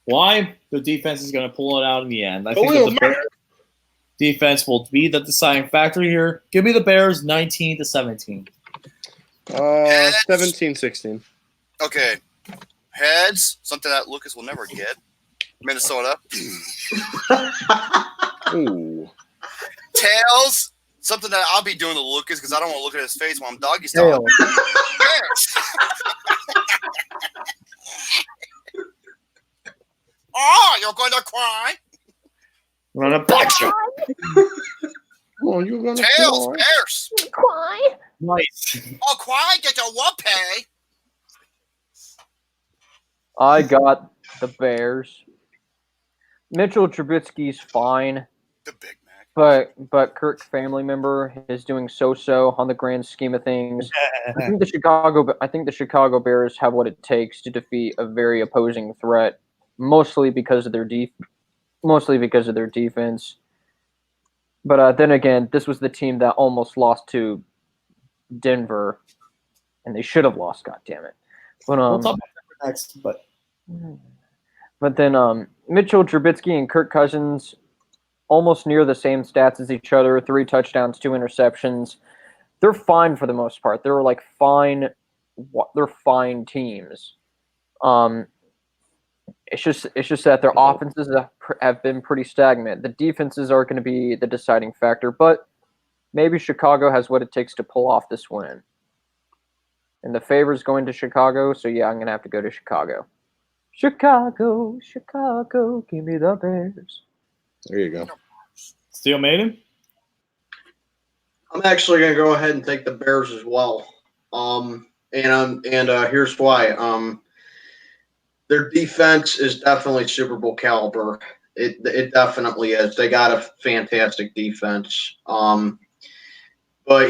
Why? The defense is going to pull it out in the end. I think that the Bears defense will be the deciding factor here. Give me the Bears 19-17. 17-16. Okay. Heads, something that Lucas will never get. Minnesota. Ooh. Tails, something that I'll be doing to Lucas because I don't want to look at his face while I'm doggy styling. Oh, you're going to cry? I'm going to punch you. Oh, you're gonna Tails, cry. Bears. Cry. Nice. Oh, cry, get your whoopee. I got the Bears. Mitchell Trubisky's fine, The Big Mac. but Kirk family member is doing so on the grand scheme of things. I think the Chicago Bears have what it takes to defeat a very opposing threat, mostly because of their defense. But then again, this was the team that almost lost to Denver, and they should have lost. God damn it! But We'll talk about that next. But then Mitchell Trubisky and Kirk Cousins almost near the same stats as each other: 3 touchdowns, 2 interceptions. They're fine for the most part. They're like fine. They're fine teams. It's just that their offenses have been pretty stagnant. The defenses are going to be the deciding factor, but maybe Chicago has what it takes to pull off this win. And the favor's going to Chicago, so yeah, I'm going to have to go to Chicago. Chicago, give me the Bears. There you go. Steel Maiden? I'm actually going to go ahead and take the Bears as well. And here's why. Their defense is definitely Super Bowl caliber. It definitely is. They got a fantastic defense. But,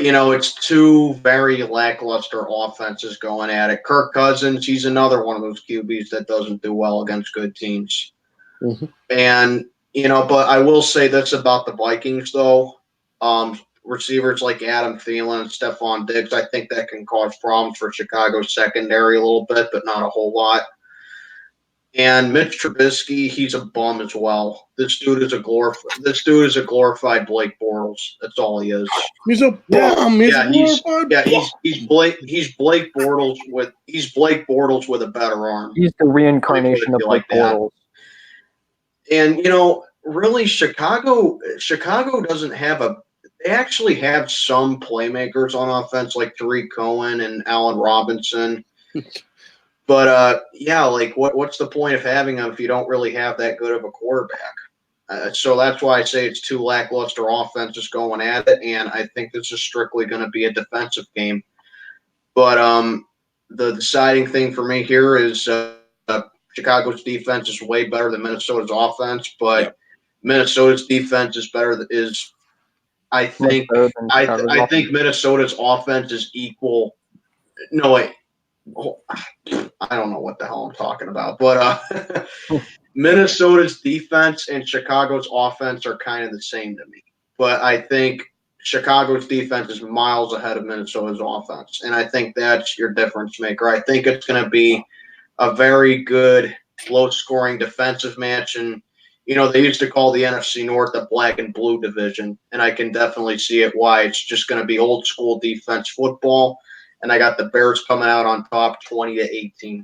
it's 2 very lackluster offenses going at it. Kirk Cousins, he's another one of those QBs that doesn't do well against good teams. Mm-hmm. And, but I will say this about the Vikings, though. Receivers like Adam Thielen and Stephon Diggs, I think that can cause problems for Chicago's secondary a little bit, but not a whole lot. And Mitch Trubisky, he's a bum as well. This dude is a glorified Blake Bortles. That's all he is. He's a bum. He's Blake Bortles with a better arm. He's the reincarnation of Blake Bortles. And really, Chicago doesn't have they actually have some playmakers on offense like Tariq Cohen and Allen Robinson. But, what's the point of having them if you don't really have that good of a quarterback? So that's why I say it's 2 lackluster offenses going at it, and I think this is strictly going to be a defensive game. But the deciding thing for me here is Chicago's defense is way better than Minnesota's offense, but Minnesota's defense is better. I think Minnesota's offense is equal. No, wait. I don't know what the hell I'm talking about, but Minnesota's defense and Chicago's offense are kind of the same to me. But I think Chicago's defense is miles ahead of Minnesota's offense, and I think that's your difference maker. I think it's going to be a very good, low-scoring defensive match, and they used to call the NFC North the black and blue division, and I can definitely see it why. It's just going to be old-school defense football. And I got the Bears coming out on top 20-18.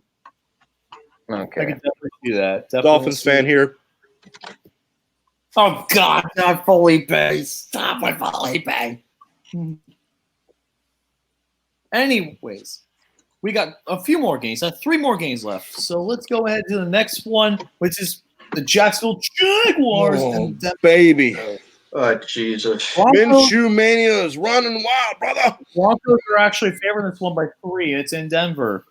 Okay. I can definitely do that. Dolphins fan here. Oh, God, not Felipe. Stop with Felipe. Anyways, we got a few more games. 3 more games left. So let's go ahead to the next one, which is the Jacksonville Jaguars. Oh, baby. Oh, Jesus. Minshew Mania is running wild, brother. Broncos are actually favoring this one by 3. It's in Denver.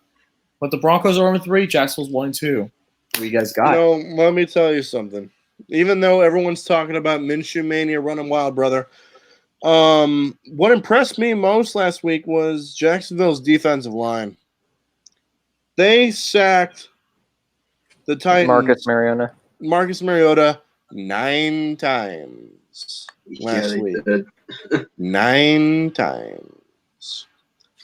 But the Broncos are over 3. Jacksonville's 1-2. What do you guys got? Let me tell you something. Even though everyone's talking about Minshew Mania running wild, brother, what impressed me most last week was Jacksonville's defensive line. They sacked the Titans. Marcus Mariota 9 times last week. 9 times.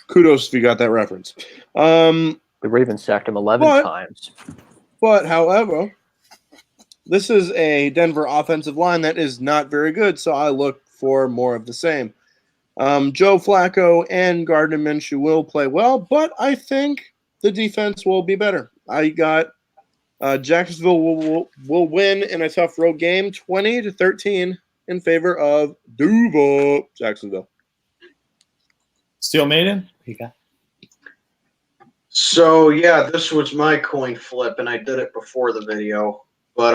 Kudos if you got that reference. The Ravens sacked him 11 times. But, however, this is a Denver offensive line that is not very good, so I look for more of the same. Joe Flacco and Gardner Minshew will play well, but I think the defense will be better. I got Jacksonville will win in a tough road game, 20-13 in favor of Duval, Jacksonville. Still Maiden? So, yeah, this was my coin flip, and I did it before the video. But,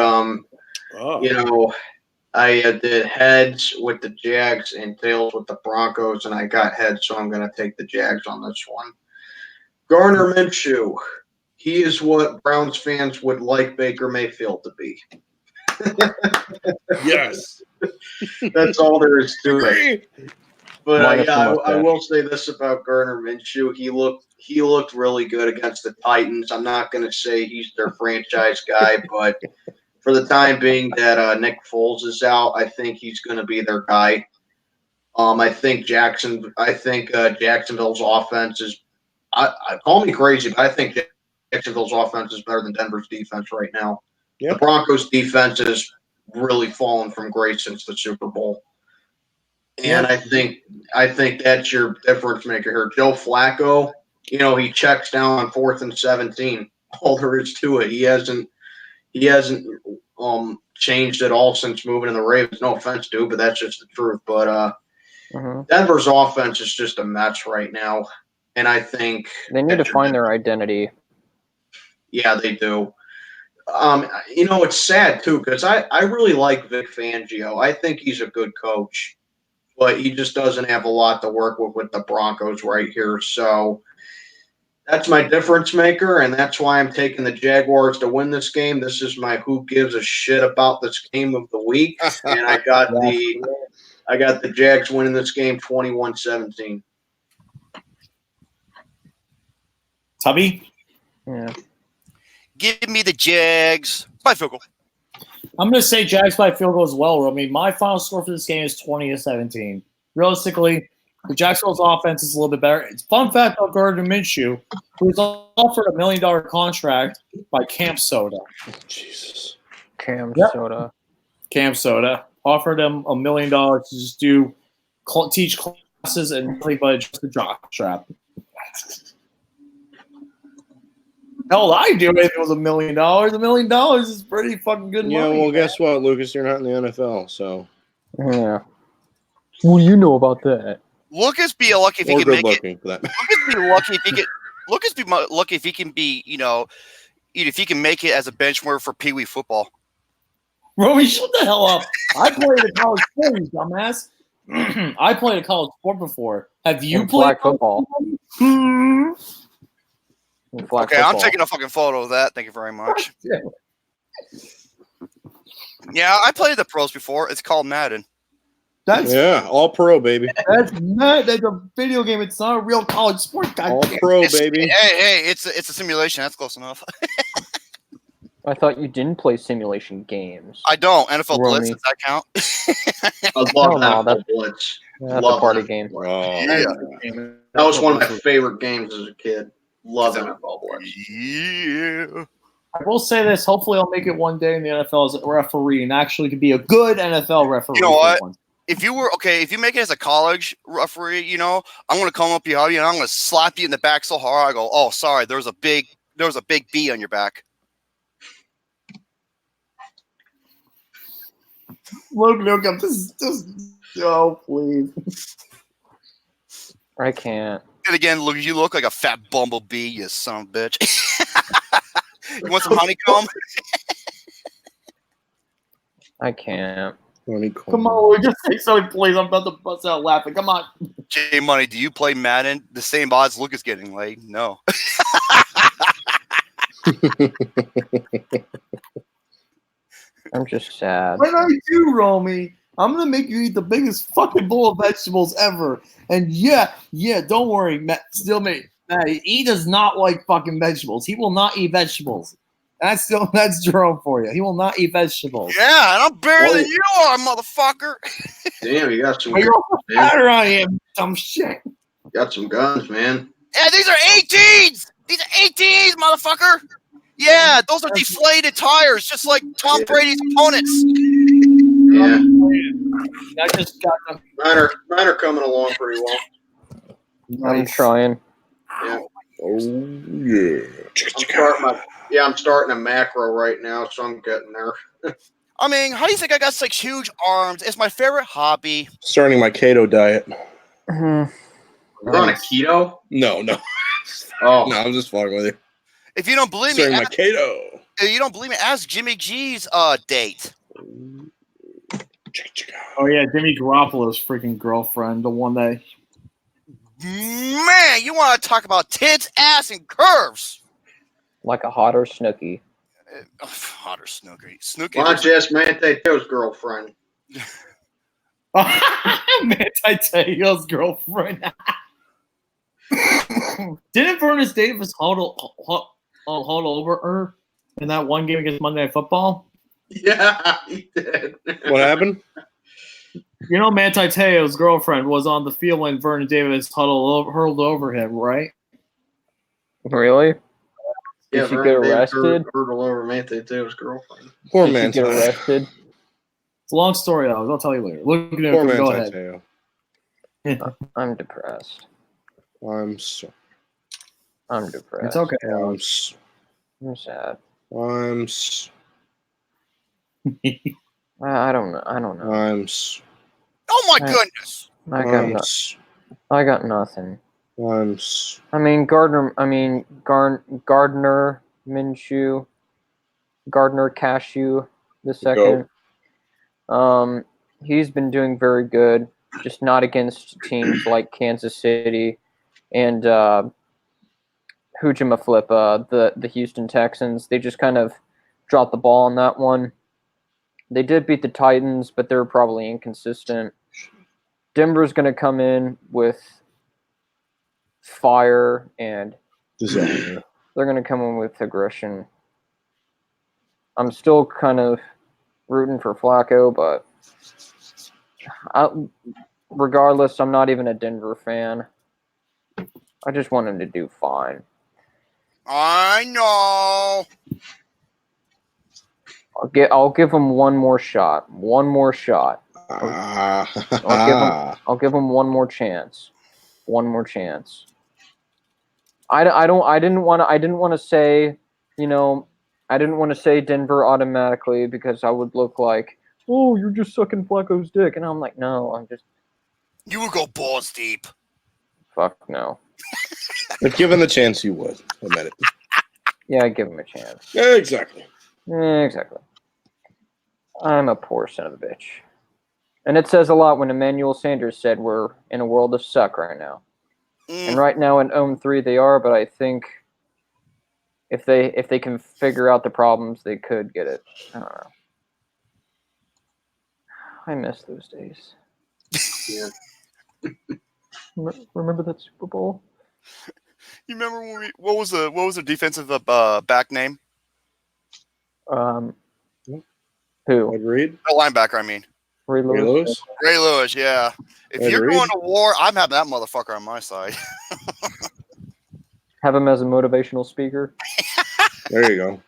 I did heads with the Jags and tails with the Broncos, and I got heads, so I'm going to take the Jags on this one. Gardner Minshew, he is what Browns fans would like Baker Mayfield to be. Yes. That's all there is to it. But I will say this about Gardner Minshew. He looked really good against the Titans. I'm not going to say he's their franchise guy, but for the time being that Nick Foles is out, I think he's going to be their guy. I think Jacksonville's offense is. I call me crazy, but I think Jacksonville's offense is better than Denver's defense right now. Yep. The Broncos' defense has really fallen from grace since the Super Bowl. And I think that's your difference maker here. Joe Flacco, he checks down on 4th and 17. All there is to it. He hasn't changed at all since moving to the Ravens. No offense, dude, but that's just the truth. But Denver's offense is just a mess right now. And I think they need to find their identity. Yeah, they do. It's sad, too, because I really like Vic Fangio. I think he's a good coach. But he just doesn't have a lot to work with the Broncos right here. So that's my difference maker, and that's why I'm taking the Jaguars to win this game. This is my who gives a shit about this game of the week. And I got the Jags winning this game 21-17. Tubby? Yeah. Give me the Jags by field goal. I'm going to say Jags by field goal as well, Romy. My final score for this game is 20-17. Realistically, the Jacksonville's offense is a little bit better. It's fun fact about Gardner Minshew, who was offered $1 million contract by Camp Soda. Jesus. Camp Soda offered him $1 million to just teach classes and play by just the jock strap. Hell, I do if it was $1 million. $1 million is pretty fucking good money. Yeah, well, guess what, Lucas? You're not in the NFL, so. Yeah. What do you know about that? Lucas be lucky if he can make it. For that. Lucas be lucky if he can be, if he can make it as a benchmark for Pee Wee football. Romy, shut the hell up. I played a college sport, you dumbass. I played a college sport before. Have you played football? Okay, I'm taking a fucking photo of that. Thank you very much. Yeah, I played the pros before. It's called Madden. All pro, baby. That's a video game. It's not a real college sport. All pro, baby. Hey, it's a simulation. That's close enough. I thought you didn't play simulation games. I don't. NFL Blitz, does that count? I love NFL Blitz. That's a party game. That was one of my favorite games as a kid. Love NFL Blitz. Yeah. I will say this. Hopefully, I'll make it one day in the NFL as a referee and actually could be a good NFL referee. You know what? If you make it as a college referee, I'm going to come up behind you and I'm going to slap you in the back so hard. I go, oh, sorry, there was a big B on your back. Look up. Oh, please. I can't. And again, you look like a fat bumblebee, you son of a bitch. You want some honeycomb? I can't. Come on, just say something, please. I'm about to bust out laughing. Come on. J Money, do you play Madden? The same odds Luke is getting laid? No. I'm just sad. When I do, Romy, I'm gonna make you eat the biggest fucking bowl of vegetables ever. And yeah, don't worry, Matt. Matt, he does not like fucking vegetables. He will not eat vegetables. That's Jerome for you. He will not eat vegetables. Yeah, and I'm bigger than you are, motherfucker. Damn, you got some But guns, you're fatter I am, dumb shit. got some guns, man. Yeah, these are 18s. These are 18s, motherfucker. Yeah, those are deflated tires, just like Tom Brady's opponents. Yeah, I just got them. mine are coming along pretty well. I'm trying. Yeah. Oh yeah. I'm starting a macro right now, so I'm getting there. I mean, how do you think I got such huge arms? It's my favorite hobby. Starting my keto diet. You're on a keto? No. Oh, No, I'm just fucking with you. If you don't believe me, Starting my keto. if you don't believe me, ask Jimmy G's date. Oh yeah, Jimmy Garoppolo's freaking girlfriend, the one that. Man, you want to talk about tits, ass, and curves? Like a hotter Snooki. Hotter Snooki. Snooki. why don't you ask Mante Teo's girlfriend? Manti Te'o's girlfriend. Didn't Vernon Davis hold over her in that one game against Monday Night Football? Yeah, he did. What happened? You know, Manti Te'o's girlfriend was on the field when Vernon Davis hurled over him, right? Really? Yeah, Did she Vernon get Davis arrested? hurdled over Mante Teo's girlfriend. Poor Did she man. get arrested? It's a long story, though. I'll tell you later. Look at Poor it. Go man. ahead. I'm depressed. I'm so. I'm depressed. It's okay. I'm sad. I don't know. Oh my goodness. I got nothing. Gardner Minshew, Gardner Cashew the second. He's been doing very good, just not against teams like Kansas City and Hujimaflip, the Houston Texans. They just kind of dropped the ball on that one. They did beat the Titans, but they were probably inconsistent. Denver's going to come in with fire, and desire. They're going to come in with aggression. I'm still kind of rooting for Flacco, but regardless, I'm not even a Denver fan. I just want him to do fine. I know. I'll give him one more shot. One more shot. I'll give him one more chance. One more chance. I didn't want to say, I didn't want to say Denver automatically because I would look like, oh, you're just sucking Flacco's dick, and I'm like, no, I'm just. You would go balls deep. Fuck no. If given the chance, you would. Admit it. Yeah, I'd give him a chance. Yeah, exactly. Exactly. I'm a poor son of a bitch. And it says a lot when Emmanuel Sanders said we're in a world of suck right now. And right now in 0-3 they are, but I think if they can figure out the problems, they could get it. I don't know. I miss those days. Yeah. Remember that Super Bowl? You remember when what was the defensive back name? Who? Ed Reed? The linebacker, I mean. Ray Lewis? Ray Lewis, yeah. If Ed you're Reed? going to war, I'm having that motherfucker on my side. Have him as a motivational speaker. There you go.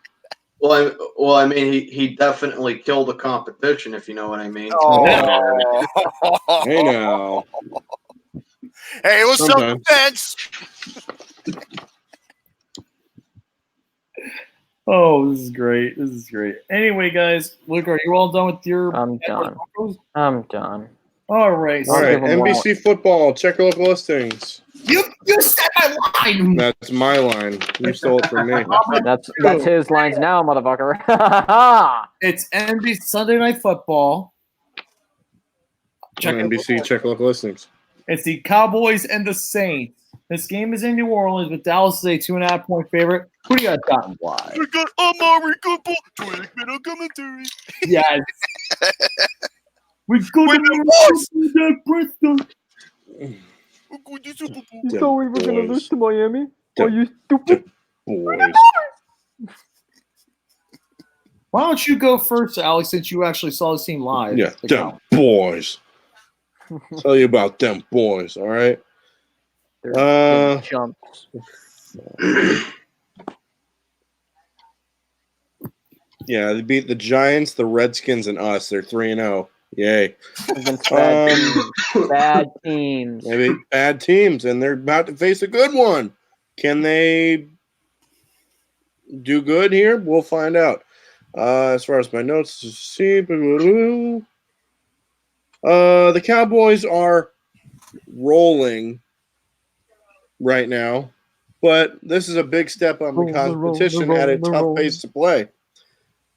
Well, I mean, he definitely killed the competition, if you know what I mean. Oh. Hey now. Hey, it was Sometimes. self-defense. Oh, this is great. Anyway, guys, Luke, are you all done with your? I'm done. I'm done. All right. All right, NBC football. Check your local listings. You said my line. That's my line. You stole it from me. That's his lines now, motherfucker. It's NBC Sunday Night Football. Check NBC. Check local listings. It's the Cowboys and the Saints. This game is in New Orleans, but Dallas is a 2.5-point favorite. Who do you guys got and why? We got Amari Cooper, 20-minute commentary. Yes. We got Dak Prescott. You thought we were going to lose to Miami? Are you stupid? Boys. Why don't you go first, Alex, since you actually saw this team live? Yeah, them boys. Tell you about them boys, all right? They're chumps. Yeah, they beat the Giants, the Redskins, and us. They're 3-0. Yay. Against bad teams. Bad teams. Maybe bad teams, and they're about to face a good one. Can they do good here? We'll find out. As far as my notes to see, the Cowboys are rolling right now, but this is a big step on the competition at a tough pace to play.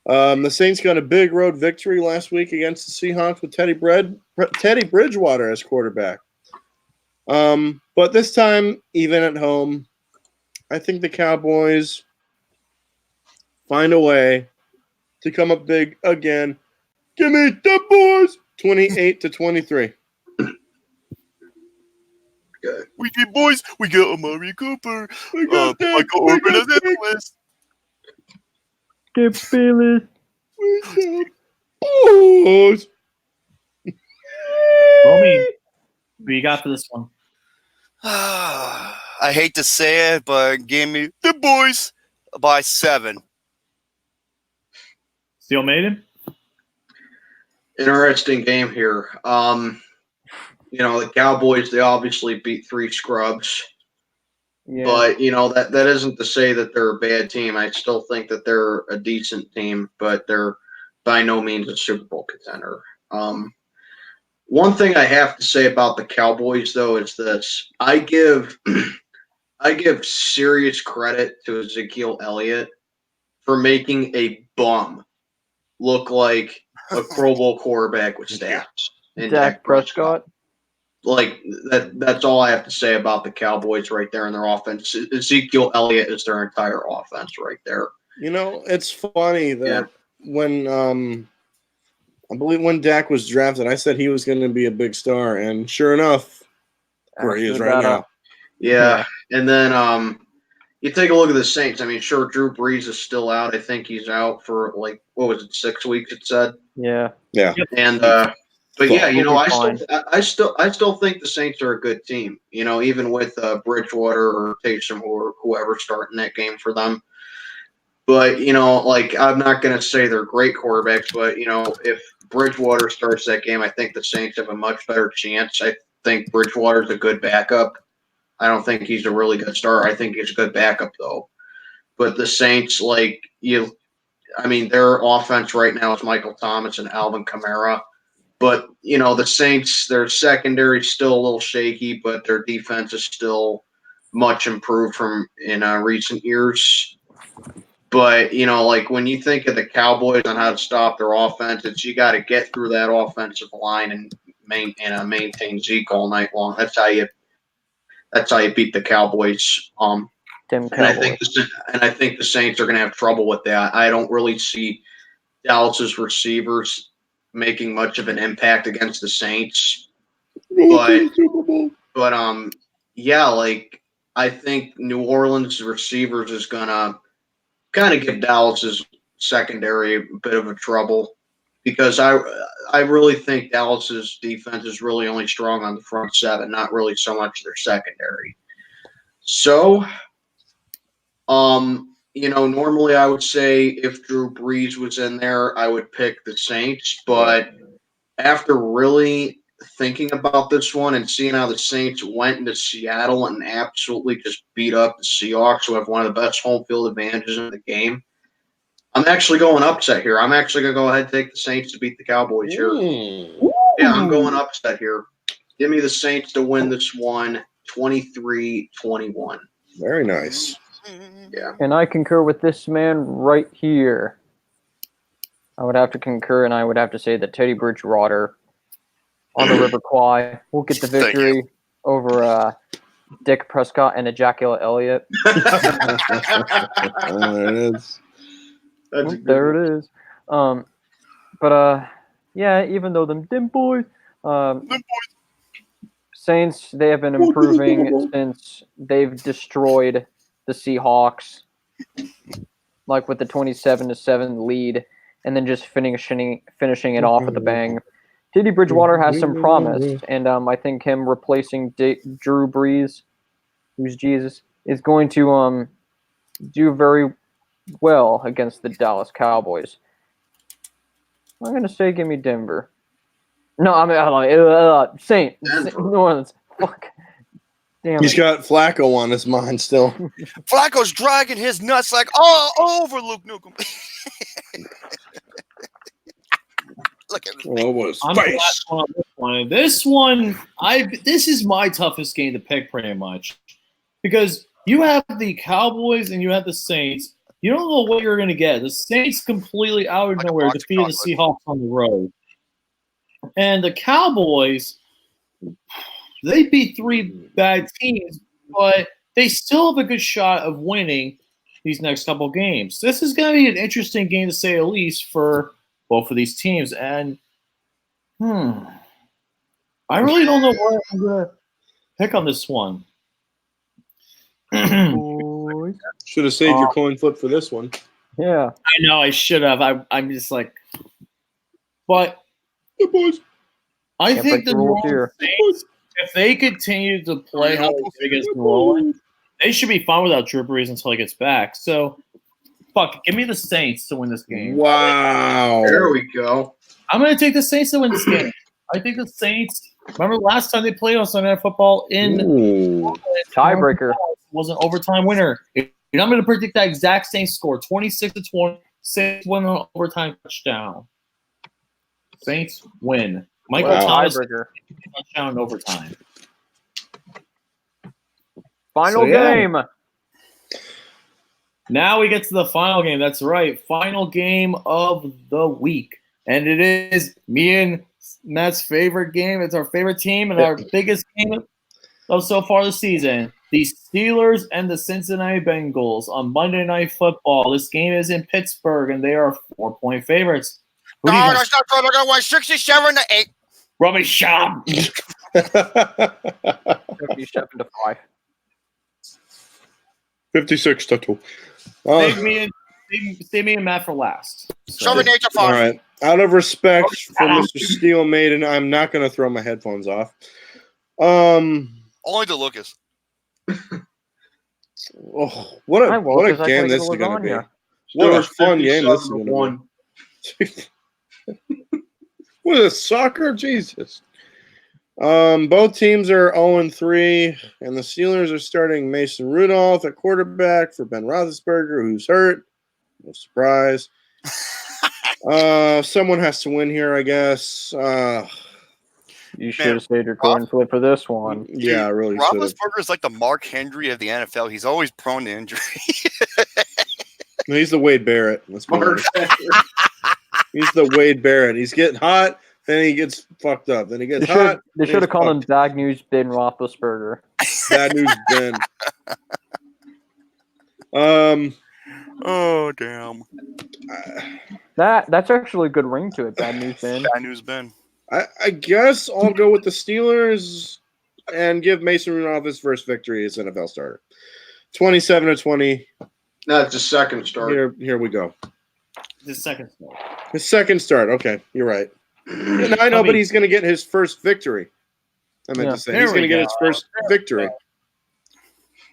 The Saints got a big road victory last week against the Seahawks with Teddy Bridgewater as quarterback. But this time, even at home, I think the Cowboys find a way to come up big again. Give me the boys, 28-23. We get boys. We got Amari Cooper. We got Michael Orban as analyst. Get Bailey. We got boys. Romy, what you got for this one? I hate to say it, but give me the boys by 7. Steel Maiden? Interesting game here. The Cowboys, they obviously beat 3 scrubs. Yeah. But, that isn't to say that they're a bad team. I still think that they're a decent team, but they're by no means a Super Bowl contender. One thing I have to say about the Cowboys, though, is this. I give serious credit to Ezekiel Elliott for making a bum look like a Pro Bowl quarterback with stats. And Dak Prescott. Like that's all I have to say about the Cowboys right there in their offense. Ezekiel Elliott is their entire offense right there. It's funny that when I believe when Dak was drafted, I said he was going to be a big star, and sure enough, where he is right now. Yeah, and then you take a look at the Saints. I mean, sure, Drew Brees is still out. I think he's out for 6 weeks? It said. Yeah. And but yeah, I still think the Saints are a good team. Even with Bridgewater or Taysom or whoever starting that game for them. But I'm not going to say they're great quarterbacks. But if Bridgewater starts that game, I think the Saints have a much better chance. I think Bridgewater's a good backup. I don't think he's a really good starter. I think he's a good backup though. But the Saints, their offense right now is Michael Thomas and Alvin Kamara. But, the Saints, their secondary is still a little shaky, but their defense is still much improved from in recent years. But, when you think of the Cowboys on how to stop their offense, you got to get through that offensive line and maintain Zeke all night long. That's how you beat the Cowboys. And I think the Saints are going to have trouble with that. I don't really see Dallas's receivers making much of an impact against the Saints. But I think New Orleans receivers is gonna kind of give Dallas's secondary a bit of a trouble because I really think Dallas's defense is really only strong on the front 7, not really so much their secondary. So normally I would say if Drew Brees was in there, I would pick the Saints. But after really thinking about this one and seeing how the Saints went into Seattle and absolutely just beat up the Seahawks, who have one of the best home field advantages in the game, I'm actually going upset here. I'm actually going to go ahead and take the Saints to beat the Cowboys here. Yeah, I'm going upset here. Give me the Saints to win this one, 23-21. Very nice. Yeah. And I concur with this man right here. I would have to concur, and I would have to say that Teddy Bridgewater on the River Kwai will get the victory over Dick Prescott and Ejaculate Elliott. There it is. There it is. Yeah, even though them dim boys, Saints, they have been improving since they've destroyed the Seahawks, like with the 27-7 lead, and then just finishing it off with a bang. Teddy Bridgewater has some promise, and I think him replacing Drew Brees, who's Jesus, is going to do very well against the Dallas Cowboys. I'm going to say give me Denver. No, I mean, Saint New Orleans. Fuck. Damn He's it. got Flacco on his mind still. Flacco's dragging his nuts like all over Luke Nukem. Look at this. Oh, what I'm the last one on this one. This is my toughest game to pick pretty much. Because you have the Cowboys and you have the Saints. You don't know what you're going to get. The Saints completely out of nowhere defeated the Seahawks on the road. And the Cowboys, they beat 3 bad teams, but they still have a good shot of winning these next couple games. This is going to be an interesting game to say the least for both of these teams. And I really don't know what I'm going to pick on this one. Should have saved your coin flip for this one. Yeah. I know I should have. I'm just like, but Hey, boys. I Can't think break the the New rules Orleans here. Saints, if they continue to play how they did against New Orleans, they should be fine without Drew Brees until he gets back. So, give me the Saints to win this game. Wow. There we go. I'm going to take the Saints to win this game. I think the Saints. Remember last time they played on Sunday Night Football in Ooh. Tiebreaker. was an overtime winner. And I'm going to predict that exact same score: 26-20. Saints win on overtime touchdown. Saints win. Michael Wow. Thomas Tiebreaker. touchdown in overtime. Final game. Now we get to the final game. That's right. Final game of the week. And it is me and Matt's favorite game. It's our favorite team and our biggest game of so far this season. The Steelers and the Cincinnati Bengals on Monday Night Football. This game is in Pittsburgh, and they are 4-point favorites. Who do you No, got? that's not good. I got 167-8. Rubbish shop. 57-5. 56 total. Save me and Matt for last. So, 7-8 All 5. right. Out of respect for Mr. Steel Maiden, I'm not going to throw my headphones off. Only to Lucas. Oh, what a game this is going to be. What a fun game this is going to be. What is soccer? Jesus. Both teams are 0-3, and the Steelers are starting Mason Rudolph at quarterback for Ben Roethlisberger, who's hurt. No surprise. Someone has to win here, I guess. You should have saved your coin flip for this one. Yeah, I really should have. Roethlisberger is like the Mark Henry of the NFL. He's always prone to injury. No, he's the Wade Barrett. Let's be honest. He's the Wade Barrett. He's getting hot, then he gets fucked up. Then he gets hot. They should have called him Bad News Ben Roethlisberger. Bad News Ben. Oh, damn. That's actually a good ring to it, Bad News Ben. Bad news, Ben. I guess I'll go with the Steelers and give Mason Rudolph his first victory as NFL starter. 27-20. That's the second start. Here we go. the second start. His second start. Okay, you're right. And I know, but he's going to get his first victory. I meant to say he's going to get his first victory.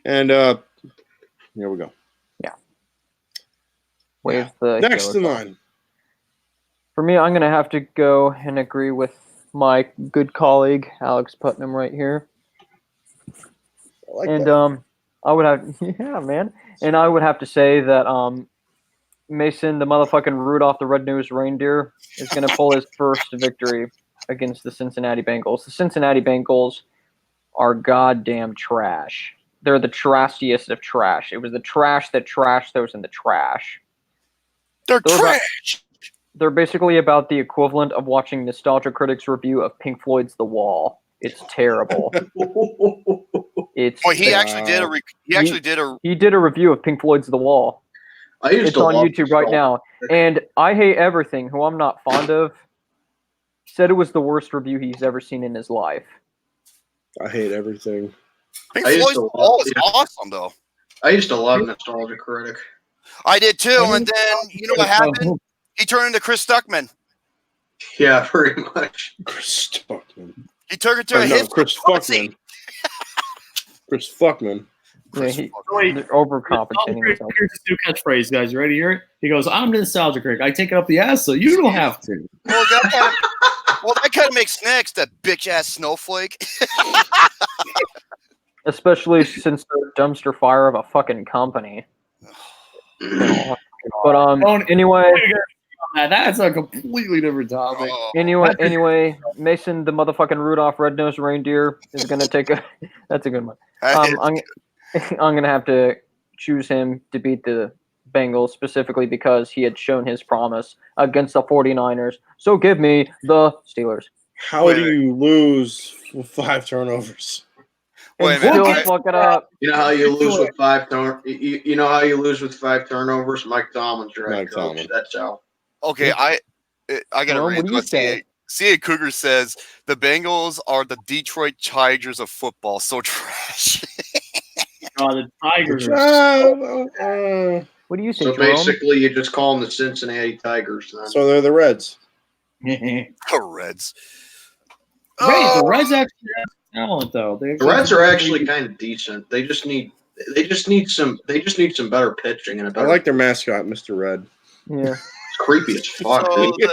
And here we go. Yeah. Where's the next in line? For me, I'm going to have to go and agree with my good colleague Alex Putnam right here. I like and that. I would have, yeah, man. And I would have to say that Mason, the motherfucking Rudolph the Red-Nosed Reindeer, is going to pull his first victory against the Cincinnati Bengals. The Cincinnati Bengals are goddamn trash. They're the trashiest of trash. It was the trash that trashed those in the trash. They're trash. They're basically about the equivalent of watching Nostalgia Critics' review of Pink Floyd's The Wall. It's terrible. It's. Well, he actually did a. He did a review of Pink Floyd's The Wall. It's on YouTube right now. And I Hate Everything, who I'm not fond of, said it was the worst review he's ever seen in his life. I Hate Everything. Pink Floyd's The Wall is awesome, though. I used to love Nostalgia Critic. I did too, and then you know what happened? He turned into Chris Stuckman. Yeah, pretty much. Chris Stuckman. He turned into a hipster Chris Fuckman. Chris Fuckman. Yeah, they're overcompensating. Here's his new catchphrase, guys. You ready to hear it? He goes, "I'm the Nostalgia Critic. I take it up the ass, so you don't have to." Well, that kind of makes Snacks that bitch ass snowflake. Especially since they're a dumpster fire of a fucking company. But anyway, that's a completely different topic. Anyway, Mason, the motherfucking Rudolph Red-Nosed Reindeer, is gonna take a. That's a good one. I'm gonna have to choose him to beat the Bengals specifically because he had shown his promise against the 49ers. So give me the Steelers. How do you lose with 5 turnovers? And still fuck it up. You know how you lose with 5 turnovers? You know how you lose with 5 turnovers? Mike Tomlin's your head coach. That's how. Okay, I gotta read. What do you say? CA Cougar says the Bengals are the Detroit Tigers of football. So trash. The Tigers. What do you say, So Jerome? basically, you just call them the Cincinnati Tigers. Then. So they're the Reds. The Reds. The Reds actually have talent, though. The Reds are actually kind of decent. They just need some better pitching and a better. I like their mascot, Mr. Red. Yeah. It's creepy as fuck. So Dude.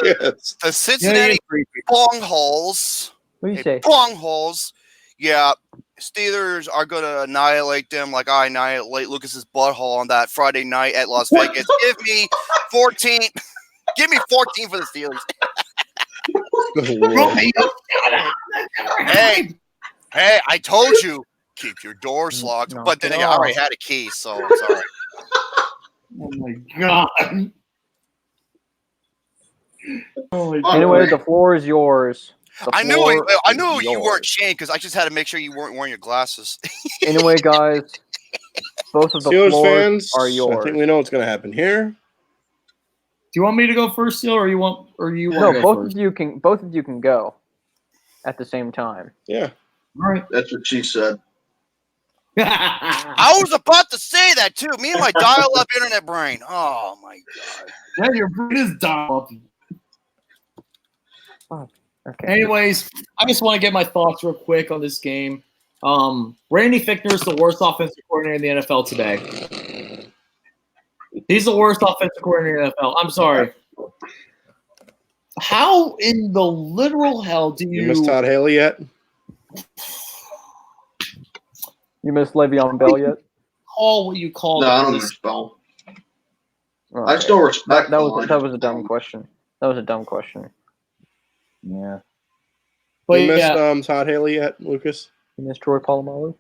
the Cincinnati Bongholes. What do you say? Bongholes. Yeah, Steelers are going to annihilate them like I annihilate Lucas's butthole on that Friday night at Las Vegas. Give me 14. Give me 14 for the Steelers. Hey, I told you, keep your doors locked. But then I already had a key, so it's all right. Oh, my God. Anyway, the floor is yours. I knew you weren't Shane because I just had to make sure you weren't wearing your glasses. Anyway, guys, both of the Steelers floors fans are yours. I think we know what's going to happen here. Do you want me to go first, Steele, or you want? No, both of you can go at the same time. Yeah. All right. That's what she said. I was about to say that too. Me and my dial-up internet brain. Oh my God. Yeah, your brain is dial-up. Okay. Anyways, I just want to get my thoughts real quick on this game. Randy Fichtner is the worst offensive coordinator in the NFL today. He's the worst offensive coordinator in the NFL. I'm sorry. How in the literal hell do you miss Todd Haley yet? You missed Le'Veon Bell yet? Call what you call No, I don't miss Bell. Oh, I still respect that was a dumb question. That was a dumb question. Yeah. But you missed Todd Haley yet, Lucas? You missed Troy Polamalu?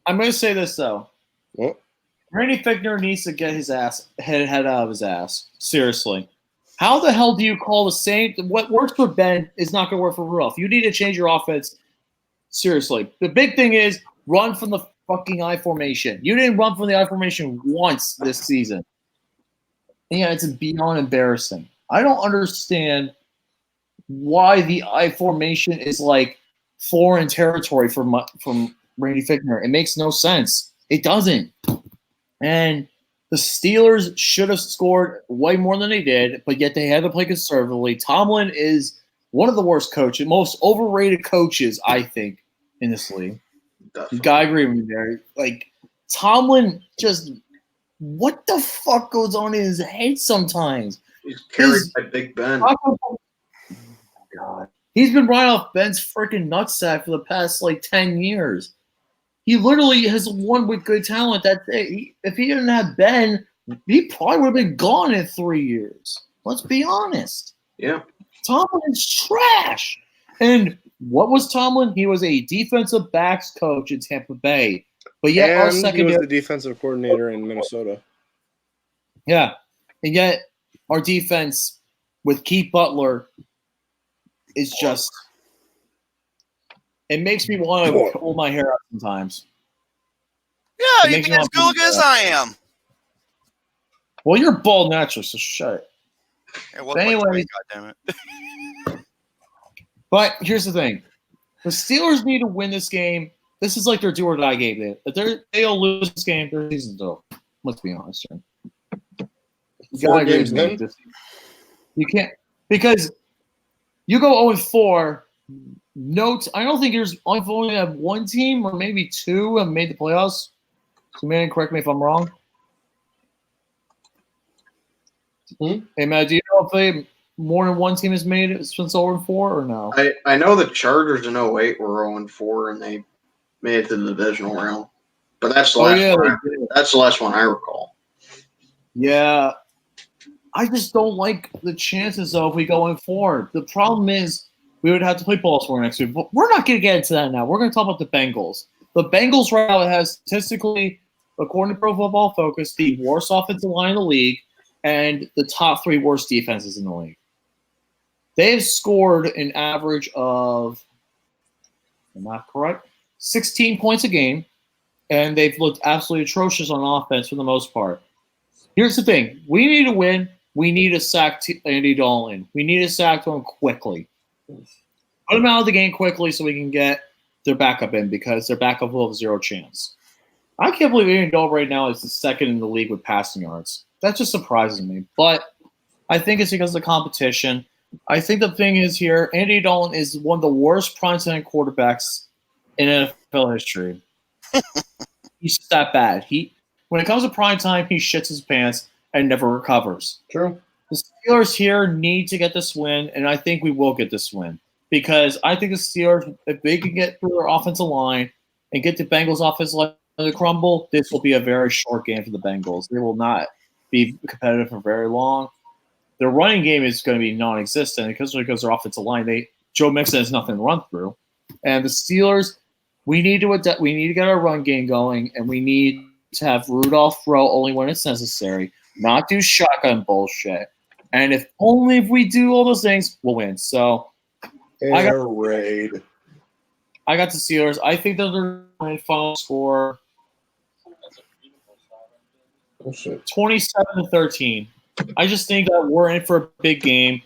I'm going to say this, though. What? Randy Fichtner needs to get his head out of his ass. Seriously. How the hell do you call the same? What works for Ben is not going to work for Rudolph. You need to change your offense. Seriously. The big thing is run from the fucking I formation. You didn't run from the I formation once this season. Yeah, it's beyond embarrassing. I don't understand why the I formation is like foreign territory from Randy Fichtner. It makes no sense. It doesn't. And the Steelers should have scored way more than they did, but yet they had to play conservatively. Tomlin is one of the worst coaches, most overrated coaches, I think, in this league. You gotta agree with me there. Like, Tomlin just – what the fuck goes on in his head sometimes? He's carried by Big Ben. Oh, God. He's been right off Ben's freaking nutsack for the past, 10 years. He literally has won with good talent. If he didn't have Ben, he probably would have been gone in 3 years. Let's be honest. Yeah. Tomlin is trash. And what was Tomlin? He was a defensive backs coach in Tampa Bay. But yet our secondary, he was the defensive coordinator in Minnesota. Yeah. And yet our defense with Keith Butler is just – it makes me want to pull my hair out sometimes. Yeah, you've been as good looking as I am. Well, you're bald naturally, so shut it. Anyway, God damn it. But here's the thing. The Steelers need to win this game. This is like their do or die game. If they'll lose this game, their season's over. Let's be honest here. Four games in? You can't – because you go 0-4 – I don't think I've only have one team or maybe two have made the playoffs. So, man, correct me if I'm wrong. Hey, Matt, do you know if more than one team has made it since 0-4 or no? I know the Chargers in 08 were 0-4 and they made it to the divisional round. But that's the that's the last one I recall. Yeah. I just don't like the chances, though, if we go 0-4. The problem is we would have to play Baltimore next week. But we're not going to get into that now. We're going to talk about the Bengals. The Bengals right now has statistically, according to Pro Football Focus, the worst offensive line in the league and the top 3 worst defenses in the league. They have scored an average of, am I correct, 16 points a game, and they've looked absolutely atrocious on offense for the most part. Here's the thing. We need to win. We need to sack Andy Dalton. We need to sack him quickly. Put him out of the game quickly so we can get their backup in because their backup will have 0 chance. I can't believe Andy Dalton right now is the second in the league with passing yards. That just surprises me. But I think it's because of the competition. I think the thing is here, Andy Dalton is one of the worst primetime quarterbacks in NFL history. He's just that bad. When it comes to primetime, he shits his pants and never recovers. True. The Steelers here need to get this win, and I think we will get this win. Because I think the Steelers, if they can get through their offensive line and get the Bengals' offensive line to crumble, this will be a very short game for the Bengals. They will not be competitive for very long. Their running game is going to be non-existent because their offensive line, Joe Mixon has nothing to run through. And the Steelers, we need to get our run game going, and we need to have Rudolph throw only when it's necessary, not do shotgun bullshit. And if we do all those things, we'll win. So Air raid. I got the Steelers. I think they're going to final score 27-13. I just think that we're in for a big game.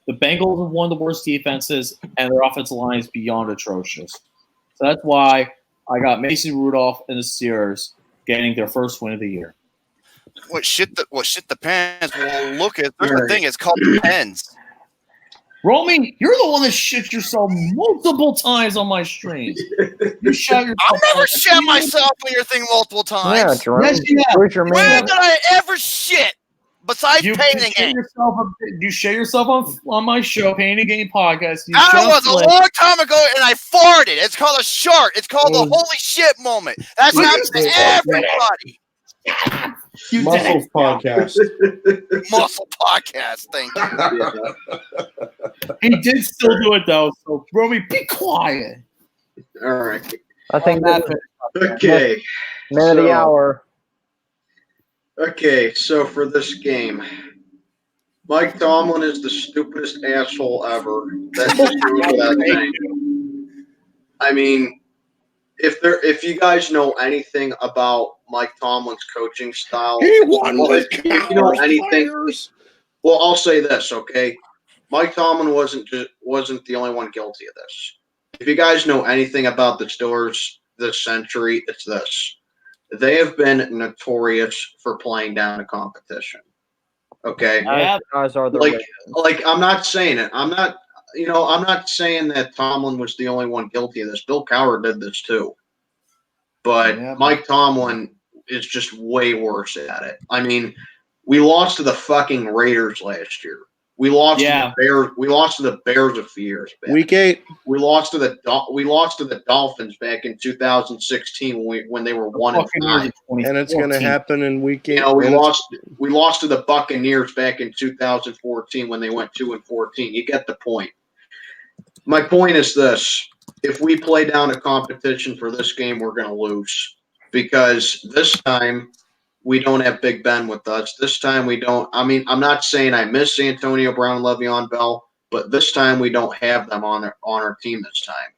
The Bengals have one of the worst defenses, and their offensive line is beyond atrocious. So that's why I got Mason Rudolph and the Steelers getting their first win of the year. What shit the pants? Well, look at the thing. It's called the pens. Romy, you're the one that shit yourself multiple times on my stream. You shot yourself. I've never shit myself on your thing multiple times. Yeah, Jerome. Yes, you have. Where's your When man? did I ever shit? Besides painting it. You shit yourself on my show, Painting Game Podcast. That was a long time ago, and I farted. It's called a shart. It's called the holy shit moment. That's happened to everybody. Muscle podcast. Muscle podcast. Thank you. He did still do it though. So, Romy, be quiet. All right. I think that's Okay. man of the hour. Okay, so for this game, Mike Tomlin is the stupidest asshole ever. That's just that thing. I mean, if you guys know anything about Mike Tomlin's coaching style, He won with if you know anything, well, I'll say this, okay? Mike Tomlin wasn't the only one guilty of this. If you guys know anything about the Steelers this century, it's this. They have been notorious for playing down the competition. Okay? Guys are the like I'm not saying it. I'm not saying that Tomlin was the only one guilty of this. Bill Cowher did this too. But Mike Tomlin is just way worse at it. I mean, we lost to the fucking Raiders last year. We lost to the Bears. We lost to the Bears a few years back. Week 8. We lost to the Dolphins back in 2016 when they were 1-5. And it's going to happen in Week 8. You know, we lost to the Buccaneers back in 2014 when they went 2-14. You get the point. My point is this: if we play down a competition for this game, we're going to lose because this time we don't have Big Ben with us. This time we don't. I mean, I'm not saying I miss Antonio Brown and Le'Veon Bell, but this time we don't have them on our team this time.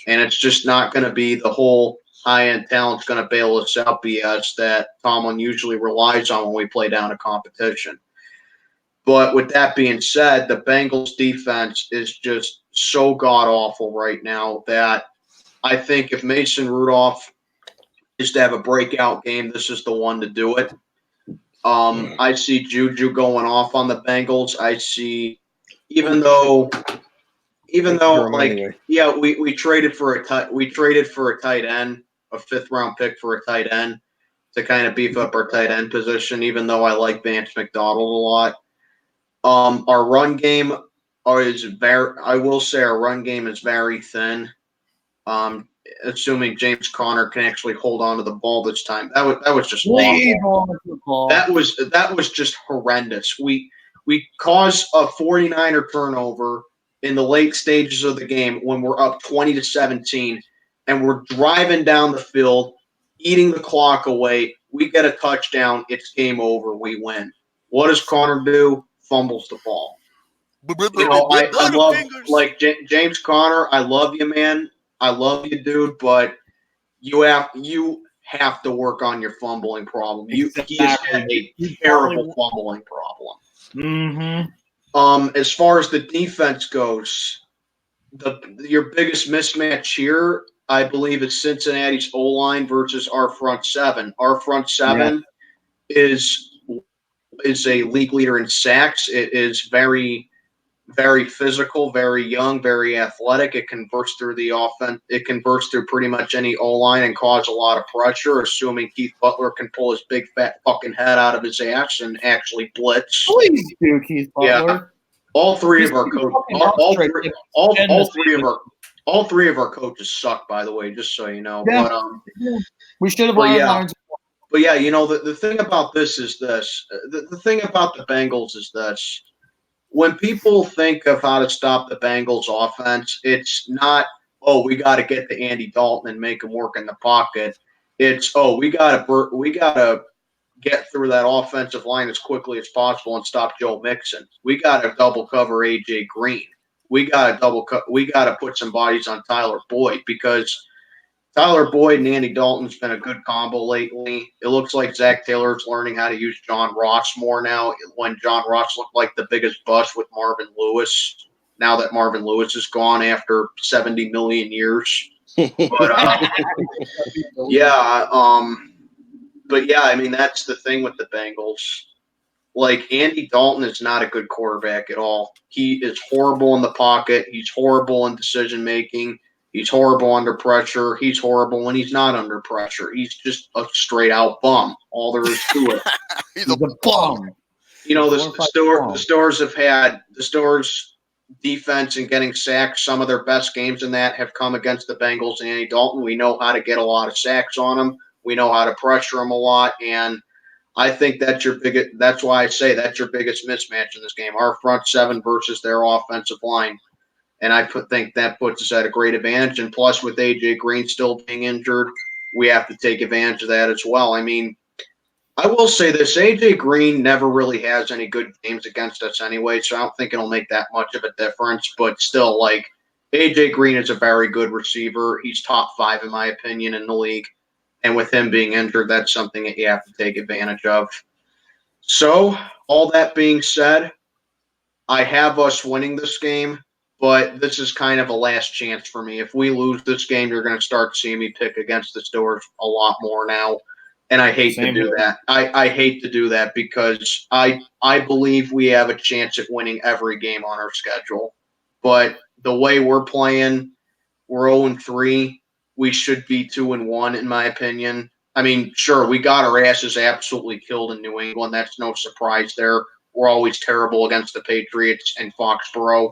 And it's just not going to be the whole high-end talent's going to bail us out BS that Tomlin usually relies on when we play down a competition. But with that being said, the Bengals defense is just so god-awful right now that I think if Mason Rudolph is to have a breakout game, this is the one to do it. I see Juju going off on the Bengals. I see, even though like, yeah, we traded for a tight end, a 5th-round pick for a tight end to kind of beef up our tight end position, even though I like Vance McDonald a lot. Our run game is very thin. Assuming James Conner can actually hold on to the ball this time. That was just awful. That was just horrendous. We caused a 49er turnover in the late stages of the game when we're up 20-17 and we're driving down the field, eating the clock away. We get a touchdown, it's game over, we win. What does Conner do? Fumbles the ball. You know, I love like James Conner. I love you, man. I love you, dude. But you have to work on your fumbling problem. He has had a terrible fumbling problem. Mm-hmm. As far as the defense goes, your biggest mismatch here, I believe, is Cincinnati's O-line versus our front seven. Our front seven is a league leader in sacks. It is very, very physical, very young, very athletic. It can burst through the offense. It can burst through pretty much any O-line and cause a lot of pressure, assuming Keith Butler can pull his big fat fucking head out of his ass and actually blitz. Please do, Keith Butler. Yeah. All three of our coaches suck, by the way, just so you know. Yeah. But we should have learned. But yeah, you know, the thing about this is this. The thing about the Bengals is this. When people think of how to stop the Bengals offense, it's not, oh, we got to get to Andy Dalton and make him work in the pocket. It's, oh, we got to get through that offensive line as quickly as possible and stop Joe Mixon. We got to double cover AJ Green. We got to put some bodies on Tyler Boyd because Tyler Boyd and Andy Dalton's been a good combo lately. It looks like Zach Taylor's learning how to use John Ross more now when John Ross looked like the biggest bust with Marvin Lewis. Now that Marvin Lewis is gone after 70 million years. But, I mean, that's the thing with the Bengals. Like, Andy Dalton is not a good quarterback at all. He is horrible in the pocket. He's horrible in decision-making. He's horrible under pressure. He's horrible when he's not under pressure. He's just a straight-out bum. All there is to it. He's a bum. You know, the Stores defense and getting sacks, some of their best games in that have come against the Bengals and Andy Dalton. We know how to get a lot of sacks on them. We know how to pressure them a lot, and I think that's why I say that's your biggest mismatch in this game, our front seven versus their offensive line. And I think that puts us at a great advantage. And plus, with AJ Green still being injured, we have to take advantage of that as well. I mean, I will say this: AJ Green never really has any good games against us anyway, so I don't think it'll make that much of a difference. But still, like, AJ Green is a very good receiver. He's top 5 in my opinion in the league. And with him being injured, that's something that you have to take advantage of. So, all that being said, I have us winning this game. But this is kind of a last chance for me. If we lose this game, you're going to start seeing me pick against the Stores a lot more now. And I hate to do that. I hate to do that because I believe we have a chance at winning every game on our schedule. But the way we're playing, we're 0-3. We should be 2-1, in my opinion. I mean, sure, we got our asses absolutely killed in New England. That's no surprise there. we're always terrible against the Patriots and Foxborough.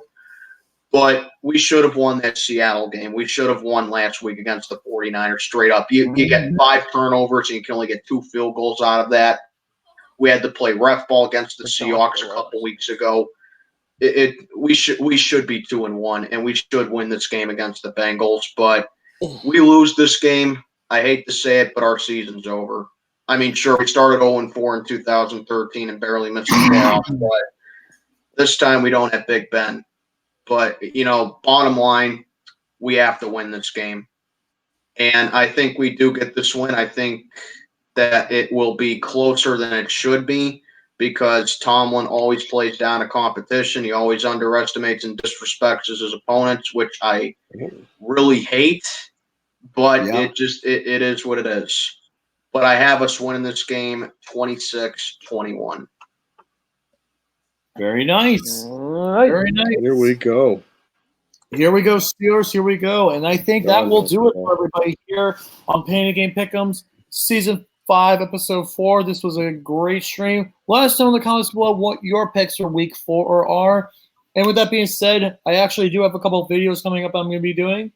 But we should have won that Seattle game. We should have won last week against the 49ers straight up. You get 5 turnovers and you can only get 2 field goals out of that. We had to play ref ball against the Seahawks a couple weeks ago. We should be 2-1, and we should win this game against the Bengals. But we lose this game. I hate to say it, but our season's over. I mean, sure, we started 0-4 in 2013 and barely missed the playoffs, but this time we don't have Big Ben. But, bottom line, we have to win this game. And I think we do get this win. I think that it will be closer than it should be because Tomlin always plays down a competition. He always underestimates and disrespects his opponents, which I really hate. But it is what it is. But I have us winning this game 26-21. Very nice. Very nice. Here we go. Here we go, Steelers. Here we go. And I think that will do it for everybody here on Pain and Game Pick'ems, Season 5, Episode 4. This was a great stream. Let us know in the comments below what your picks for Week 4 are. And with that being said, I actually do have a couple of videos coming up I'm going to be doing.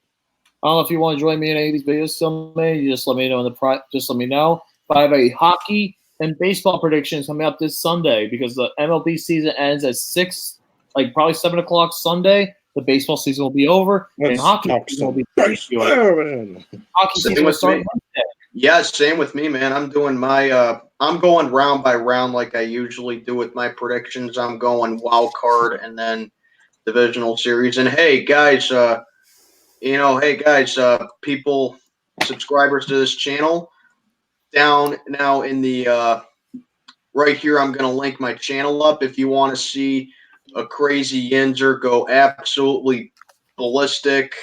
I don't know if you want to join me in any of these videos someday. You just let me know just let me know. But I have a hockey and baseball predictions coming up this Sunday because the MLB season ends at 6, probably 7 o'clock Sunday. The baseball season will be over, and hockey season will be hockey season will start Wednesday. Yeah, same with me, man. I'm doing my I'm going round by round like I usually do with my predictions. I'm going wild card and then divisional series. And hey guys, people, subscribers to this channel, down now in the right here, I'm going to link my channel up if you want to see a crazy Yinzer go absolutely ballistic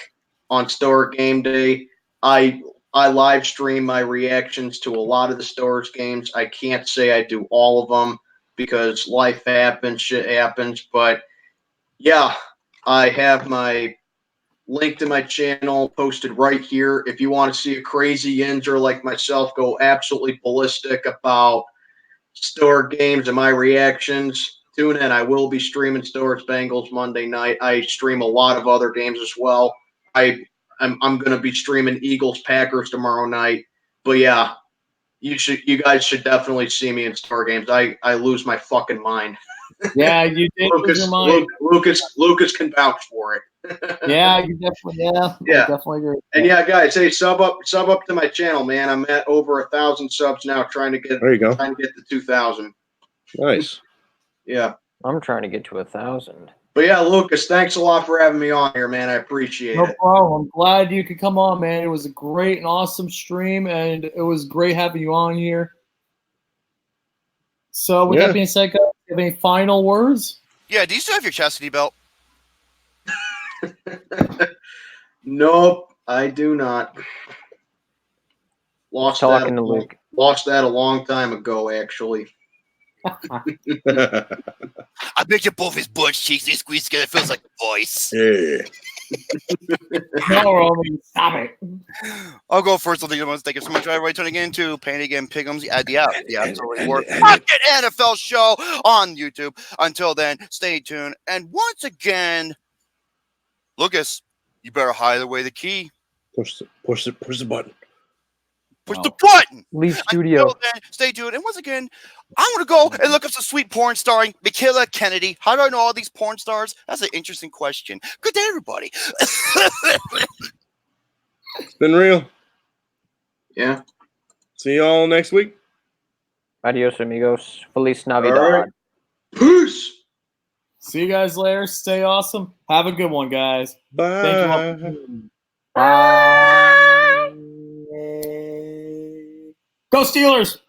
on Store Game Day. I live stream my reactions to a lot of the Stores games. I can't say I do all of them because life happens, shit happens. But yeah, I have my link to my channel posted right here. If you want to see a crazy Yinzer like myself go absolutely ballistic about Store games and my reactions, tune in. I will be streaming Stores Bengals Monday night. I stream a lot of other games as well. I'm going to be streaming Eagles Packers tomorrow night. But yeah, you guys should definitely see me in Store games. I lose my fucking mind. Yeah, you did lose your mind. Lucas can vouch for it. Yeah, you definitely. Yeah, I definitely agree. And yeah, guys, hey, sub up to my channel, man. I'm at over 1,000 subs now, trying to get to 2,000. Nice. Yeah, I'm trying to get to 1,000. But yeah, Lucas, thanks a lot for having me on here, man. I appreciate it. No problem. I'm glad you could come on, man. It was a great and awesome stream, and it was great having you on here. So with that being said, guys, do you have any final words? Yeah, do you still have your chastity belt? Nope, I do not. Lost that a long time ago, actually. I bet you both his butt cheeks they squeeze together. It feels like a voice. Yeah. No, Roman, stop it. I'll go first. Thank you so much for everybody tuning in to Pain Again Pick'ems, the absolutely work NFL show on YouTube. Until then, stay tuned. And once again, Lucas, you better hide away the key. Push the button. Push the button. Leave studio. Until then, stay tuned. And once again, I'm going to go and look up some sweet porn starring Michaela Kennedy. How do I know all these porn stars? That's an interesting question. Good day, everybody. It's been real. Yeah. See y'all next week. Adios, amigos. Feliz Navidad. All right. Peace. See you guys later. Stay awesome. Have a good one, guys. Bye. Thank you. Bye. Go Steelers!